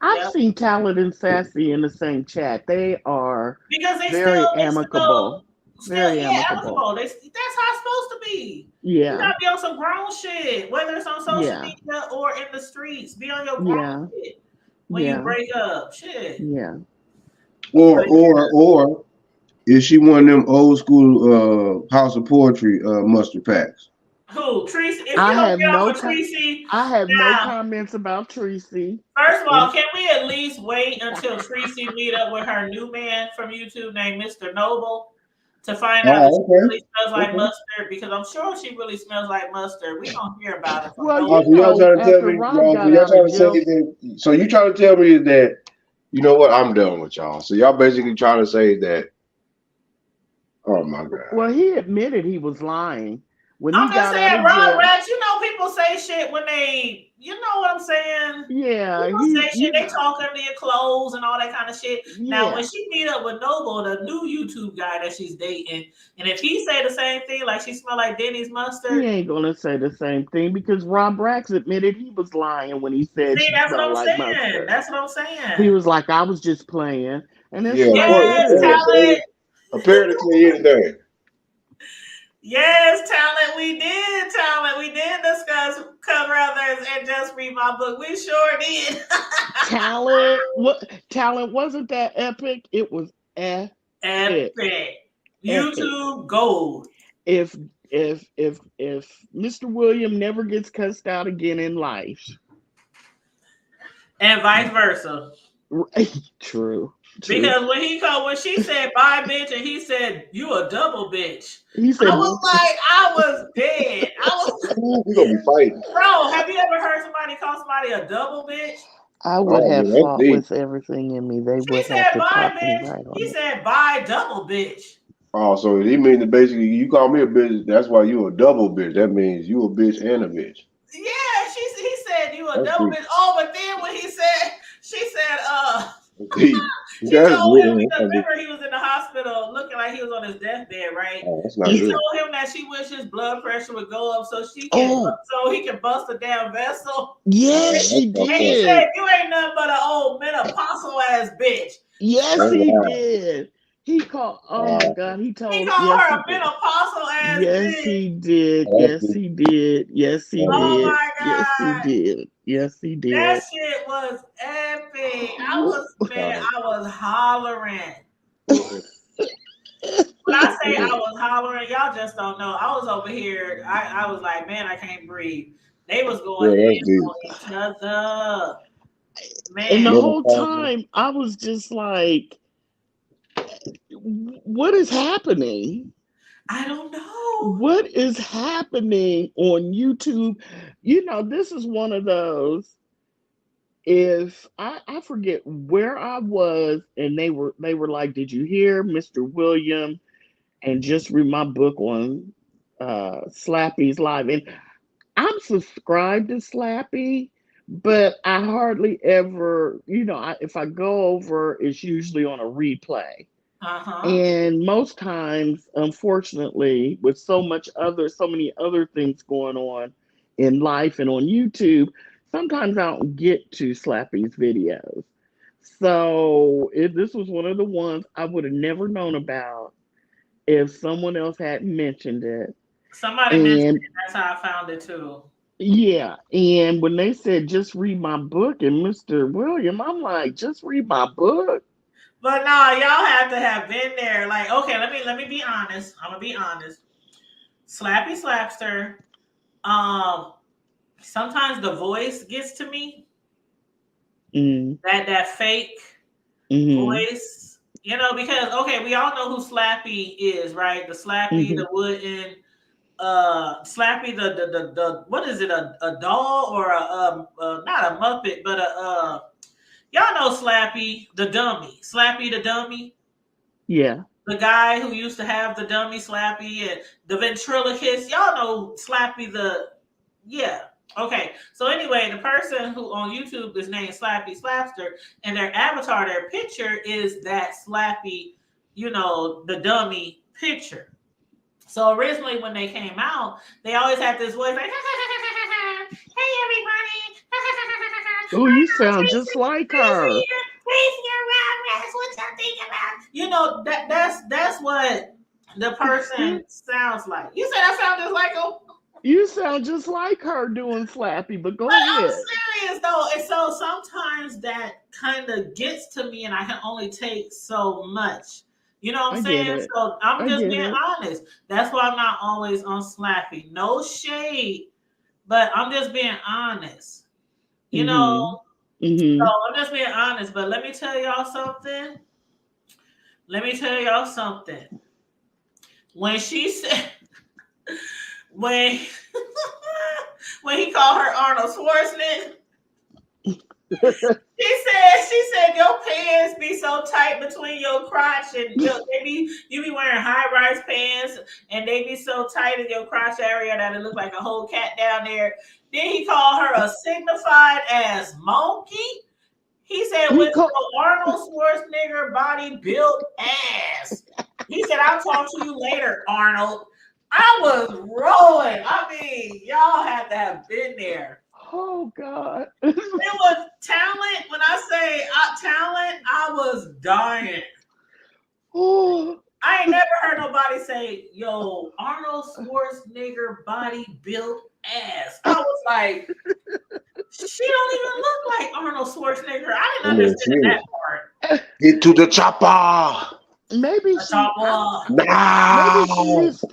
I've Yep. seen Talent and Sassy in the same chat. They are Because they very still, amicable. Very yeah, amicable. amicable. That's how it's supposed to be. You Yeah. gotta be on some grown shit, whether it's on social Yeah. media or in the streets. Be on your grown Yeah. shit when you Yeah. break up. Shit. Yeah. Or is she one of them old school House of Poetry mustard packs? Who? Tracy? If you I don't have get off no of Tracy I have no now, comments about Tracy. first of all, can we at least wait until Tracy meet up with her new man from YouTube named Mr. Noble to find out if Oh, she really smells okay. like mustard? Because I'm sure she really smells like mustard. We don't hear about it from Well, nobody. Oh, so y'all trying to tell after me, Rob so got y'all out trying of to say jail, that, so you trying to tell me that, you know what, I'm done with y'all. So y'all basically trying to say that, oh my God. well, he admitted he was lying when he I'm just got out saying, of Rob jail. Rats, people say shit when they, you know what I'm saying? Yeah, People say shit, they talk under your clothes and all that kind of shit. Now, when yeah. she meet up with Noble, the new YouTube guy that she's dating, and if he say the same thing, like she smell like Denny's He mustard, ain't gonna say the same thing because Rob Rax admitted he was lying when he said see, she that's what smelled I'm like saying. mustard. That's what I'm He saying. was like, I was just playing. And it's Yeah, like, Yes, dude, Talent. apparently anything. Yes, Talent. We did, Talent. We did discuss Carruthers and Just Read My Book. We sure did. talent wasn't that epic? It was epic. Epic. Epic. YouTube gold. If Mr. William never gets cussed out again in life. And vice versa. True. Because when she said bye bitch and he said you a double bitch. He said, I was like, I was dead. We're gonna be fighting. Bro, have you ever heard somebody call somebody a double bitch? I would Oh, have man, that's fought deep. with everything in me. They She would have said to bye top me bitch. right on He it. said bye double bitch. Oh, so he mean that basically you call me a bitch, that's why you a double bitch. That means you a bitch and a bitch. Yeah, he said you a That's double deep. bitch. Oh, but then when she said, That's deep. she That's told him, good. because remember he was in the hospital looking like he was on his deathbed, right? Oh, that's not She good. told him that she wished his blood pressure would go up so he can bust a damn vessel. Yes, she And he did. said, "You ain't nothing but an old menopausal ass bitch." Yes, That's he wild. did. He called. Oh my God. He He told. called Yes, her he a did. menopausal ass Yes, bitch. he did. Yes, he did. Yes, he Oh did. my Yes, he God. did. Yes, he That did. shit was epic. Oh, I was hollering. When I say I was hollering, y'all just don't know. I was over here. I was like, man, I can't breathe. They was going Yeah, that's in deep. on each other. and the Man, whole Menopausal. time I was just like, what is happening? I don't know. What is happening on YouTube? This is one of those. If I forget where I was, and they were like, "Did you hear Mr. William?" And just read my book on Slappy's live. And I'm subscribed to Slappy, but I hardly ever, if I go over, it's usually on a replay. Uh-huh. And most times, unfortunately, with so many other things going on in life and on YouTube, sometimes I don't get to Slappy's videos. So if this was one of the ones I would have never known about if someone else hadn't mentioned it. Somebody mentioned And it. That's how I found it too. yeah, and when they said just read my book and Mr. William, I'm like, just read my book. But no, y'all have to have been there. Like, okay, let me be honest. I'm gonna be honest. Slappy Slapster. Um, Sometimes the voice gets to me. Mm, That fake mm-hmm, voice. Because okay, we all know who Slappy is, right? The Slappy, mm-hmm. the wooden Slappy, the what is it, a doll or not a Muppet, but y'all know Slappy, the dummy. Slappy the dummy. Yeah. The guy who used to have the dummy Slappy and the ventriloquist. Y'all know Slappy the yeah. Okay. So anyway, the person who on YouTube is named Slappy Slapster, and their avatar, their picture is that Slappy, the dummy picture. So originally when they came out, they always had this voice like, hey everybody. Oh, I you know sound just like Tracy her. here. Tracy around, what y'all think about? That's what the person sounds like. You said I sound just like him? You sound just like her doing Slappy, but But go I'm ahead. serious though. And so sometimes that kind of gets to me and I can only take so much. You know what I I'm get saying? it. So I'm I just get being it. honest. That's why I'm not always on Slappy. No shade, but I'm just being honest. Mm-hmm. So Mm-hmm. I'm just being honest. But let me tell y'all something. Let me tell y'all something. When she said when when he called her Arnold Schwarzenegger, she said your pants be so tight between your crotch and you be wearing high rise pants and they be so tight in your crotch area that it look like a whole cat down there. Then he called her a signified ass monkey. He said he with called. your Arnold Schwarzenegger body built ass. He said I'll talk to you later, Arnold. I was rolling. I mean, y'all had to have been there. Oh God. It was talent. When I say talent, I was dying. Oh. I ain't never heard nobody say, yo, Arnold Schwarzenegger body built ass. I was like, she don't even look like Arnold Schwarzenegger. I didn't I mean, understand that shit. part. Get to the chopper Maybe I thought, well, maybe she now. is.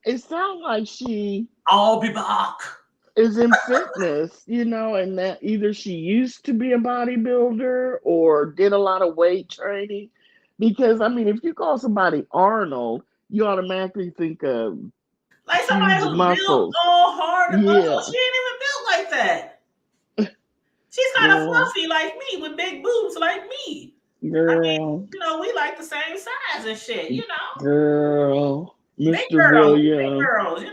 It sounds like she I'll be back. is in fitness, and that either she used to be a bodybuilder or did a lot of weight training. Because I mean, if you call somebody Arnold, you automatically think of Like somebody huge who's built muscles. all hard and muscle. Yeah, She ain't even built like that. She's kind of girl, fluffy like me with big boobs like me. I mean, girl, we like the same size and shit. girl. Big Mr. girls, we big William, girls.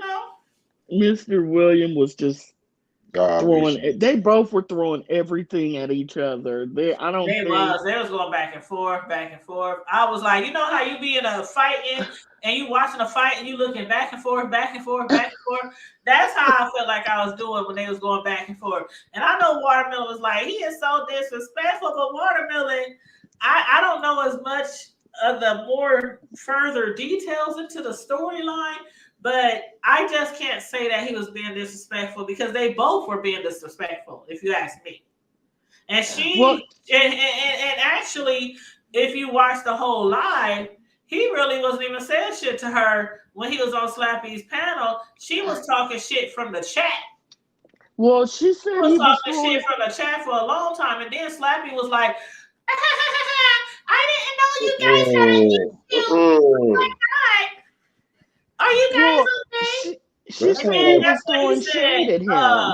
Mr. William was just God be throwing. some. They both were throwing everything at each other. I don't think. They was going back and forth, back and forth. I was like, you know how you be in a fighting and you watching a fight and you looking back and forth, back and forth, back and forth. That's how I felt like I was doing when they was going back and forth. And I know Watermelon was like, he is so disrespectful, but Watermelon, I don't know as much the more further details into the storyline, but I just can't say that he was being disrespectful because they both were being disrespectful, if you ask me. And Well, and actually, if you watch the whole live, he really wasn't even saying shit to her when he was on Slappy's panel. She was talking shit from the chat. well, she said Was he was talking shit throwing. from the chat for a long time, and then Slappy was like, "I didn't know you guys had an issue. Mm-mm. Are you guys Well, okay?" she That And sounds said then he like was that's when he throwing shade said, at him.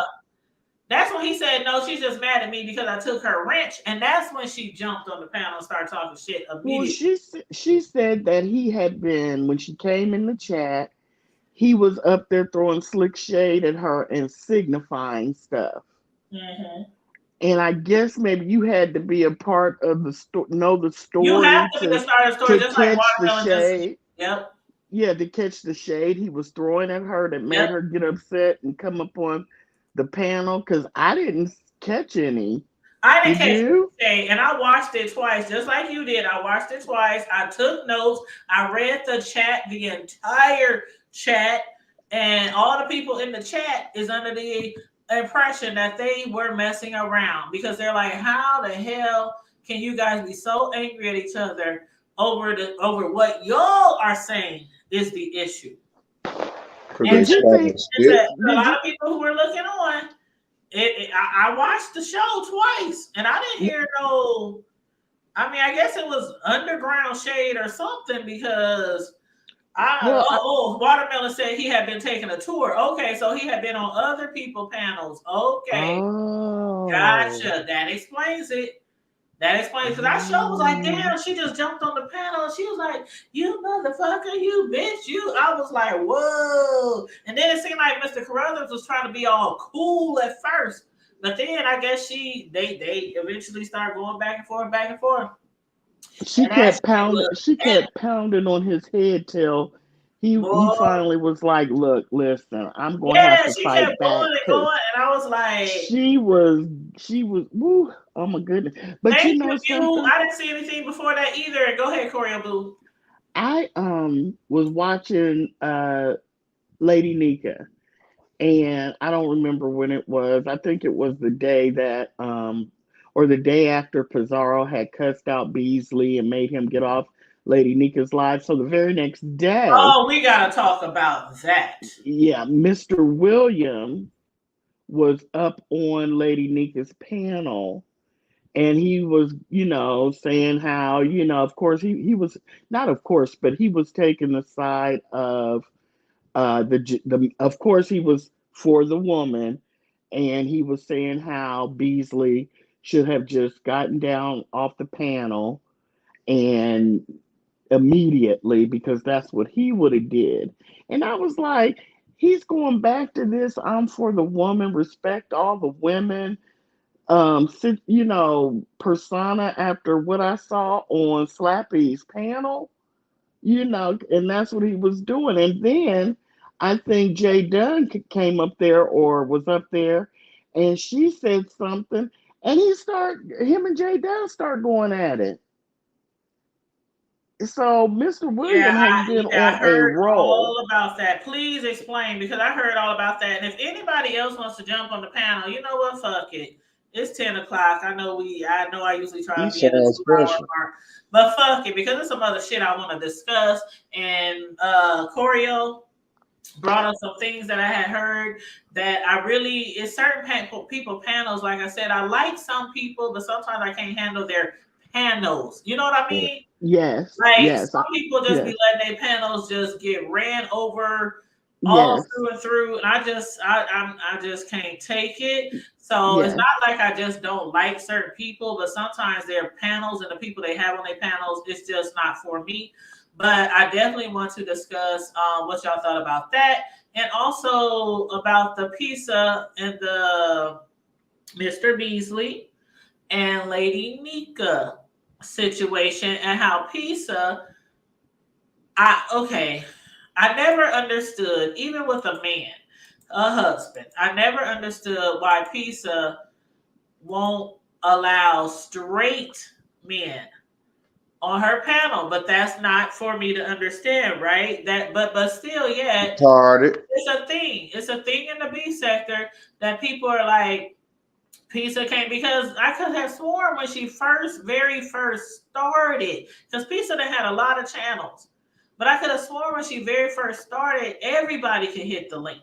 that's when he said, "No, she's just mad at me because I took her wrench," and that's when she jumped on the panel and started talking shit Well, immediately. she said that he had been when she came in the chat. He was up there throwing slick shade at her and signifying stuff. Mm-hmm. And I guess maybe you had to be a part of the know the You have story to be the start of the story, to just like catch the Watermelon just. shade. Yep. Yeah, to catch the shade he was throwing at her that made Yep. her get upset and come up on the panel. Because I didn't catch any. I didn't Did catch you? anything, and I watched it twice, just like you did. I watched it twice. I took notes. I read the chat, the entire chat, and all the people in the chat is under the impression that they were messing around because they're like, "How the hell can you guys be so angry at each other over what y'all are saying is the issue?" because they And Did you starting think? to spit. a Did lot you? of people who were looking on, I watched the show twice, and I didn't hear no. I mean, I guess it was underground shade or something because Well, Watermelon said he had been taking a tour. Okay, so he had been on other people panels. Okay, oh, gotcha. That explains it. That explains because that show was like, oh. damn, she just jumped on the panel. She was like, "You motherfucker, you bitch, you." I was like, whoa. And then it seemed like Mr. Carruthers was trying to be all cool at first, but then I guess they eventually started going back and forth, back and forth. She And that kept shit pounding. was She kept pounding on his head till he boy. finally was like, "Look, listen, I'm gonna have Yeah, to she kept fight back going and because going, and I was like, she was woo, oh my goodness." But you "Thank know you." something? I didn't see anything before that either. Go ahead, Corey Boo. I was watching Lady Nika, and I don't remember when it was. I think it was the day that or the day after Pizarro had cussed out Beasley and made him get off Lady Nika's live. So the very next day, Oh, we gotta talk about that. yeah, Mr. William was up on Lady Nika's panel, and he was, saying how, of course he was not, of course, but he was taking the side of the of course he was for the woman, and he was saying how Beasley should have just gotten down off the panel and immediately because that's what he would have did. And I was like, he's going back to this I'm for the woman, respect all the women persona after what I saw on Slappy's panel, and that's what he was doing. And then I think Jay Dunn came up there or was up there, and she said something, and him and Jay Dunn start going at it. So Mr. Yeah, William has been I on a heard roll. all about that. Please explain because I heard all about that. And if anybody else wants to jump on the panel, you know what? Fuck it. It's 10 o'clock. I know I usually try He to be in the sounds 2 hour special. mark, but fuck it because there's some other shit I want to discuss. And Corio brought up some things that I had heard that it's certain people panels. Like I said, I like some people, but sometimes I can't handle their panels. You know what I Yeah. mean? Yes, Like yes, some people just be yes, letting their panels just get ran over all yes, through and through, and I just can't take it. So it's yes. not like I just don't like certain people, but sometimes their panels and the people they have on their panels, it's just not for me. But I definitely want to discuss what y'all thought about that, and also about the pizza and the Mr. Beasley and Lady Nika situation and how pizza I never understood, even with a man, a husband, I never understood why pizza won't allow straight men on her panel, but that's not for me to understand, right? But still, yeah, Retarded. it's a thing. It's a thing in the B sector that people are like, Pizza came, because I could have sworn when she very first started, because Pizza done had a lot of channels, but I could have sworn when she very first started, everybody could hit the link.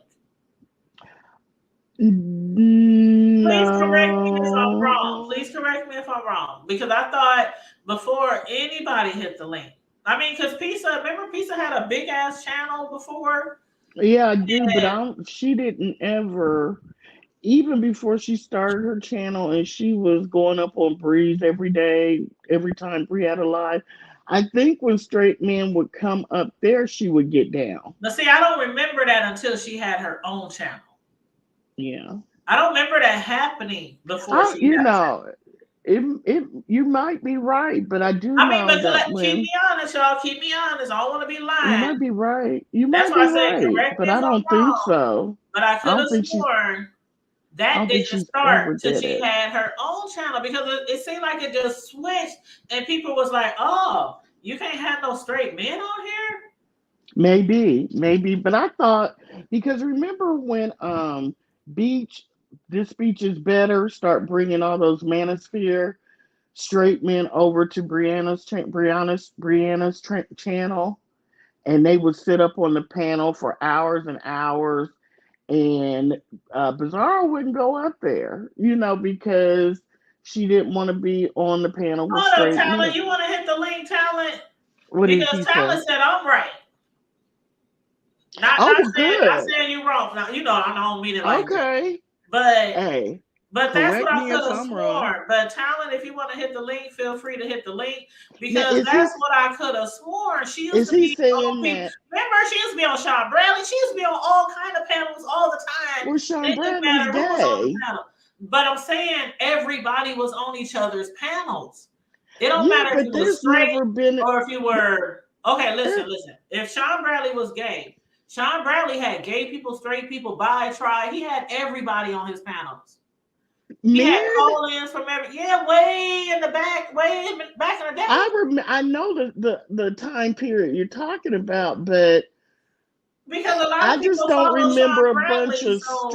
Please correct me if I'm wrong. No. Please correct me if I'm wrong, because I thought before anybody hit the link. I mean, because remember Pizza had a big ass channel before? Yeah, I do, but And she didn't ever, even before she started her channel and she was going up on Breeze every day, every time Bree had a live. I think when straight men would come up there, she would get down. but see, I don't remember that until she had her own channel. Yeah. I don't remember that happening before she You had a channel. know, you might be right, but I do I mean, know but that keep when me honest, y'all. Keep me honest. I don't want to be you lying. might be right. You That's might why be I said right, correct me but if I I'm don't think wrong. so. But I I could have don't think she's sworn I that don't think didn't she's ever start till did she it. had her own channel, because it seemed like it just switched and people was like, "Oh, you can't have no straight men on here." Maybe, but I thought, because remember when Beach, this Beach is better, start bringing all those manosphere straight men over to Brianna's channel, and they would sit up on the panel for hours and hours, and Bizarro wouldn't go up there, because she didn't want to be on the panel with Hold up, straight Talent. men. You want to hit the link, Talent? What did Because he say? Talent said I'm right. Not Oh, not well, saying not good. saying you wrong. Now I don't mean it like that. Okay. But Hey, But that's what correct I me could if have I'm wrong. sworn. But Talent, if you want to hit the link, feel free to hit the link, Now, because that's what I could have sworn. She used is to he be on saying people. that? Remember, she used to be on Sean Bradley. She used to be on all kind of panels all the time. Well, Sean It didn't Bradley's matter who was on the gay. panel. But I'm saying everybody was on each other's panels. It don't Yeah, matter if but you was there's straight never been. or if you were okay. There, Listen. If Sean Bradley was gay, Sean Bradley had gay people, straight people, bi, tri. He had everybody on his panels. He had men. call-ins from way in the back, back in the day. I know the time period you're talking about, but Because a lot I of just people don't follow Sean remember a bunch Bradley, of so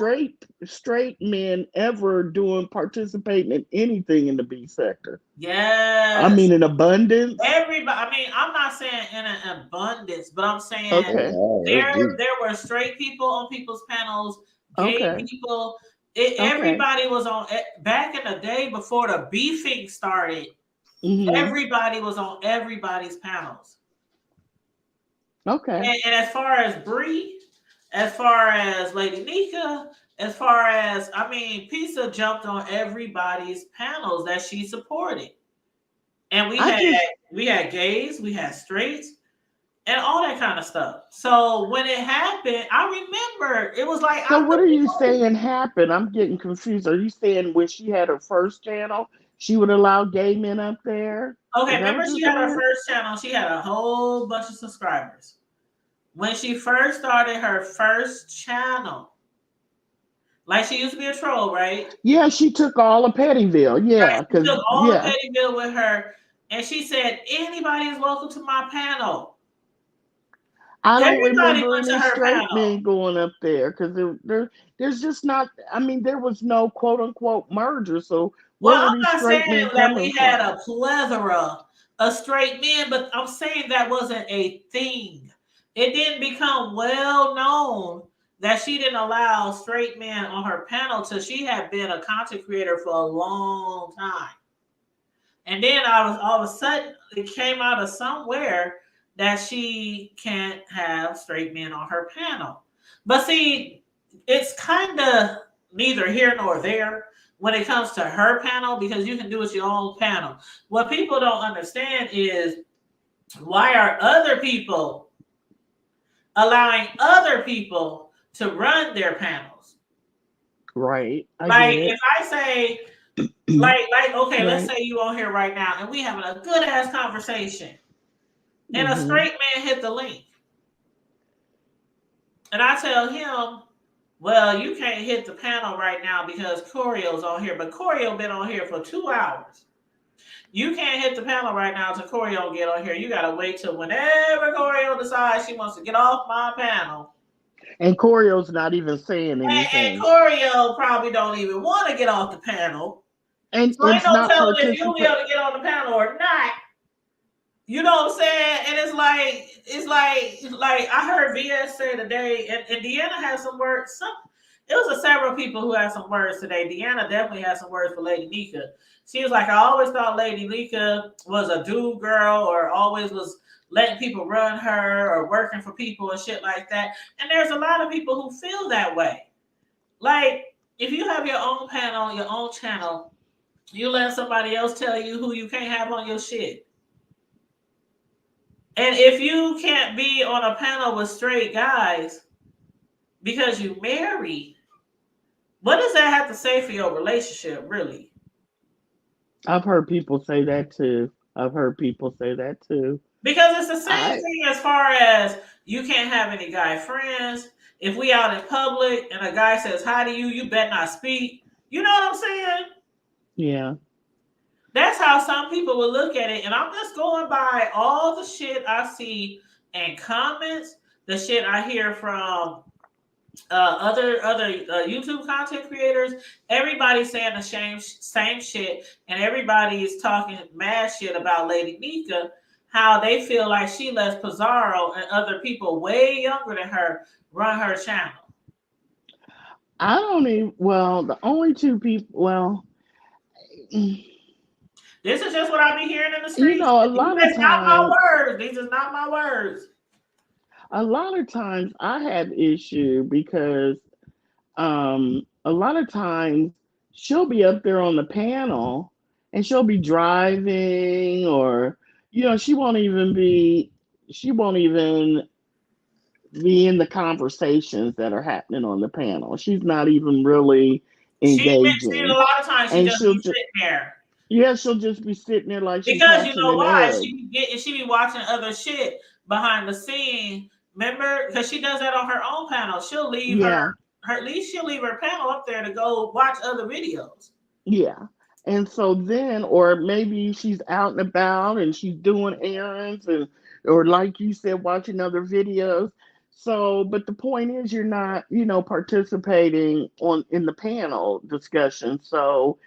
straight men ever participating in anything in the B sector. I yes, mean, in abundance. everybody. I mean, I'm not saying in an abundance, but I'm saying Okay, Oh, that's there deep. there were straight people on people's panels, gay okay, people. okay. Everybody was on back in the day before the beefing started. Mm-hmm. Everybody was on everybody's panels. Okay. And as far as Bree, as far as Lady Nika, as far as Pizza jumped on everybody's panels that she supported, and I just we had gays, we had straights, and all that kind of stuff. So when it happened, I remember it was like So out what the are you blue. saying happened? I'm getting confused. Are you saying when she had her first channel, she would allow gay men up there? Okay, Is that remember what you're she had her saying? first channel. She had a whole bunch of subscribers when she first started her first channel. Like she used to be a troll, right? Yeah, she took all of Pettyville. Right. Yeah, She because took all the yeah, Pettyville with her, and she said, "Anybody is welcome to my panel." I don't Everybody remember went to any her straight men panel. going up there because there's just not. I mean, there was no quote unquote merger. So Well, where were these I'm not straight saying men that coming we had from? a plethora of straight men, but I'm saying that wasn't a thing. It didn't become well known that she didn't allow straight men on her panel till she had been a content creator for a long time. And then all of a sudden it came out of somewhere that she can't have straight men on her panel. But see, it's kind of neither here nor there when it comes to her panel, because you can do it your own panel. What people don't understand is, why are other people allowing other people to run their panels? Right, I Like get if it. I say, okay, let's Right. say you on here right now and we having a good ass conversation, and a Hmm. straight man hit the link, and I tell him, well, you can't hit the panel right now because Corio's on here, but Corio been on here for 2 hours. You can't hit the panel right now till Choreo get on here. You gotta wait till whenever Choreo decides she wants to get off my panel. And Choreo's not even saying And anything. Choreo probably don't even want to get off the panel. And So ain't it's no not telling if you'll be able participate. to get on the panel or not. You know what I'm saying? And it's like I heard VS say today, and Deanna has some words. It was several people who had some words today. Deanna definitely had some words for Lady Nika. She was like, I always thought Lady Nika was a dude girl, or always was letting people run her or working for people and shit like that. And there's a lot of people who feel that way. Like, if you have your own panel, your own channel, you let somebody else tell you who you can't have on your shit. And if you can't be on a panel with straight guys because you married, what does that have to say for your relationship, really? I've heard people say that too. Because it's the same thing as far as you can't have any guy friends. If we out in public and a guy says hi to you, you better not speak. You know what I'm saying? Yeah. That's how some people will look at it. And I'm just going by all the shit I see in comments, the shit I hear from other YouTube content creators. Everybody's saying the same shit, and everybody's talking mad shit about Lady Nika, how they feel like she lets Pizarro and other people way younger than her run her channel. I don't even, well, the only two people, well, this is just what I be hearing in the streets. a lot of times, not my words. These are not my words. A lot of times I have issue because a lot of times she'll be up there on the panel and she'll be driving, or she won't even be in the conversations that are happening on the panel. She's not even really engaging. A lot of times she just be sitting there. Yeah, she'll just be sitting there like she's because you hatching know an why egg. she be watching other shit behind the scene. Remember, because she does that on her own panel. She'll leave her at least she'll leave her panel up there to go watch other videos. Yeah. And so then, or maybe she's out and about and she's doing errands, or like you said, watching other videos. So, but the point is, you're not, participating in the panel discussion. So,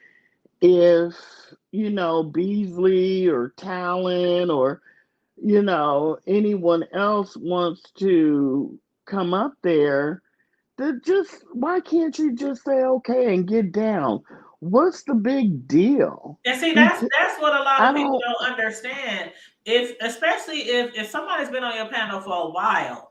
if Beasley or Talon or anyone else wants to come up there, why can't you just say okay and get down? What's the big deal? And see, that's what a lot of people don't understand. Especially if somebody's been on your panel for a while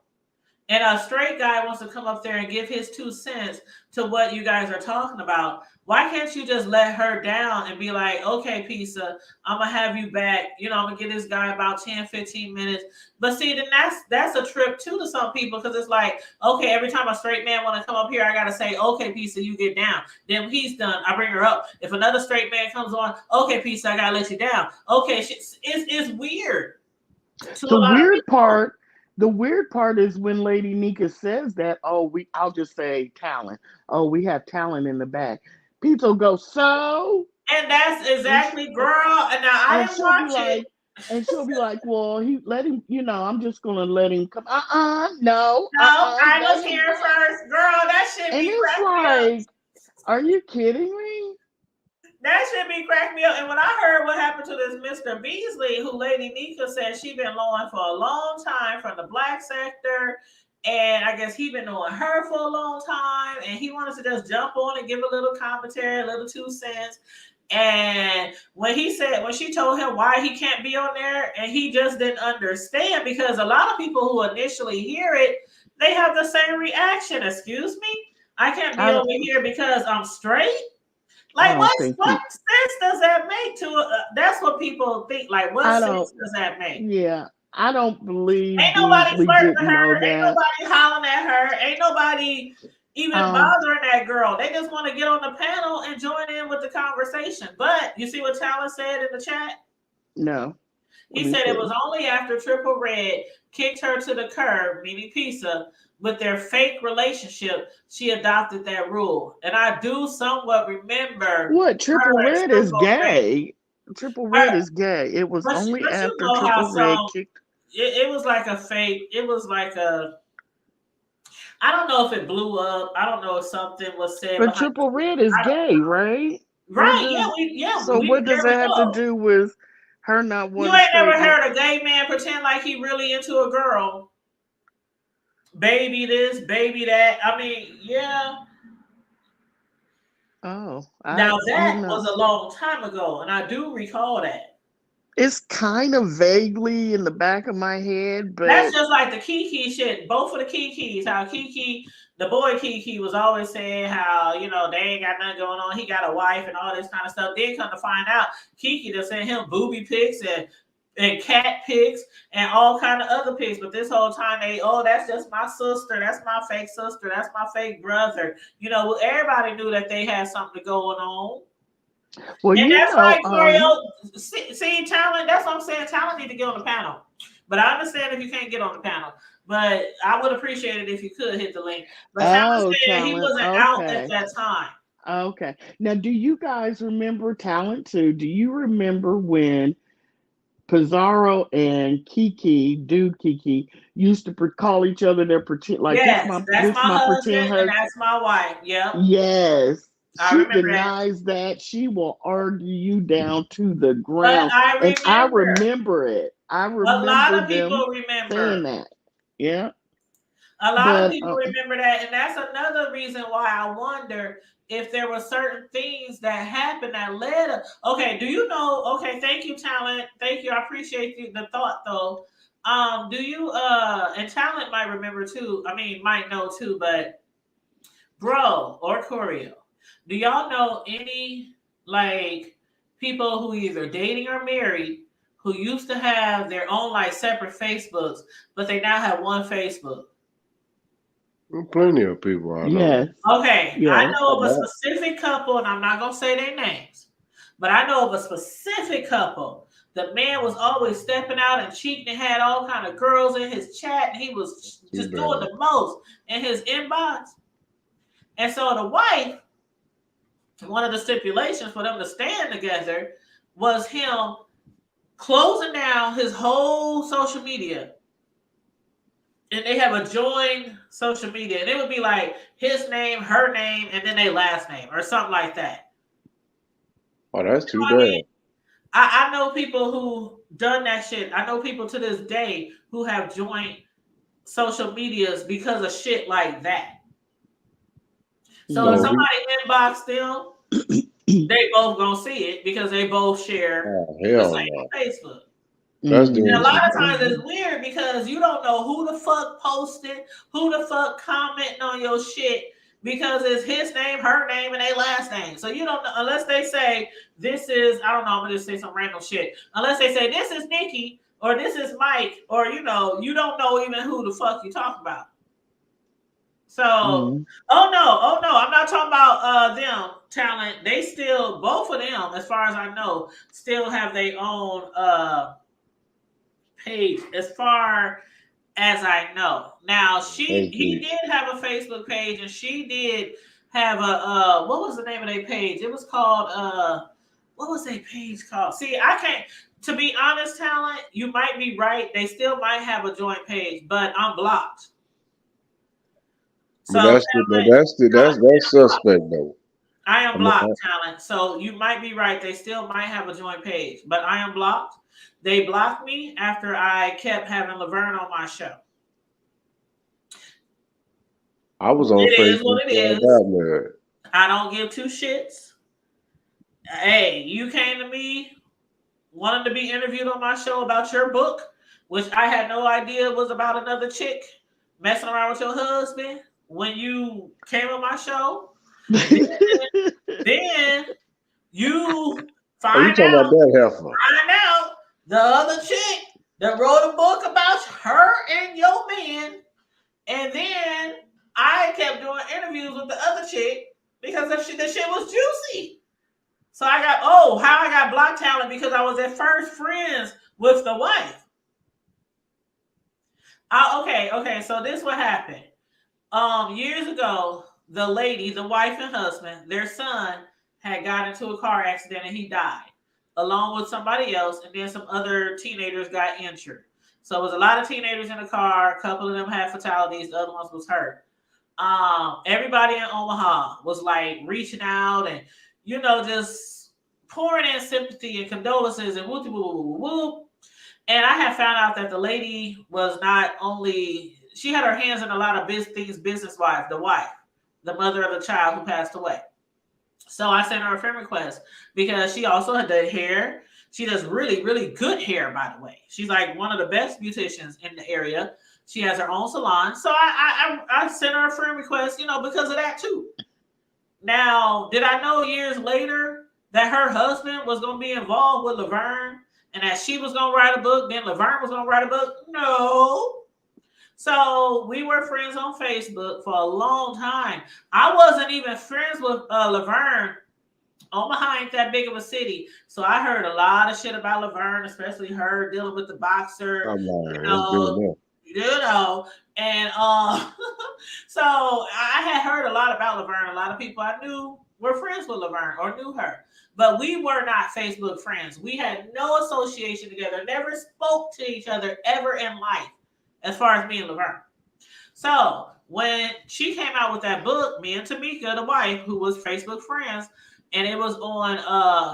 and a straight guy wants to come up there and give his 2 cents to what you guys are talking about, why can't you just let her down and be like, okay, Pizza, I'm going to have you back. I'm going to give this guy about 10, 15 minutes. But see, then that's a trip too to some people, because it's like, okay, every time a straight man want to come up here, I got to say, okay, Pizza, you get down. Then when he's done, I bring her up. If another straight man comes on, okay, Pizza, I got to let you down. Okay, it's weird. The weird part is when Lady Nika says that, I'll just say talent. Oh, we have talent in the back. People go, so? And that's exactly, girl. And now I am watching. And she'll be like, well, let him, I'm just going to let him come. No. I was here first. Girl, that shit be cracking me up. Are you kidding me? That should be cracking me up. And when I heard what happened to this Mr. Beasley, who Lady Nika said she been knowing for a long time from the black sector, and I guess he been knowing her for a long time, and he wanted to just jump on and give a little commentary, a little 2 cents. And when she told him why he can't be on there, and he just didn't understand, because a lot of people who initially hear it, they have the same reaction. Excuse me? I can't be over here because I'm straight? Like, what sense does that make to that's what people think. Like, what sense does that make? Yeah, I don't believe. Ain't nobody flirting with her. Ain't nobody hollering at her. Ain't nobody even bothering that girl. They just want to get on the panel and join in with the conversation. But you see what Talon said in the chat? No. He said it was only after Triple Red kicked her to the curb, meaning Pizza, with their fake relationship, she adopted that rule. And I do somewhat remember. What? Triple Red is gay. Triple Red Her, is gay. It was but only you after know how Triple Red so kicked. it was like a fake. It was like a. I don't know if it blew up. I don't know if something was said But behind the Triple scenes. Red is I don't gay, right? What right. does so? We What does there that we have to go. do with her not You wanting ain't never straight men? heard a gay man pretend like he really into a girl. Baby this, baby that. I mean, yeah. Oh, Now that was a long time ago, and I do recall that. it's kind of vaguely in the back of my head, That's but just like the Kiki shit. Both of the Kikis, how Kiki, the boy Kiki, was always saying how, you know, they ain't got nothing going on. He got a wife and all this kind of stuff. Then come to find out, Kiki just sent him booby pics and cat pics and all kind of other pics. But this whole time that's just my sister. That's my fake sister. That's my fake brother. You know, well, everybody knew that they had something going on. well, And you that's know, right, Mario. See, talent. That's what I'm saying. Talent need to get on the panel. But I understand if you can't get on the panel. But I would appreciate it if you could hit the link. But Talent said he Talent. wasn't out at Okay. that time. Okay. Now, do you guys remember Talent too? Do you remember when Pizarro and Dude Kiki, used to call each other their pretend, like Yes, that's this my my pretend husband and husband? that's my wife. Yep. Yes. I She remember that. denies that. She will argue you down to the But ground. I And I remember. remember it. I A lot remember of them people remember. saying that. Yeah. A lot of But people remember that, and that's another reason why I wonder if there were certain things that happened that led up. Okay, do you know? Okay, thank you, Talent. Thank you. I appreciate the thought though. Do you and Talent might remember too. I mean, might know too, but bro or Corio, do y'all know any like people who either dating or married who used to have their own like separate Facebooks, but they now have one Facebook? Plenty of people I know. yes. Okay, I Yes. know of a specific couple, and I'm not gonna say their names, but I know of a specific couple. The man was always stepping out and cheating and had all kind of girls in his chat, and he was just doing the most in his inbox. And so the wife, one of the stipulations for them to stand together was him closing down his whole social media, and they have a joined social media, and it would be like his name, her name, and then their last name or something like that. Oh, that's You too know what I mean? bad. I know people who done that shit. I know people to this day who have joined social medias because of shit like that. So if Yeah. somebody inbox them, they both gonna see it because they both share Oh, the hell same no. Facebook. That's And a doing lot too of much. times it's weird because you don't know who the fuck posted, who the fuck commenting on your shit because it's his name, her name, and their last name. So you don't know unless they say this is, I don't know, I'm gonna just say some random shit. Unless they say this is Nikki or this is Mike, or you don't know even who the fuck you talk about. So oh no, I'm not talking about them Talent. They still, both of them, as far as I know, still have their own page as far as I know. Now he did have a Facebook page and she did have a what was the name of their page? It was called what was their page called? See, I can't, to be honest, Talent, you might be right. They still might have a joint page, but I'm blocked. So But that's suspect though. I am I'm a, blocked, Talent. So you might be right. They still might have a joint page, but I am blocked. They blocked me after I kept having Laverne on my show. I was on It is Facebook what it before I is. got married. I don't give two shits. Hey, you came to me wanting to be interviewed on my show about your book, which I had no idea was about another chick messing around with your husband when you came on my show. Then you Oh, you find talking about that heifer? the other chick that wrote a book about her and your man, and then I kept doing interviews with the other chick because the shit was juicy. So how I got blocked, Talent, because I was at first friends with the wife. Okay. So this what happened. Years ago, the lady, the wife and husband, their son had got into a car accident and he died. along with somebody else, and then some other teenagers got injured. So it was a lot of teenagers in the car. A couple of them had fatalities. The other ones was hurt. Everybody in Omaha was like reaching out and, you know, just pouring in sympathy and condolences and whoop, whoop, whoop, whoop. And I had found out that the lady was not only, she had her hands in a lot of things business-wise, the wife, the mother of the child who passed away. So I sent her a friend request because she also had the hair. She does really, really good hair, by the way. She's like one of the best beauticians in the area. She has her own salon. So I sent her a friend request, you know, because of that too. Now, did I know years later that her husband was going to be involved with Laverne and that she was going to write a book, then Laverne was going to write a book? No. So we were friends on Facebook for a long time. I wasn't even friends with Laverne. Omaha ain't that big of a city, so I heard a lot of shit about Laverne, especially her dealing with the boxer. And so I had heard a lot about Laverne. A lot of people I knew were friends with Laverne or knew her, but we were not Facebook friends. We had no association together, never spoke to each other ever in life, as far as me and Laverne. So when she came out with that book, me and Tamika, the wife, who was Facebook friends, and it was on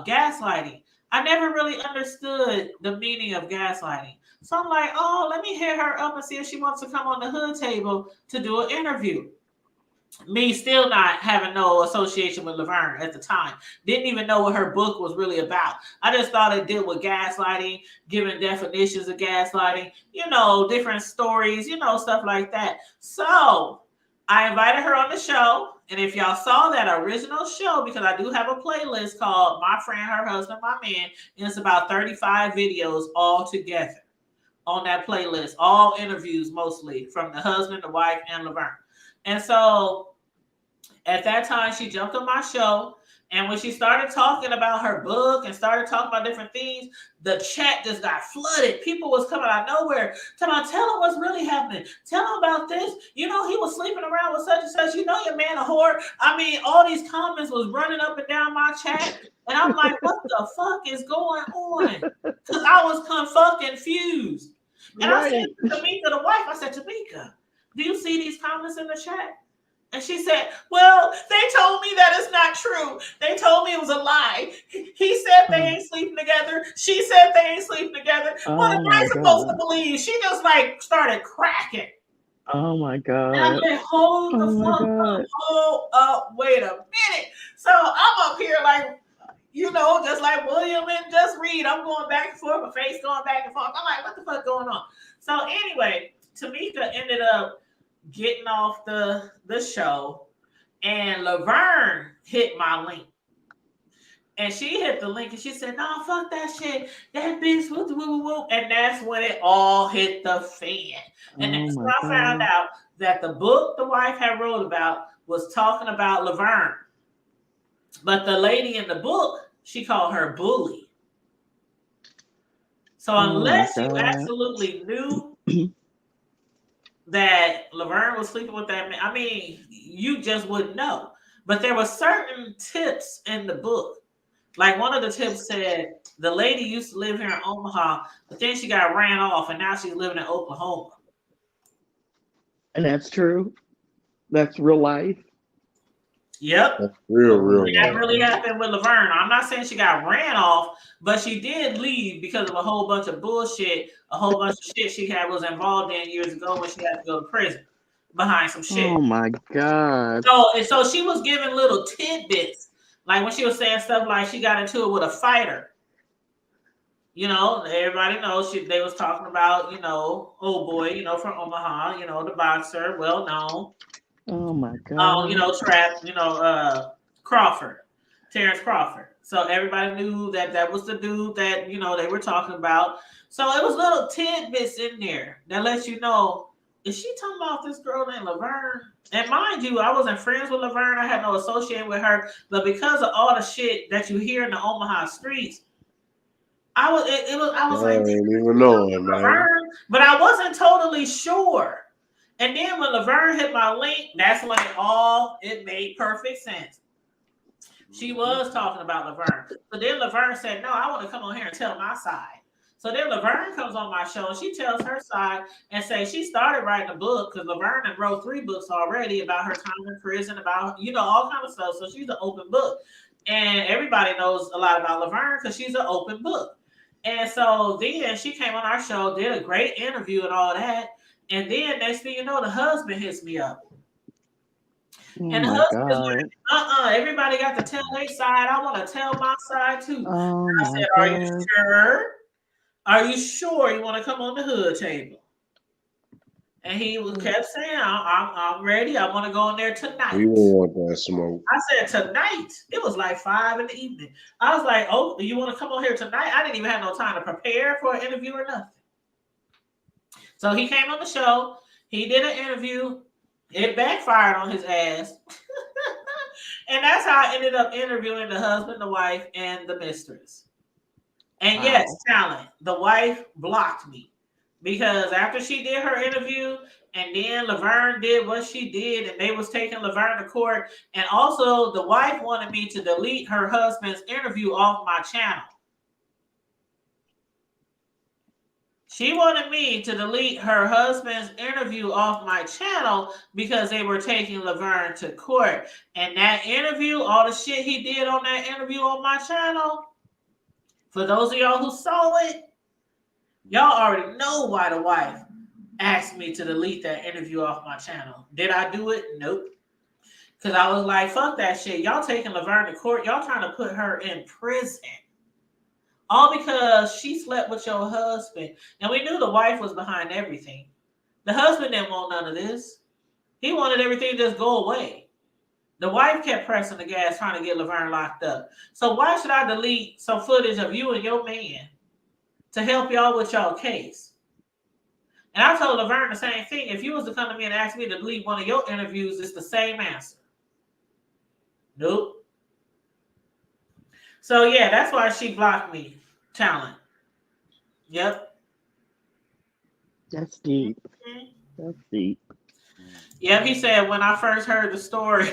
gaslighting. I never really understood the meaning of gaslighting. So I'm like, oh, let me hit her up and see if she wants to come on the hood table to do an interview. Me still not having no association with Laverne at the time. Didn't even know what her book was really about. I just thought it dealt with gaslighting, giving definitions of gaslighting, you know, different stories, you know, stuff like that. So I invited her on the show. And if y'all saw that original show, because I do have a playlist called My Friend, Her Husband, My Man, and it's about 35 videos all together on that playlist, all interviews mostly from the husband, the wife, and Laverne. And so at that time, she jumped on my show. And when she started talking about her book and started talking about different things, the chat just got flooded. People was coming out of nowhere. Tell him what's really happening. Tell him about this. You know, he was sleeping around with such and such. You know, your man a whore. I mean, all these comments was running up and down my chat. And I'm like, what the fuck is going on? Because I was confused. And I said to Tamika, the wife, I said, Tamika, do you see these comments in the chat? And she said, well, they told me that it's not true. They told me it was a lie. He said they ain't sleeping together. She said they ain't sleeping together. What am I supposed to believe? She just like started cracking. Oh my God. And I'm like, hold the fuck up. Hold up. Wait a minute. So I'm up here like, you know, just like William and Just Read. I'm going back and forth. My face going back and forth. I'm like, what the fuck going on? So anyway, Tamika ended up getting off the show, and Laverne hit my link. And she hit the link and she said, no, fuck that shit. That bitch, whoop, whoop, whoop, whoop. And that's when it all hit the fan. And that's when I found out that the book the wife had wrote about was talking about Laverne. But the lady in the book, she called her bully. So unless you absolutely knew that Laverne was sleeping with that man, I mean, you just wouldn't know. But there were certain tips in the book. Like one of the tips said, the lady used to live here in Omaha, but then she got ran off and now she's living in Oklahoma. And that's true? That's real life? Yep. That's real. That really happened with Laverne. I'm not saying she got ran off, but she did leave because of a whole bunch of bullshit. A whole bunch of shit she was involved in years ago when she had to go to prison behind some shit. Oh my God. So she was giving little tidbits. Like when she was saying stuff like she got into it with a fighter. You know, everybody knows they was talking about, you know, old boy, you know, from Omaha, you know, the boxer, well known. Oh my God. You know, Crawford, Terrence Crawford. So everybody knew that was the dude that, you know, they were talking about. So it was little tidbits in there that lets you know, is she talking about this girl named Laverne? And mind you, I wasn't friends with Laverne. I had no association with her. But because of all the shit that you hear in the Omaha streets, I was like, I ain't even knowing, man. But I wasn't totally sure. And then when Laverne hit my link, that's when it made perfect sense. She was talking about Laverne. So then Laverne said, no, I want to come on here and tell my side. So then Laverne comes on my show and she tells her side and say she started writing a book because Laverne had wrote 3 books already about her time in prison, about, all kind of stuff. So she's an open book. And everybody knows a lot about Laverne because she's an open book. And so then she came on our show, did a great interview and all that. And then next thing you know, the husband hits me up. Oh And the my husband is God. like, everybody got to tell their side. I want to tell my side too. Oh I my said, are you God. sure? Are you sure you want to come on the hood table? And he kept saying, I'm ready. I want to go in there tonight. We want that smoke. I said, tonight? It was like 5 in the evening. I was like, oh, you want to come on here tonight? I didn't even have no time to prepare for an interview or nothing. So he came on the show. He did an interview. It backfired on his ass. And that's how I ended up interviewing the husband, the wife, and the mistress. And Wow. yes, talent. The wife blocked me because after she did her interview and then Laverne did what she did and they was taking Laverne to court. And also the wife wanted me to delete her husband's interview off my channel. She wanted me to delete her husband's interview off my channel because they were taking Laverne to court. And that interview, all the shit he did on that interview on my channel, for those of y'all who saw it, y'all already know why the wife asked me to delete that interview off my channel. Did I do it? Nope. Because I was like, fuck that shit. Y'all taking Laverne to court. Y'all trying to put her in prison. All because she slept with your husband. And we knew the wife was behind everything. The husband didn't want none of this. He wanted everything to just go away. The wife kept pressing the gas trying to get Laverne locked up. So why should I delete some footage of you and your man to help y'all with y'all case? And I told Laverne the same thing. If you was to come to me and ask me to delete one of your interviews, it's the same answer. Nope. So yeah, that's why she blocked me. Talent. Yep. That's deep. Mm-hmm. That's deep. Yep, he said when I first heard the story,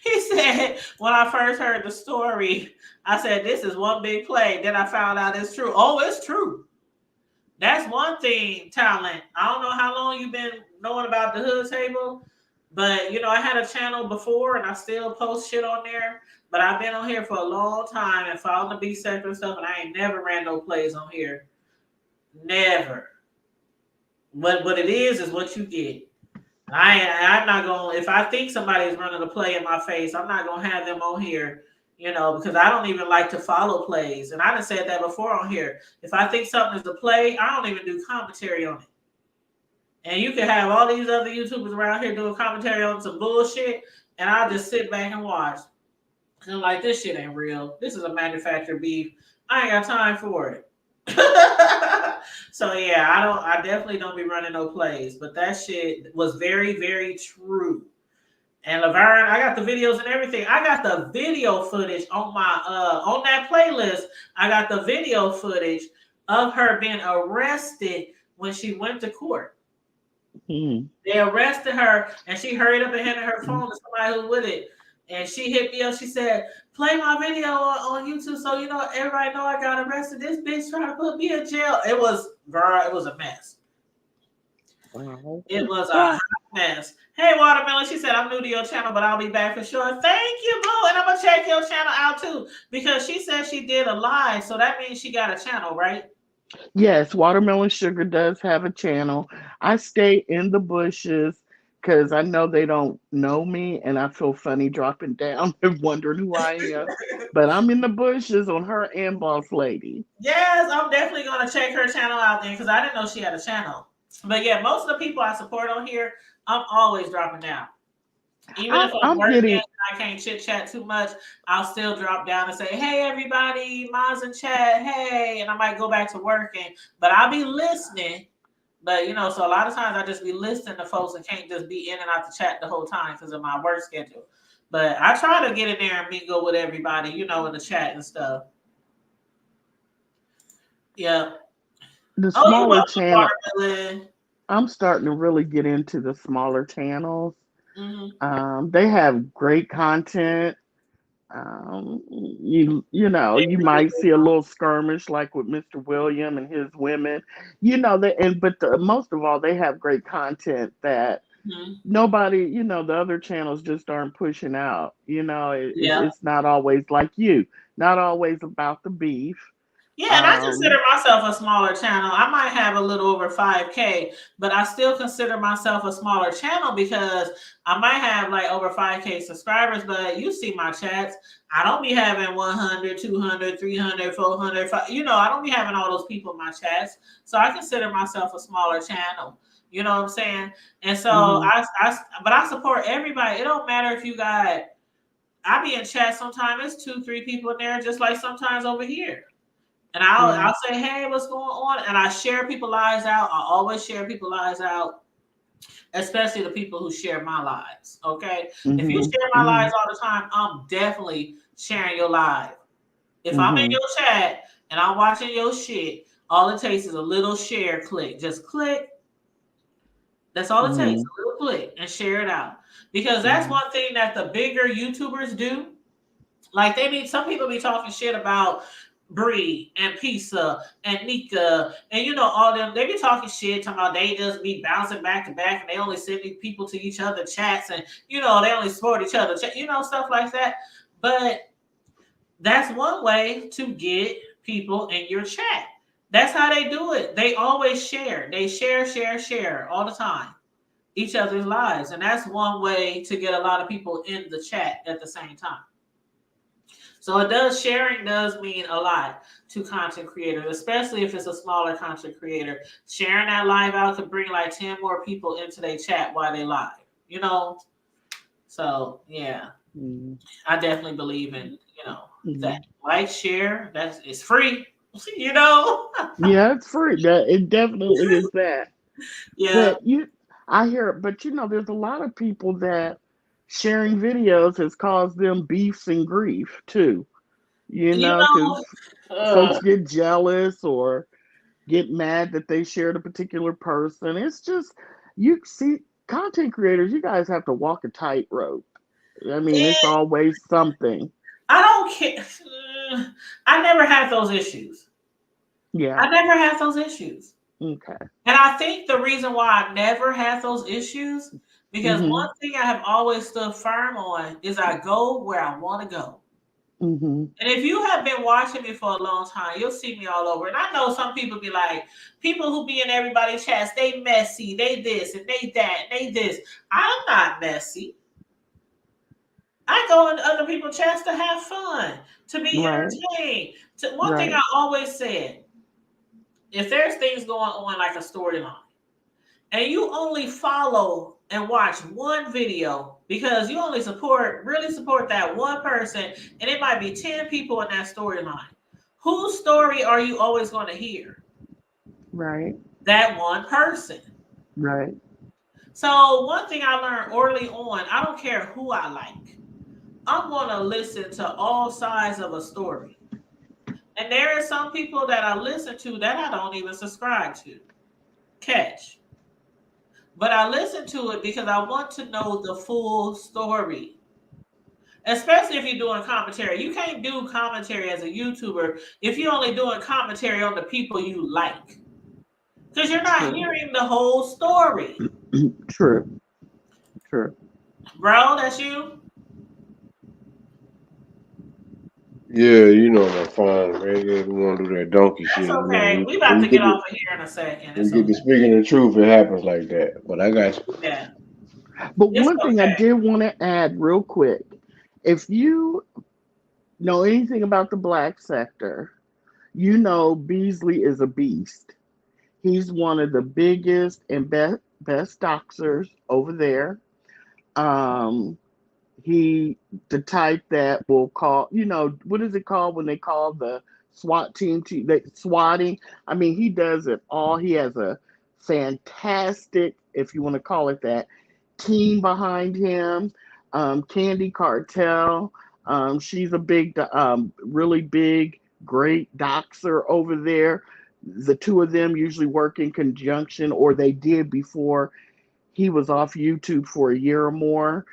he said when I first heard the story, I said, this is one big play. Then I found out it's true. Oh, it's true. That's one thing, talent. I don't know how long you've been knowing about the hood table, but I had a channel before and I still post shit on there. But I've been on here for a long time and following the B sector and stuff, and I ain't never ran no plays on here. Never. What it is what you get. I'm not going, if I think somebody is running a play in my face, I'm not going to have them on here, because I don't even like to follow plays. And I done said that before on here. If I think something is a play, I don't even do commentary on it. And you can have all these other YouTubers around here doing commentary on some bullshit, and I'll just sit back and watch. And I'm like, this shit ain't real. This is a manufactured beef. I ain't got time for it. So yeah, I definitely don't be running no plays, but that shit was very, very true. And Laverne, I got the videos and everything. I got the video footage on my on that playlist. I got the video footage of her being arrested when she went to court. They arrested her and she hurried up and handed her phone to somebody who was with it. And she hit me up. She said, play my video on YouTube so everybody know I got arrested. This bitch trying to put me in jail. It was a mess. Wow. It was a hot mess. Hey, Watermelon, she said, I'm new to your channel, but I'll be back for sure. Thank you, boo. And I'm going to check your channel out, too, because she said she did a live, so that means she got a channel, right? Yes, Watermelon Sugar does have a channel. I stay in the bushes because I know they don't know me, and I feel funny dropping down and wondering who I am. But I'm in the bushes on her and Boss Lady. Yes, I'm definitely going to check her channel out then because I didn't know she had a channel. But yeah, most of the people I support on here, I'm always dropping down. Even if I'm working and I can't chit chat too much, I'll still drop down and say, hey, everybody, Maz and chat, hey. And I might go back to working, but I'll be listening. But, so a lot of times I just be listening to folks and can't just be in and out the chat the whole time because of my work schedule. But I try to get in there and mingle with everybody, in the chat and stuff. Yeah. The smaller channel, Watermelon. I'm starting to really get into the smaller channels. Mm-hmm. They have great content. You might see a little skirmish like with Mr. William and his women. Most of all, they have great content that Mhm. nobody, the other channels just aren't pushing out. Yeah. It's not always like you, not always about the beef. Yeah, and I consider Um, myself a smaller channel. I might have a little over 5K, but I still consider myself a smaller channel because I might have like over 5K subscribers, but you see my chats. I don't be having 100, 200, 300, 400, I don't be having all those people in my chats. So I consider myself a smaller channel. You know what I'm saying? And so mhm, but I support everybody. It don't matter if you got, I be in chat sometimes, it's 2, 3 people in there, just like sometimes over here. And yeah, I'll say, hey, what's going on? And I share people lives out. I always share people lives out, especially the people who share my lives. Okay. If you mhm, share my lives mhm, all the time, I'm definitely sharing your live. If I'm in mhm, your chat and I'm watching your shit, all it takes is a little share click. Just click. That's all it takes. mhm, A little click and share it out. Because that's mhm, one thing that the bigger YouTubers do. Like some people be talking shit about Bree and Pisa and Nika and all them. They be talking shit, talking about they just be bouncing back to back and they only send people to each other chats and they only support each other, stuff like that. But that's one way to get people in your chat. That's how they do it. They always share. They share all the time each other's lives, and that's one way to get a lot of people in the chat at the same time. So sharing does mean a lot to content creators, especially if it's a smaller content creator. Sharing that live out could bring like 10 more people into their chat while they live, you know? So yeah, mhm, I definitely believe in, that mhm. like, share, it's free, you know? Yeah, it's free. That it definitely is that. Yeah. But I hear, but there's a lot of people that sharing videos has caused them beefs and grief too. You Because know, folks get jealous or get mad that they shared a particular person. It's just, you see, content creators, you guys have to walk a tightrope. I mean, it's it, always something. I don't care. I never had those issues. Yeah. I never had those issues. Okay. And I think the reason why I never had those issues, because one Mhm. thing I have always stood firm on is I go where I want to go. Mhm. And if you have been watching me for a long time, you'll see me all over. And I know some people be like, people who be in everybody's chats, they messy, they this and they that, and they this. I'm not messy. I go in other people's chats to have fun, to be Right. entertained. One thing Right. I always said, if there's things going on like a storyline, and you only follow and watch one video because you only really support that one person, and it might be 10 people in that storyline. Whose story are you always going to hear? Right. That one person. Right. So, one thing I learned early on, I don't care who I like, I'm going to listen to all sides of a story. And there are some people that I listen to that I don't even subscribe to. Catch. But I listen to it because I want to know the full story. Especially if you're doing commentary. You can't do commentary as a YouTuber if you're only doing commentary on the people you like. Because you're not True. hearing the whole story. True. True. Bro, that's you? Yeah, you know I'm fine, man. Yeah, we want to do that donkey That's shit. okay. We When about we to get get off to of here in a second. when It's we get to okay. speaking the truth, it happens like that. But I got you. Yeah. But It's one thing I okay. did want to add real quick, if you know anything about the black sector, Beasley is a beast. He's one of the biggest and best doxers over there. Um, he the type that will call, what is it called when they call the SWAT team to the swatting? I mean, he does it all. He has a fantastic, if you want to call it that, team behind him. Candy Cartel, she's a really big, great doxer over there. The two of them usually work in conjunction, or they did before he was off YouTube for a year or more.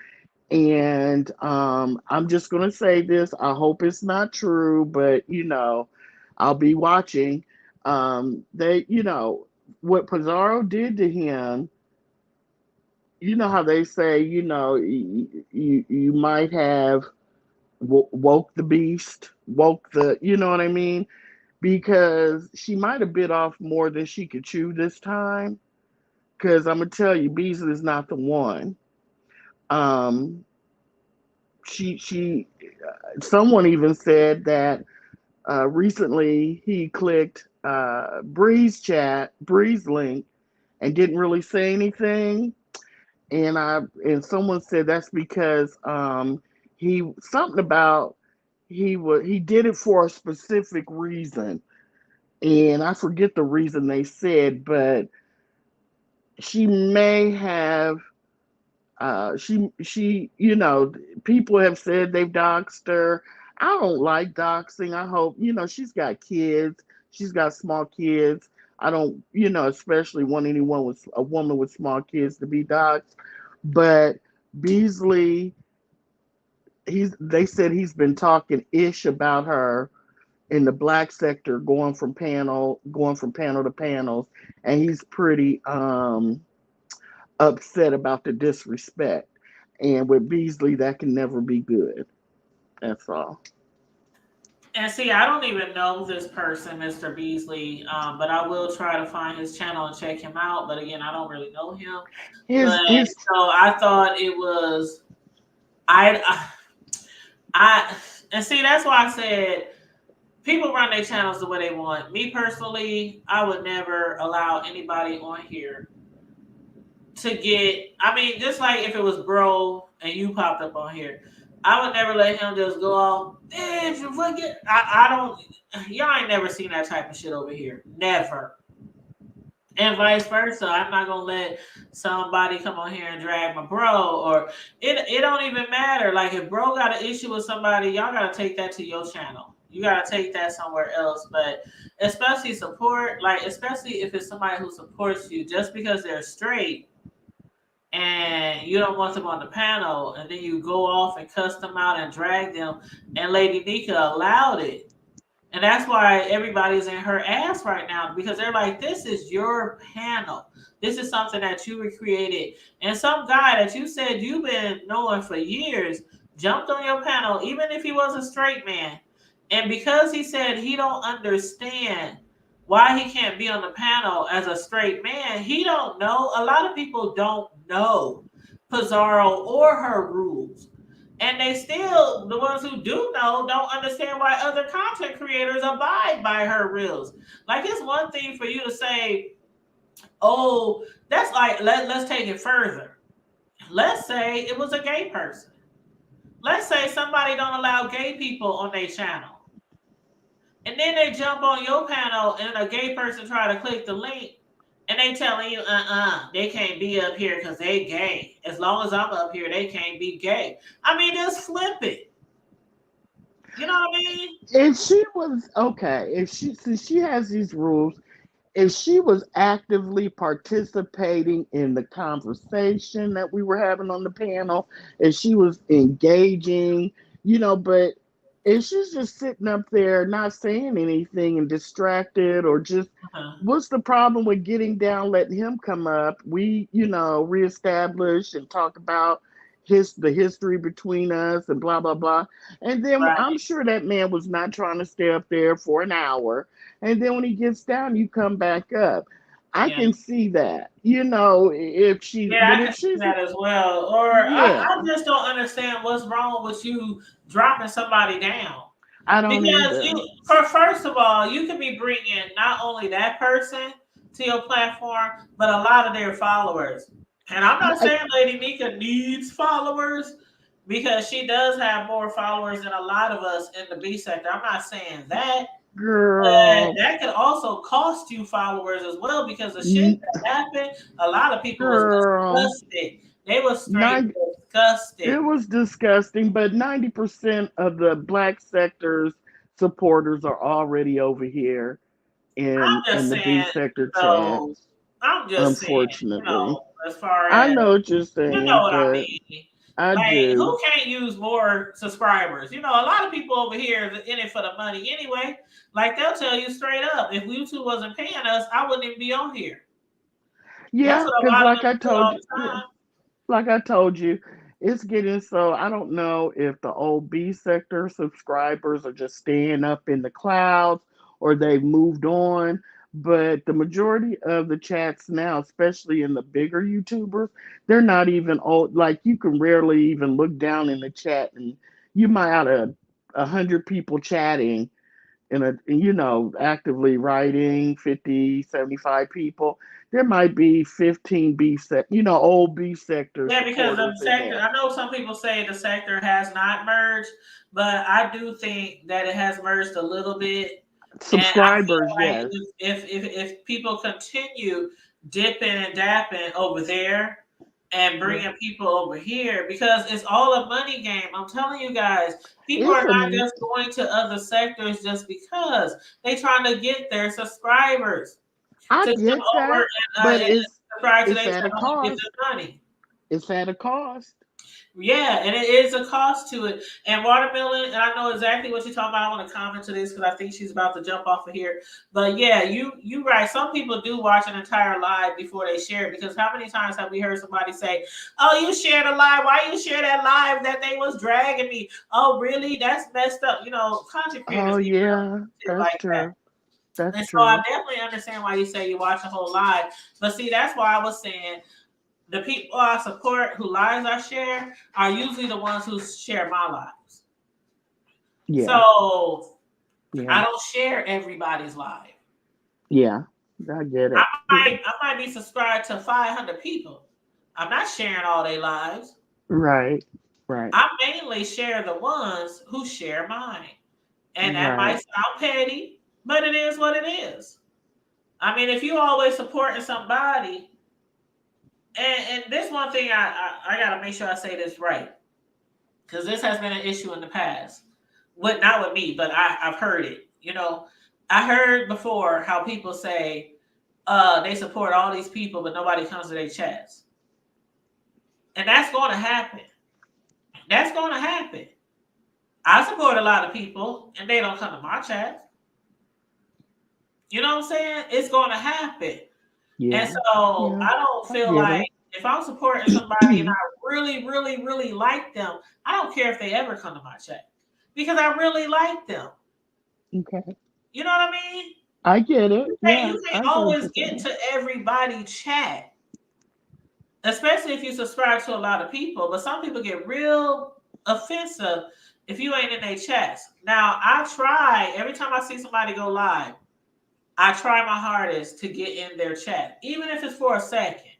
And I'm just gonna say this. I hope it's not true, but I'll be watching. They, what Pizarro did to him. You know how they say, you might have woke the beast, woke the, you know what I mean? Because she might have bit off more than she could chew this time. Because I'm gonna tell you, Beasley's not the one. Um, she someone even said that recently he clicked Bree's link, and didn't really say anything. And someone said that's because he something about he did it for a specific reason, and I forget the reason they said, but she may have she people have said they've doxed her. I don't like doxing. I hope she's got kids. She's got small kids. I don't especially want anyone with a woman with small kids to be doxed. But Beasley, they said he's been talking ish about her in the black sector, going from panel to panels, and he's pretty upset about the disrespect. And with Beasley, that can never be good. That's all. And see, I don't even know this person, Mr. Beasley, but I will try to find his channel and check him out. But again, I don't really know him. His But his so I thought it was I and see that's why I said people run their channels the way they want. Me personally, I would never allow anybody on here to get. I mean, just like if it was bro and you popped up on here, I would never let him just go off. Bitch, you forget. I don't. Y'all ain't never seen that type of shit over here. Never. And vice versa. I'm not gonna let somebody come on here and drag my bro, or it don't even matter. Like if bro got an issue with somebody, y'all gotta take that to your channel. You gotta take that somewhere else. But especially support, like especially if it's somebody who supports you, just because they're straight and you don't want them on the panel, and then you go off and cuss them out and drag them, and Lady Nika allowed it. And that's why everybody's in her ass right now, because they're like, this is your panel. This is something that you recreated. And some guy that you said you've been knowing for years jumped on your panel, even if he was a straight man. And because he said he don't understand why he can't be on the panel as a straight man, he don't know. A lot of people don't know Pizarro or her rules. And they still, the ones who do know, don't understand why other content creators abide by her rules. Like, it's one thing for you to say, oh, that's like, let's take it further. Let's say it was a gay person. Let's say somebody don't allow gay people on their channel. And then they jump on your panel and a gay person try to click the link and they telling you, they can't be up here because they gay. As long as I'm up here, they can't be gay. I mean, just flip it. You know what I mean? If she was okay, if she since she has these rules, if she was actively participating in the conversation that we were having on the panel, if she was engaging, but if she's just sitting up there not saying anything and distracted, or just what's the problem with getting down, letting him come up? We, reestablish and talk about the history between us and blah blah blah. And then Right. I'm sure that man was not trying to stay up there for an hour. And then when he gets down, you come back up. I Yeah. can see that, if she's, Yeah, but I if can see she's, that as well. Or yeah, I just don't understand what's wrong with you dropping somebody down. I don't Because either. first of all, you can be bringing not only that person to your platform, but a lot of their followers. And I'm not Right, saying Lady Nika needs followers, because she does have more followers than a lot of us in the B sector. I'm not saying that. But girl, that could also cost you followers as well, because the shit that happened, a lot of people was girl, disgusted. They was straight nine, it disgusted. was disgusting, but 90% of the black sector's supporters are already over here I'm in just the B saying, sector chat, so I'm just saying, unfortunately. as far I as know what you're you know saying, what I but mean. I Like, do. who can't use more subscribers? You know, a lot of people over here is in it for the money anyway. Like, they'll tell you straight up, if YouTube wasn't paying us, I wouldn't even be on here. That's Yeah, what a because lot of like them I do all told you, the yeah, time. like I told you, it's getting so I don't know if the old B sector subscribers are just staying up in the clouds or they've moved on. But the majority of the chats now, especially in the bigger YouTubers, they're not even old. Like you can rarely even look down in the chat and you might out of 100 people chatting actively writing 50, 75 people, there might be 15 old B sector Yeah, because the supporters in sector, there. I know some people say the sector has not merged, but I do think that it has merged a little bit. And I feel Subscribers, like yes. if people continue dipping and dapping over there and Yeah. bringing people over here, because it's all a money game. I'm telling you guys, people It's are a not just going to other sectors just because they trying to get their subscribers I to come get over that, but and subscribe to it's their at a channel and get cost. their money. It's at a cost. Yeah, and it is a cost to it. And Watermelon, and I know exactly what you're talking about. I want to comment to this because I think she's about to jump off of here. But yeah, you right. Some people do watch an entire live before they share it, because how many times have we heard somebody say, "Oh, you shared a live. Why you share that live that they was dragging me? Oh, really? That's messed up." You know, content Oh creators get real yeah, shit that's like that. true. That's And so I true. definitely understand why you say you watch a whole live. But see, that's why I was saying the people I support who lives I share are usually the ones who share my lives. Yeah, So I yeah, don't share everybody's live. yeah. I get I it. Yeah. I might be subscribed to 500 people. I'm not sharing all their lives. Right, right, I mainly share the ones who share mine. And that might right, sound petty, but it is what it is. I mean, if you always supporting somebody, and this one thing I gotta make sure I say this right, because this has been an issue in the past. Not with me, but I've heard it. You know, I heard before how people say they support all these people, but nobody comes to their chats, and that's going to happen. That's going to happen. I support a lot of people, and they don't come to my chat. You know what I'm saying? It's going to happen, and yeah, so yeah. I don't I feel get like it. if I'm supporting somebody and I really, really, really like them, I don't care if they ever come to my chat because I really like them. Okay. You know what I mean? I get it. You Yeah, can't I get what always you're get saying. to everybody chat, especially if you subscribe to a lot of people. But some people get real offensive if you ain't in their chats. Now, I try every time I see somebody go live, I try my hardest to get in their chat, even if it's for a second,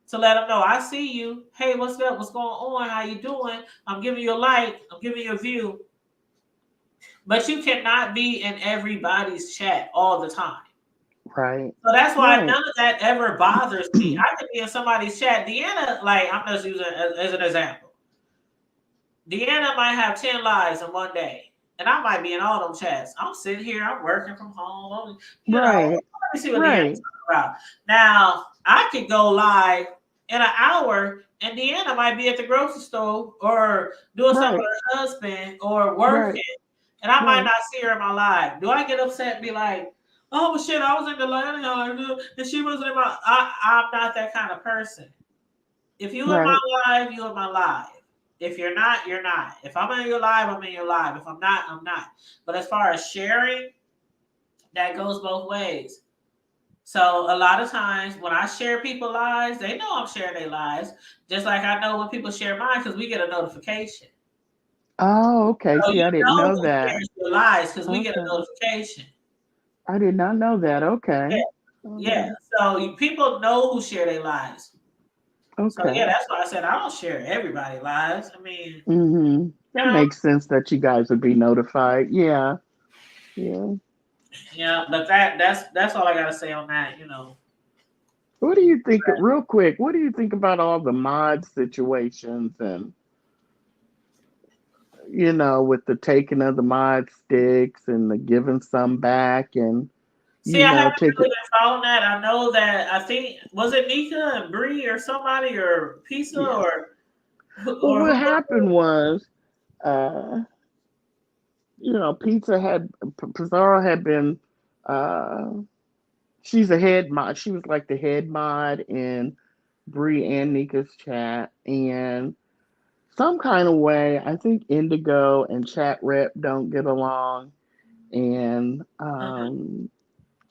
to let them know I see you. Hey, what's up? What's going on? How you doing? I'm giving you a like. I'm giving you a view. But you cannot be in everybody's chat all the time. Right, So that's why right. none of that ever bothers me. I could be in somebody's chat. Deanna, like, I'm just using as an example. Deanna might have 10 lives in one day, and I might be in all them chats. I'm sitting here, I'm working from home. Right, Let me see what Deanna's right, talking about. Now, I could go live in an hour, and Deanna might be at the grocery store or doing something right, with her husband or right, working, and I might right, not see her in my live. Do I get upset and be like, oh, well, shit, I was in the line and she wasn't in my. I'm not that kind of person. If you in my right. live, you in my live. If you're not, you're not. If I'm in your live, I'm in your live. If I'm not, I'm not. But as far as sharing, that goes both ways. So a lot of times when I share people lives, they know I'm sharing their lives. Just like I know when people share mine because we get a notification. Oh, okay. So See, you I didn't know know who that. shares your lives because we get a Okay. notification. I did not know that. Okay. Yeah, yeah. Okay. So people know who share their lives. So yeah, Okay. that's why I said I don't share everybody's lives. I mean, Mm-hmm. you That know, makes sense that you guys would be notified. Yeah. Yeah. yeah. But that's all I gotta say on that. You know. What do you think, real quick, what do you think about all the mod situations and, with the taking of the mod sticks and the giving some back and, See, I haven't taking, really been following that. I know that I think was it Nika and Bree or somebody or Pizza yeah. or Well, Or what who? happened was, uh, Pizza had Pizarro had been. Uh, she's a head mod. She was like the head mod in Bree and Nika's chat, and some kind of way, I think Indigo and Chat Rep don't get along, and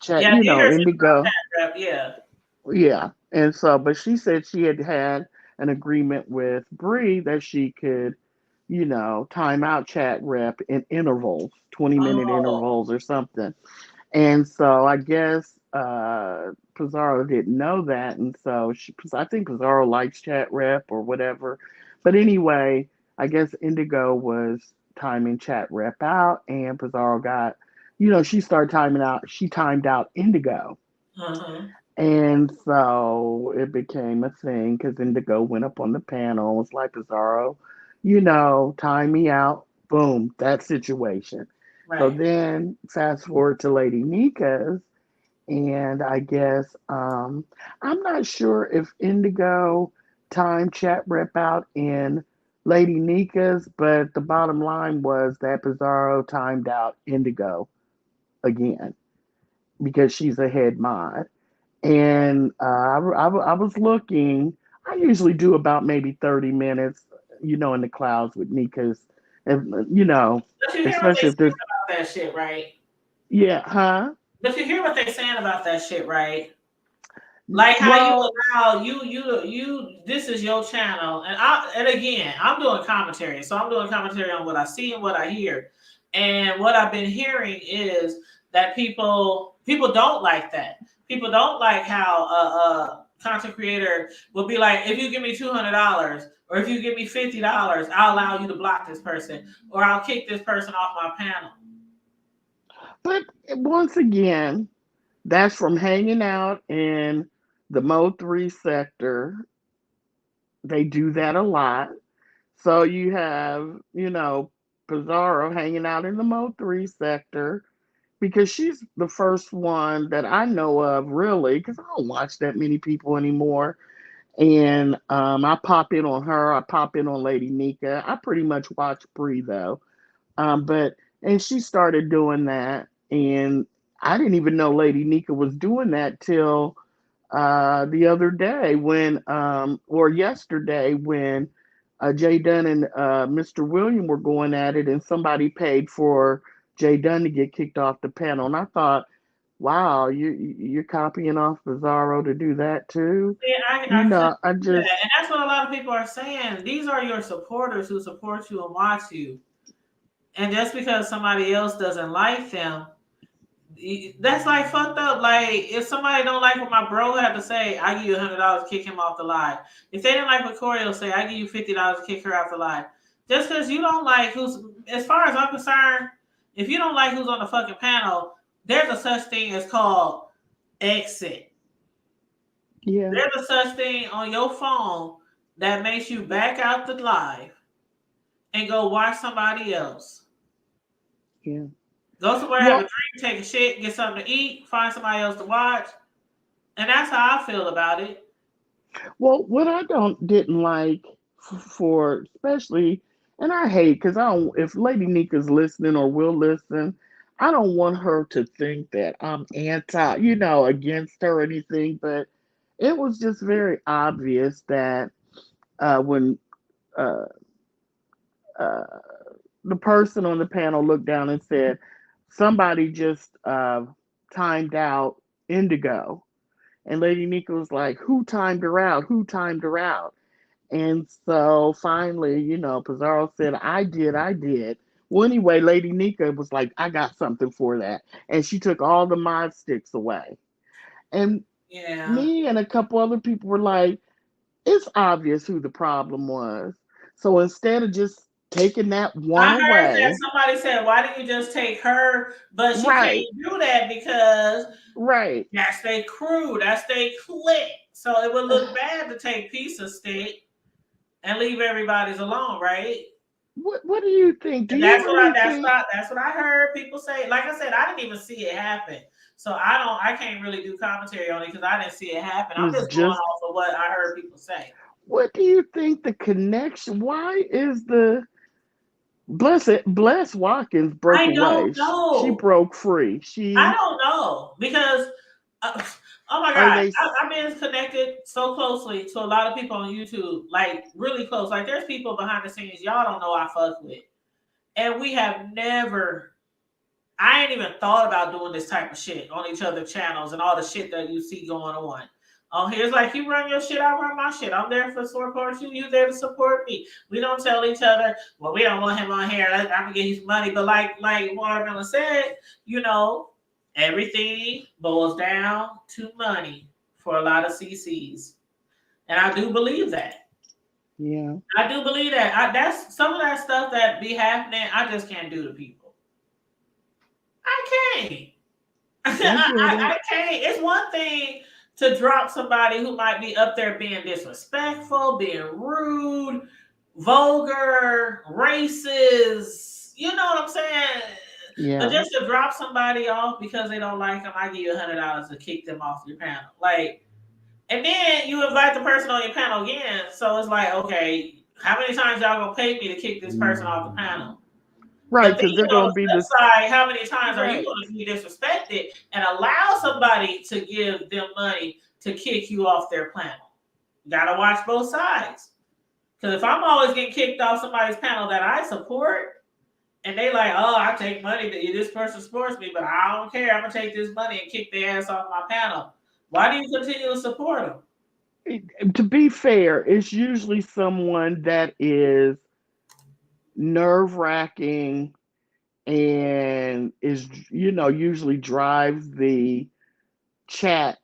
Chat, Yeah, I did hear something about Indigo, that rep. Yeah. yeah, and so, but she said she had an agreement with Bree that she could, time out Chat Rep in intervals, 20-minute Oh. intervals or something. And so I guess Pizarro didn't know that, and so I think Pizarro likes Chat Rep or whatever. But anyway, I guess Indigo was timing Chat Rep out, and Pizarro got, she started timing out. She timed out Indigo, Uh-huh. and so it became a thing because Indigo went up on the panel, was like, Pizarro, time me out. Boom, that situation. So Right. then fast forward to Lady Nika's, and I guess I'm not sure if Indigo timed Chat Rep out in Lady Nika's, but the bottom line was that Pizarro timed out Indigo again because she's a head mod. And I was looking. I usually do about maybe 30 minutes, in the clouds with Nika's, and But you hear what they especially if saying there's, about that shit, right? yeah, huh? But you hear what they saying about that shit, right? Like how you Well, allow you this is your channel, and again I'm doing commentary, so I'm doing commentary on what I see and what I hear, and what I've been hearing is that people don't like that. People don't like how a content creator will be like, if you give me $200 or if you give me $50, I'll allow you to block this person or I'll kick this person off my panel. but once again, that's from hanging out in the Mo 3 sector. They do that a lot. So you have, Pizarro hanging out in the Mo 3 sector because she's the first one that I know of, really, because I don't watch that many people anymore. And I pop in on her, I pop in on Lady Nika. I pretty much watch Bree, though. But and she started doing that, and I didn't even know Lady Nika was doing that till the other day or yesterday when Jay Dunn and Mr. William were going at it, and somebody paid for Jay Dunn to get kicked off the panel, and I thought, wow, you're copying off Bizarro to do that too. Yeah, I couldn't I do that. just And that's what a lot of people are saying. These are your supporters who support you and watch you. And just because somebody else doesn't like them, that's like fucked up. Like if somebody don't like what my bro had to say, I give you $100 to kick him off the live. If they didn't like what Corey will say, I give you $50 to kick her off the live. Just because you don't like who's, as far as I'm concerned, if you don't like who's on the fucking panel, there's a such thing as called exit. yeah, There's a such thing on your phone that makes you back out the live and go watch somebody else. yeah. Go somewhere, have a Well, drink, take a shit, get something to eat, find somebody else to watch. And that's how I feel about it. what I didn't like for especially, and I hate because I don't. If Lady Nika's listening or will listen, I don't want her to think that I'm anti, against her or anything. But it was just very obvious that when uh, uh, the person on the panel looked down and said, somebody just timed out Indigo. And Lady Nika was like, who timed her out? Who timed her out? And so finally, Pizarro said, I did. Well, anyway, Lady Nika was like, I got something for that. And she took all the mod sticks away. And Yeah. me and a couple other people were like, it's obvious who the problem was. So instead of just taking that one I heard that away, somebody said, why didn't you just take her? But she right, can't do that because right. that's their crew, that's their clique. So it would look bad to take piece of stick and leave everybody's alone, right? What do you think? Do And you that's really think? that's what I heard people say. Like I said, I didn't even see it happen. So I can't really do commentary on it because I didn't see it happen. It I'm was just going just off of what I heard people say. What do you think the connection? Why is the Bless Watkins broke I don't away? She know. broke free. I She don't know because, uh, oh my are God, they? I've been connected so closely to a lot of people on YouTube, like really close. Like there's people behind the scenes y'all don't know I fuck with, and we have never. I ain't even thought about doing this type of shit on each other channels and all the shit that you see going on. Here's like you run your shit, I run my shit. I'm there for support you. You there to support me. We don't tell each other, well, we don't want him on here. I'm gonna get his money. But like Watermelon said, you know, everything boils down to money for a lot of CCs, and I do believe that. Yeah. I do believe that. That's some of that stuff that be happening. I just can't do to people. I can't. I get it. I can't. It's one thing to drop somebody who might be up there being disrespectful, being rude, vulgar, racist. You know what I'm saying? But Yeah. just to drop somebody off because they don't like them, I give you $100 to kick them off your panel. Like, and then you invite the person on your panel again. So it's like, okay, how many times y'all gonna pay me to kick this person off the panel? Right, But then because they're on gonna the be flip this. side, how many times are you Right. going to be disrespected and allow somebody to give them money to kick you off their panel? Gotta watch both sides. Because if I'm always getting kicked off somebody's panel that I support, and they like, oh, I take money that this person supports me, but I don't care. I'm gonna take this money and kick their ass off my panel. Why do you continue to support them? To be fair, it's usually someone that is nerve wracking and is, usually drives the chat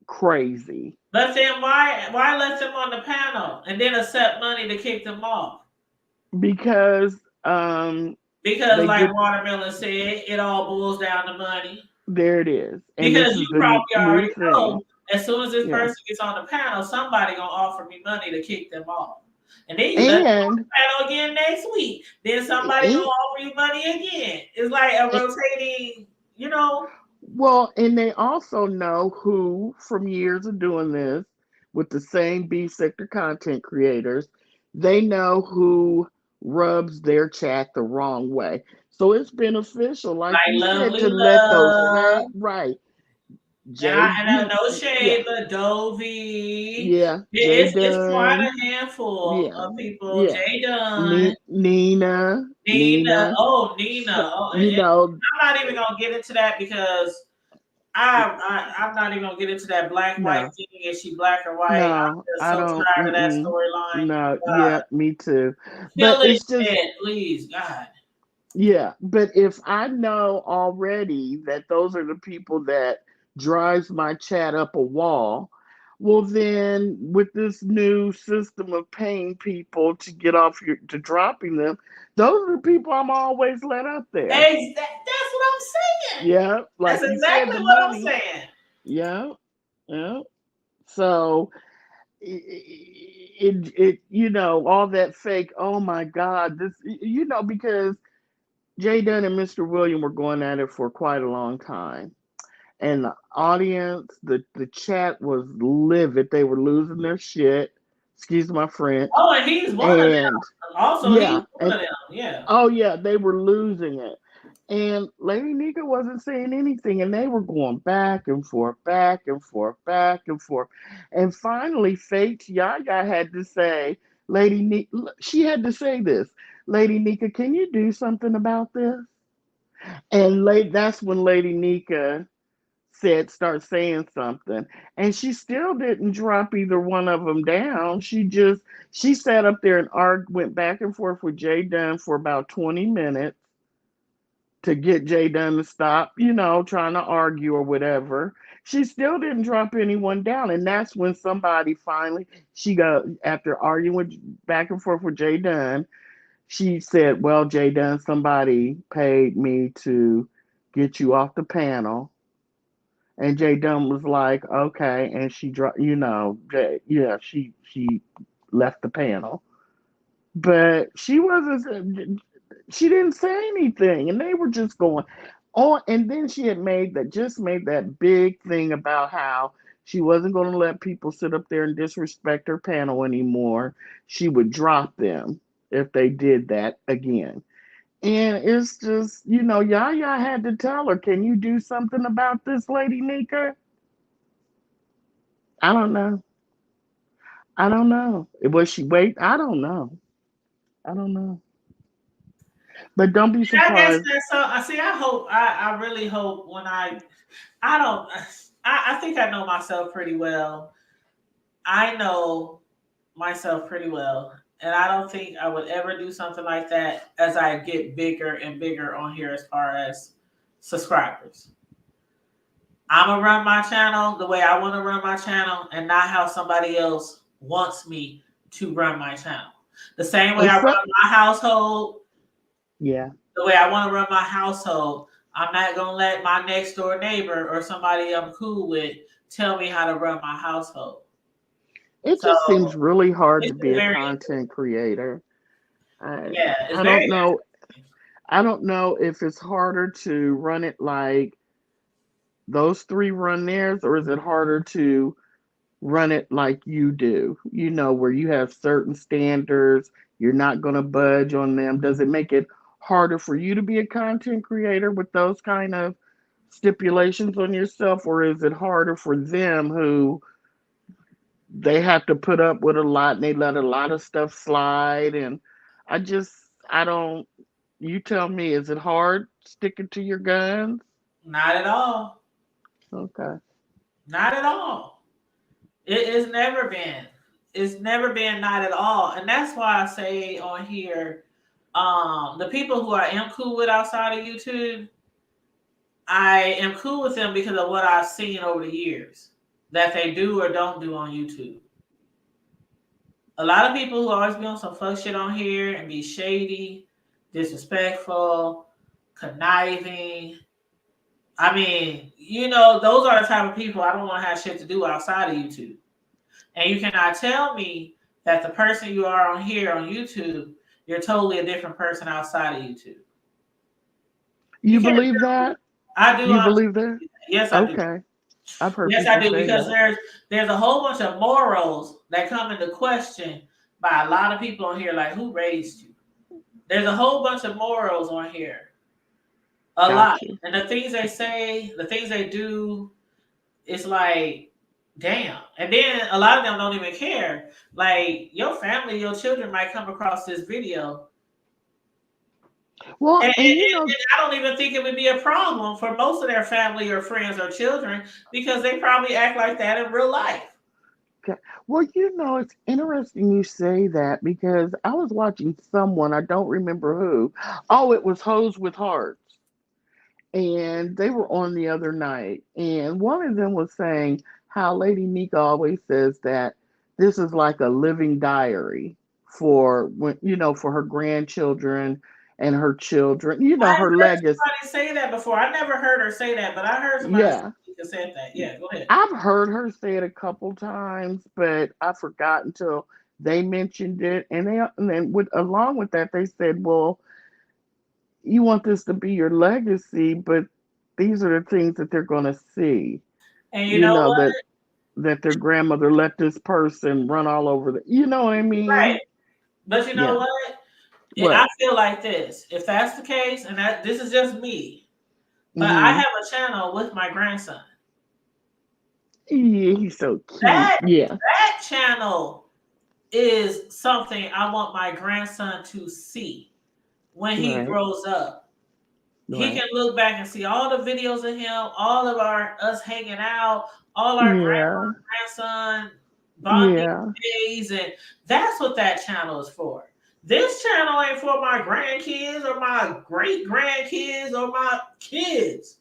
crazy. But then why let them on the panel and then accept money to kick them off? Because Because they like get Watermelon said, it all boils down to money. there it is. And Because this is you the probably new already thing. know as soon as this Yeah. person gets on the panel, somebody gonna offer me money to kick them off. And then you let them on And, the panel again next week. Then somebody gonna and, offer you money again. It's like a rotating, you know. well, and they also know who, from years of doing this with the same B sector content creators, they know who rubs their chat the wrong way. So it's beneficial, like Like you said, Lovely to let those Love. same right. And Jay, no yeah, shade, but Dovey. yeah, Jay It's quite Dunn, a handful yeah, of people. yeah, Jay Dunn. Nina, Nina. Nina. Oh, So, Nina. Oh, you know, I'm not even gonna get into that because I'm not even gonna get into that black white no, thing. Is she black or white? I'm no, just I so don't. tired of that Mm-mm, storyline. no, God, yeah, me too. But kill it it's just, dead, please, God. yeah. But if I know already that those are the people that drives my chat up a wall, well, then with this new system of paying people to get off your to dropping them, those are the people I'm always let up there. That's what I'm saying. Yeah, That's like you said, exactly the what I'm money. saying. Yeah, yeah. So it all that fake. Oh my God, this because Jay Dunn and Mr. William were going at it for quite a long time, and the audience, the chat was livid. They were losing their shit. Excuse my French. Oh, and he's one of them. And Also, he's yeah, one and of them. Yeah. oh yeah, they were losing it. And Lady Nika wasn't saying anything, and they were going back and forth, back and forth, back and forth. And finally, Faith Yaya had to say, Lady Nika, she had to say this, Lady Nika, can you do something about this? And that's when Lady Nika start saying something. And she still didn't drop either one of them down. She sat up there and went back and forth with Jay Dunn for about 20 minutes to get Jay Dunn to stop, trying to argue or whatever. She still didn't drop anyone down. And that's when somebody finally, she got, after arguing back and forth with Jay Dunn, she said, well, Jay Dunn, somebody paid me to get you off the panel. And Jay Dunn was like, okay. And she dropped, she left the panel. But she didn't say anything, and they were just going on. And then she had made that big thing about how She wasn't going to let people sit up there and disrespect her panel anymore. She would drop them if they did that again. And it's just, Yaya had to tell her, can you do something about this, Lady Nika? I don't know. I don't know. Was she wait? I don't know. I don't know. But don't be I guess surprised. that's so. I see. I really hope when I don't. I think I know myself pretty well. I know myself pretty well, and I don't think I would ever do something like that as I get bigger and bigger on here as far as subscribers. I'm gonna run my channel the way I want to run my channel, and not how somebody else wants me to run my channel. The same way I run my household. Yeah. The way I want to run my household. I'm not going to let my next door neighbor or somebody I'm cool with tell me how to run my household. It So just seems really hard to it's be a very, content creator. it's I very don't know. I don't know if it's harder to run it like those three run theirs, or is it harder to run it like you do? Where you have certain standards, you're not going to budge on them. Does it make it harder for you to be a content creator with those kind of stipulations on yourself, or is it harder for them who they have to put up with a lot and they let a lot of stuff slide? And I don't, you tell me, is it hard sticking to your guns? not at all. Okay. Not at all. It has never been. It's never been not at all. And that's why I say on here, the people who I am cool with outside of YouTube, I am cool with them because of what I've seen over the years that they do or don't do on YouTube. A lot of people who always be on some fuck shit on here and be shady, disrespectful, conniving. I mean, those are the type of people I don't want to have shit to do outside of YouTube. And you cannot tell me that the person you are on here on YouTube, you're totally a different person outside of YouTube. You believe that? I do. You believe that? Yes, I do. Okay. I've heard Yes, people I do, say because that. there's a whole bunch of morals that come into question by a lot of people on here, like who raised you? There's a whole bunch of morals on here. A lot. You. And the things they say, the things they do, it's like, damn. And then a lot of them don't even care. Like your family, your children might come across this video. Well, And I don't even think it would be a problem for most of their family or friends or children because they probably act like that in real life. Okay. Well, it's interesting you say that because I was watching someone, I don't remember who. Oh, it was Hoes with Hearts. And they were on the other night. And one of them was saying how Lady Nika always says that this is like a living diary for for her grandchildren and her children, I her heard legacy. somebody say that before. I never heard her say that, but I heard somebody Yeah. say that. Yeah, go ahead. I've heard her say it a couple times, but I forgot until they mentioned it. And then along with that, they said, well, you want this to be your legacy, but these are the things that they're going to see. And you know what? That their grandmother let this person run all over the, you know what I mean? Right. But you know what? I feel like this. If that's the case, and this is just me, but I have a channel with my grandson. Yeah, he's so cute. That channel is something I want my grandson to see when he grows up. He can look back and see all the videos of him, all of us hanging out, all our grandson bonding days, and that's what that channel is for. This channel ain't for my grandkids or my great grandkids or my kids.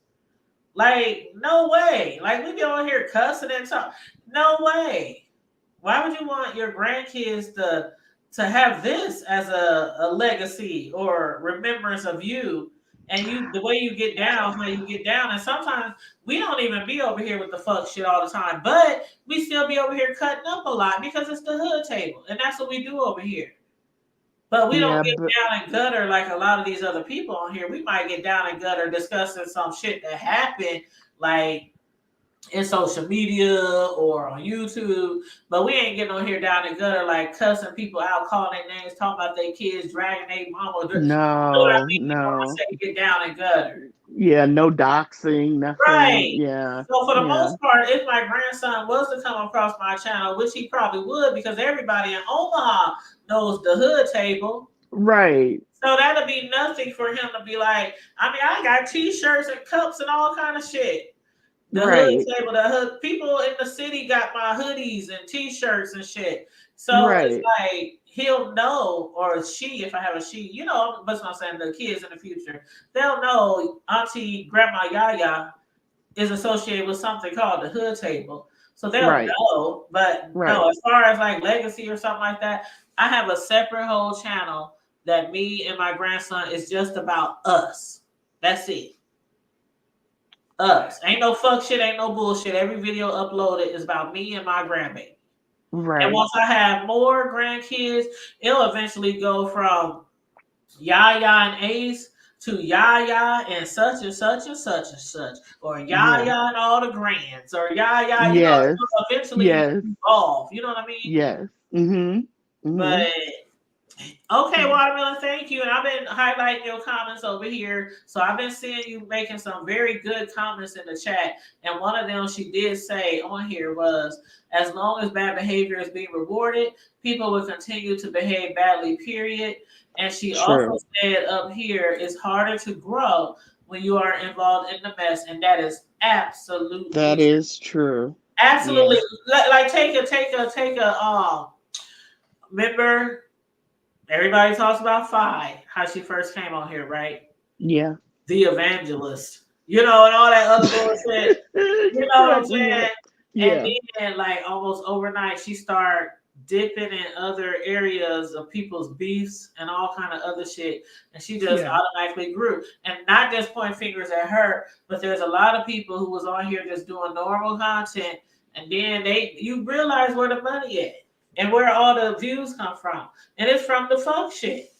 Like, no way. Like, we be on here cussing and talk. No way. Why would you want your grandkids to have this as a legacy or remembrance of you? And the way you get down, how you get down. And sometimes we don't even be over here with the fuck shit all the time, but we still be over here cutting up a lot because it's the hood table. And that's what we do over here. But we don't get down and gutter like a lot of these other people on here. We might get down and gutter discussing some shit that happened like in social media or on YouTube, but we ain't getting on here down the gutter like cussing people out, calling their names, talking about their kids, dragging their mama. You know what I No, mean? When I no. say get down and gutter. Yeah, no doxing, nothing. Right. Yeah, So for the yeah. most part, if my grandson was to come across my channel, which he probably would, because everybody in Omaha knows the hood table. Right. So that'll be nothing for him to be like, I mean, I got t-shirts and cups and all kind of shit. The hood Right. table, the hood people in the city got my hoodies and t-shirts and shit. So it's Right. like he'll know, or she, if I have a she, you know, that's what I'm saying, the kids in the future, they'll know Auntie Grandma Yaya is associated with something called the hood table. So they'll Right. know, but Right. no, as far as like legacy or something like that, I have a separate whole channel that me and my grandson is just about us. That's it. Us. Ain't no fuck shit, ain't no bullshit. Every video uploaded is about me and my grandbaby. And Right. once I have more grandkids, it'll eventually go from Yaya and Ace to Yaya and such and such and such and such, or Yaya Yeah. and all the grands, or Yaya, you know, Yes. it'll eventually Yes. evolve. You know what I mean? Yes. Mm-hmm. But Mm-hmm. okay, Watermelon, thank you. And I've been highlighting your comments over here. So I've been seeing you making some very good comments in the chat. And one of them she did say on here was, as long as bad behavior is being rewarded, people will continue to behave badly, period. And she also True. said up here, it's harder to grow when you are involved in the mess. And that is absolutely That true. is true. Absolutely. Yeah. Like take a remember everybody talks about Phi, how she first came on here, right? Yeah. The evangelist, you know, and all that other bullshit. You You know what I'm crack me saying? up. And Yeah. then, like, almost overnight, she started dipping in other areas of people's beefs and all kind of other shit. And she just Yeah. automatically grew. And not just point fingers at her, but there's a lot of people who was on here just doing normal content. And then you realize where the money at and where all the views come from. And it's from the fuck shit.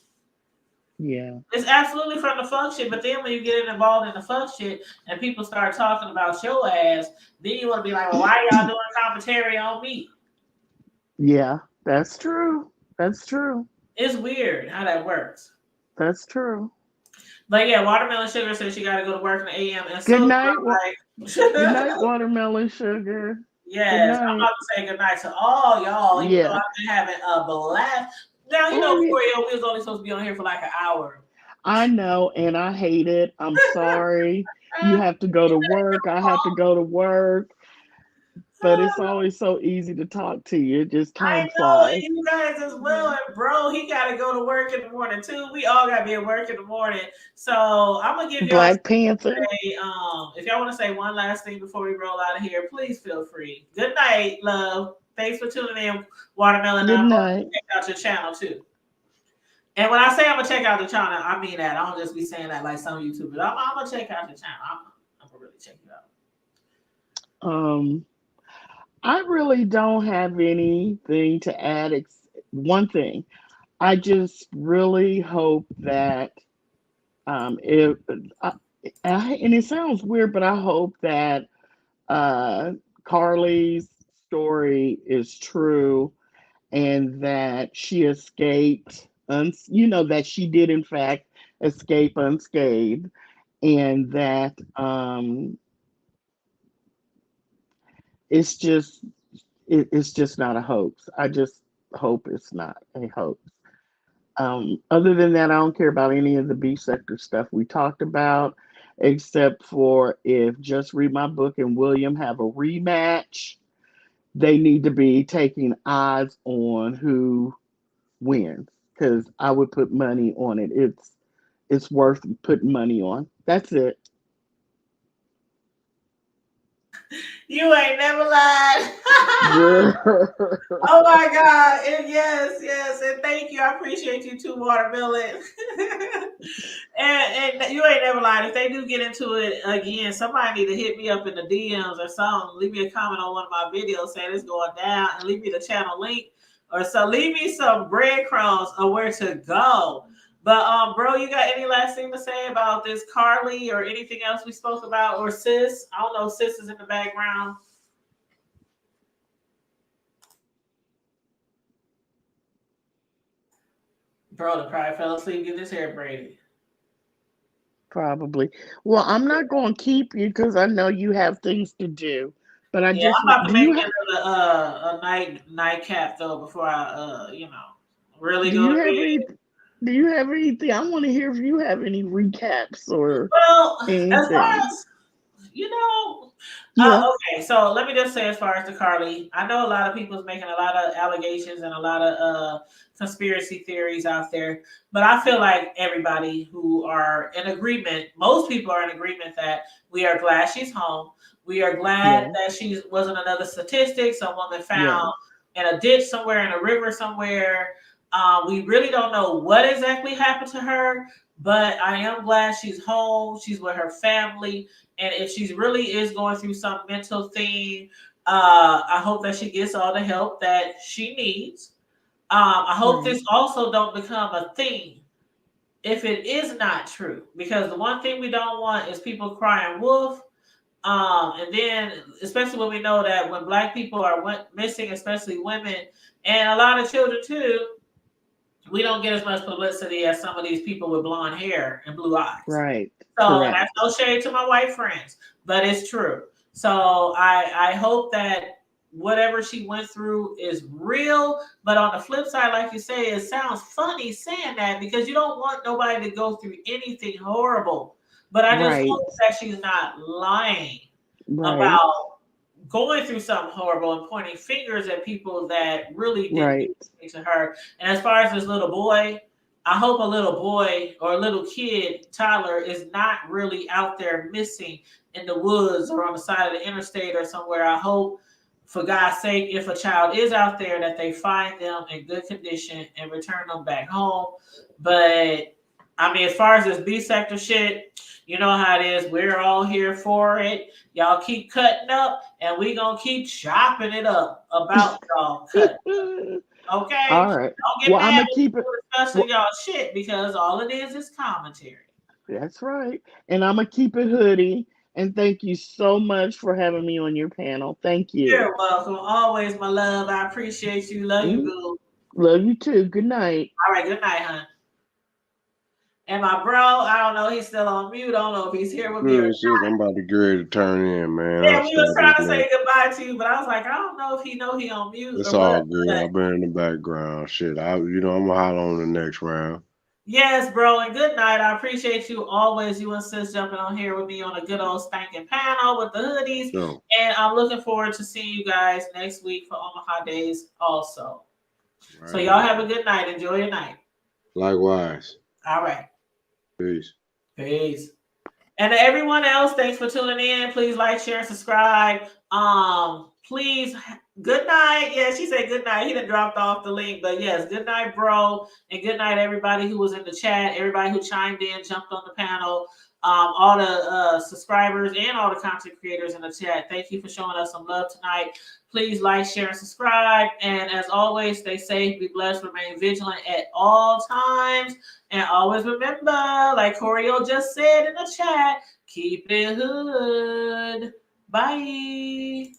Yeah. It's absolutely from the fuck shit, but then when you get involved in the fuck shit and people start talking about your ass, then you want to be like, well, why y'all doing commentary on me? Yeah. That's true. That's true. It's weird how that works. That's true. But yeah, Watermelon Sugar says she got to go to work in the AM, and Good so do night. I. Good night, watermelon sugar. Good Yes, I'm night. about to say goodnight to all y'all, even though Yeah. I've been having a blast. Now, you Oh, know, yeah. before we was only supposed to be on here for like an hour. I know, and I hate it. I'm sorry. You have to go to work. I have to go to work. But it's always so easy to talk to you. Just I time know, and flies. you guys as well. And bro, he got to go to work in the morning too. We all got to be at work in the morning. So I'm gonna give y'all Black Panther. if y'all want to say one last thing before we roll out of here, please feel free. Good night, love. Thanks for tuning in, Watermelon. Good I'm going night. to check out your channel too. And when I say I'm gonna check out the channel, I mean that. I don't just be saying that like some YouTubers. I'm gonna check out your channel. I'm gonna really check you out. I really don't have anything to add. One thing. I just really hope that if and it sounds weird, but I hope that uh, Carlee's story is true and that she escaped, that she did in fact escape unscathed, and that it's just it's just not a hoax. I just hope it's not a hoax. Other than that, I don't care about any of the B sector stuff we talked about, except for if Just Read My Book and William have a rematch, they need to be taking odds on who wins because I would put money on it. It's worth putting money on. That's it. You ain't never lied. Girl. Oh my God. And yes. And thank you. I appreciate you too, Watermelon. and you ain't never lied. If they do get into it again, somebody need to hit me up in the DMs or something. Leave me a comment on one of my videos saying it's going down and leave me the channel link. Or so leave me some breadcrumbs of where to go. But bro, you got any last thing to say about this Carlee or anything else we spoke about, or sis? I don't know, sis is in the background. Bro, the probably fell asleep getting his hair braided. Probably. Well, I'm not going to keep you because I know you have things to do. But I Yeah, just I'm about to do make you me another a nightcap though before I really do go you to have bed. any do you have anything? I want to hear if you have any recaps or Well, as far anything. as you know, Yeah, okay, so let me just say, as far as the Carlee, I know a lot of people's making a lot of allegations and a lot of conspiracy theories out there, but I feel like everybody who are in agreement, most people are in agreement that we are glad she's home. We are glad yeah, that she wasn't another statistic, some woman yeah, found in a ditch somewhere, in a river somewhere. We really don't know what exactly happened to her, but I am glad she's home. She's with her family. And if she really is going through some mental thing, I hope that she gets all the help that she needs. I hope right, this also don't become a thing if it is not true, because the one thing we don't want is people crying wolf. And then, especially when we know that when Black people are missing, especially women and a lot of children too, we don't get as much publicity as some of these people with blonde hair and blue eyes. right, So, and correct, that's no shade to my white friends, but it's true. So I hope that whatever she went through is real. But on the flip side, like you say, it sounds funny saying that because you don't want nobody to go through anything horrible. But I just right, hope that she's not lying right, about going through something horrible and pointing fingers at people that really didn't do right, anything to her. And as far as this little boy, I hope a little boy or a little kid, Tyler, is not really out there missing in the woods or on the side of the interstate or somewhere. I hope, for God's sake, if a child is out there, that they find them in good condition and return them back home. But I mean, as far as this B sector shit, you know how it is. We're all here for it. Y'all keep cutting up, and we gonna keep chopping it up about y'all cutting. Okay? all right. Don't get Well, I'm mad gonna when keep it. people discussing Well, y'all shit because all it is commentary. that's right, and I'm gonna keep it hoodie. And thank you so much for having me on your panel. Thank you. You're welcome. Always, my love. I appreciate you. Love you, Mm, boo. love you too. Good night. All right, good night, hon. And my bro, I don't know, he's still on mute. I don't know if he's here with me or Good, not. sis. I'm about to get ready to turn in, man. Yeah, I'll we was start trying this to later. say goodbye to you, but I was like, I don't know if he know he on mute It's or what. all good. But I've been in the background. Shit, I'm gonna holler on the next round. yes, bro, and good night. I appreciate you always. You and sis jumping on here with me on a good old spanking panel with the hoodies. So, And I'm looking forward to seeing you guys next week for Omaha Days also. So right y'all on. have a good night. Enjoy your night. Likewise. All right. Peace. Peace. And to everyone else, thanks for tuning in. Please like, share, subscribe. Please, good night. Yeah, she said good night. He done dropped off the link, but yes, good night, bro, and good night, everybody who was in the chat, everybody who chimed in, jumped on the panel, all the subscribers and all the content creators in the chat. Thank you for showing us some love tonight. Please like, share, and subscribe. And as always, stay safe, be blessed, remain vigilant at all times. And always remember, like Corio just said in the chat, keep it hood. Bye.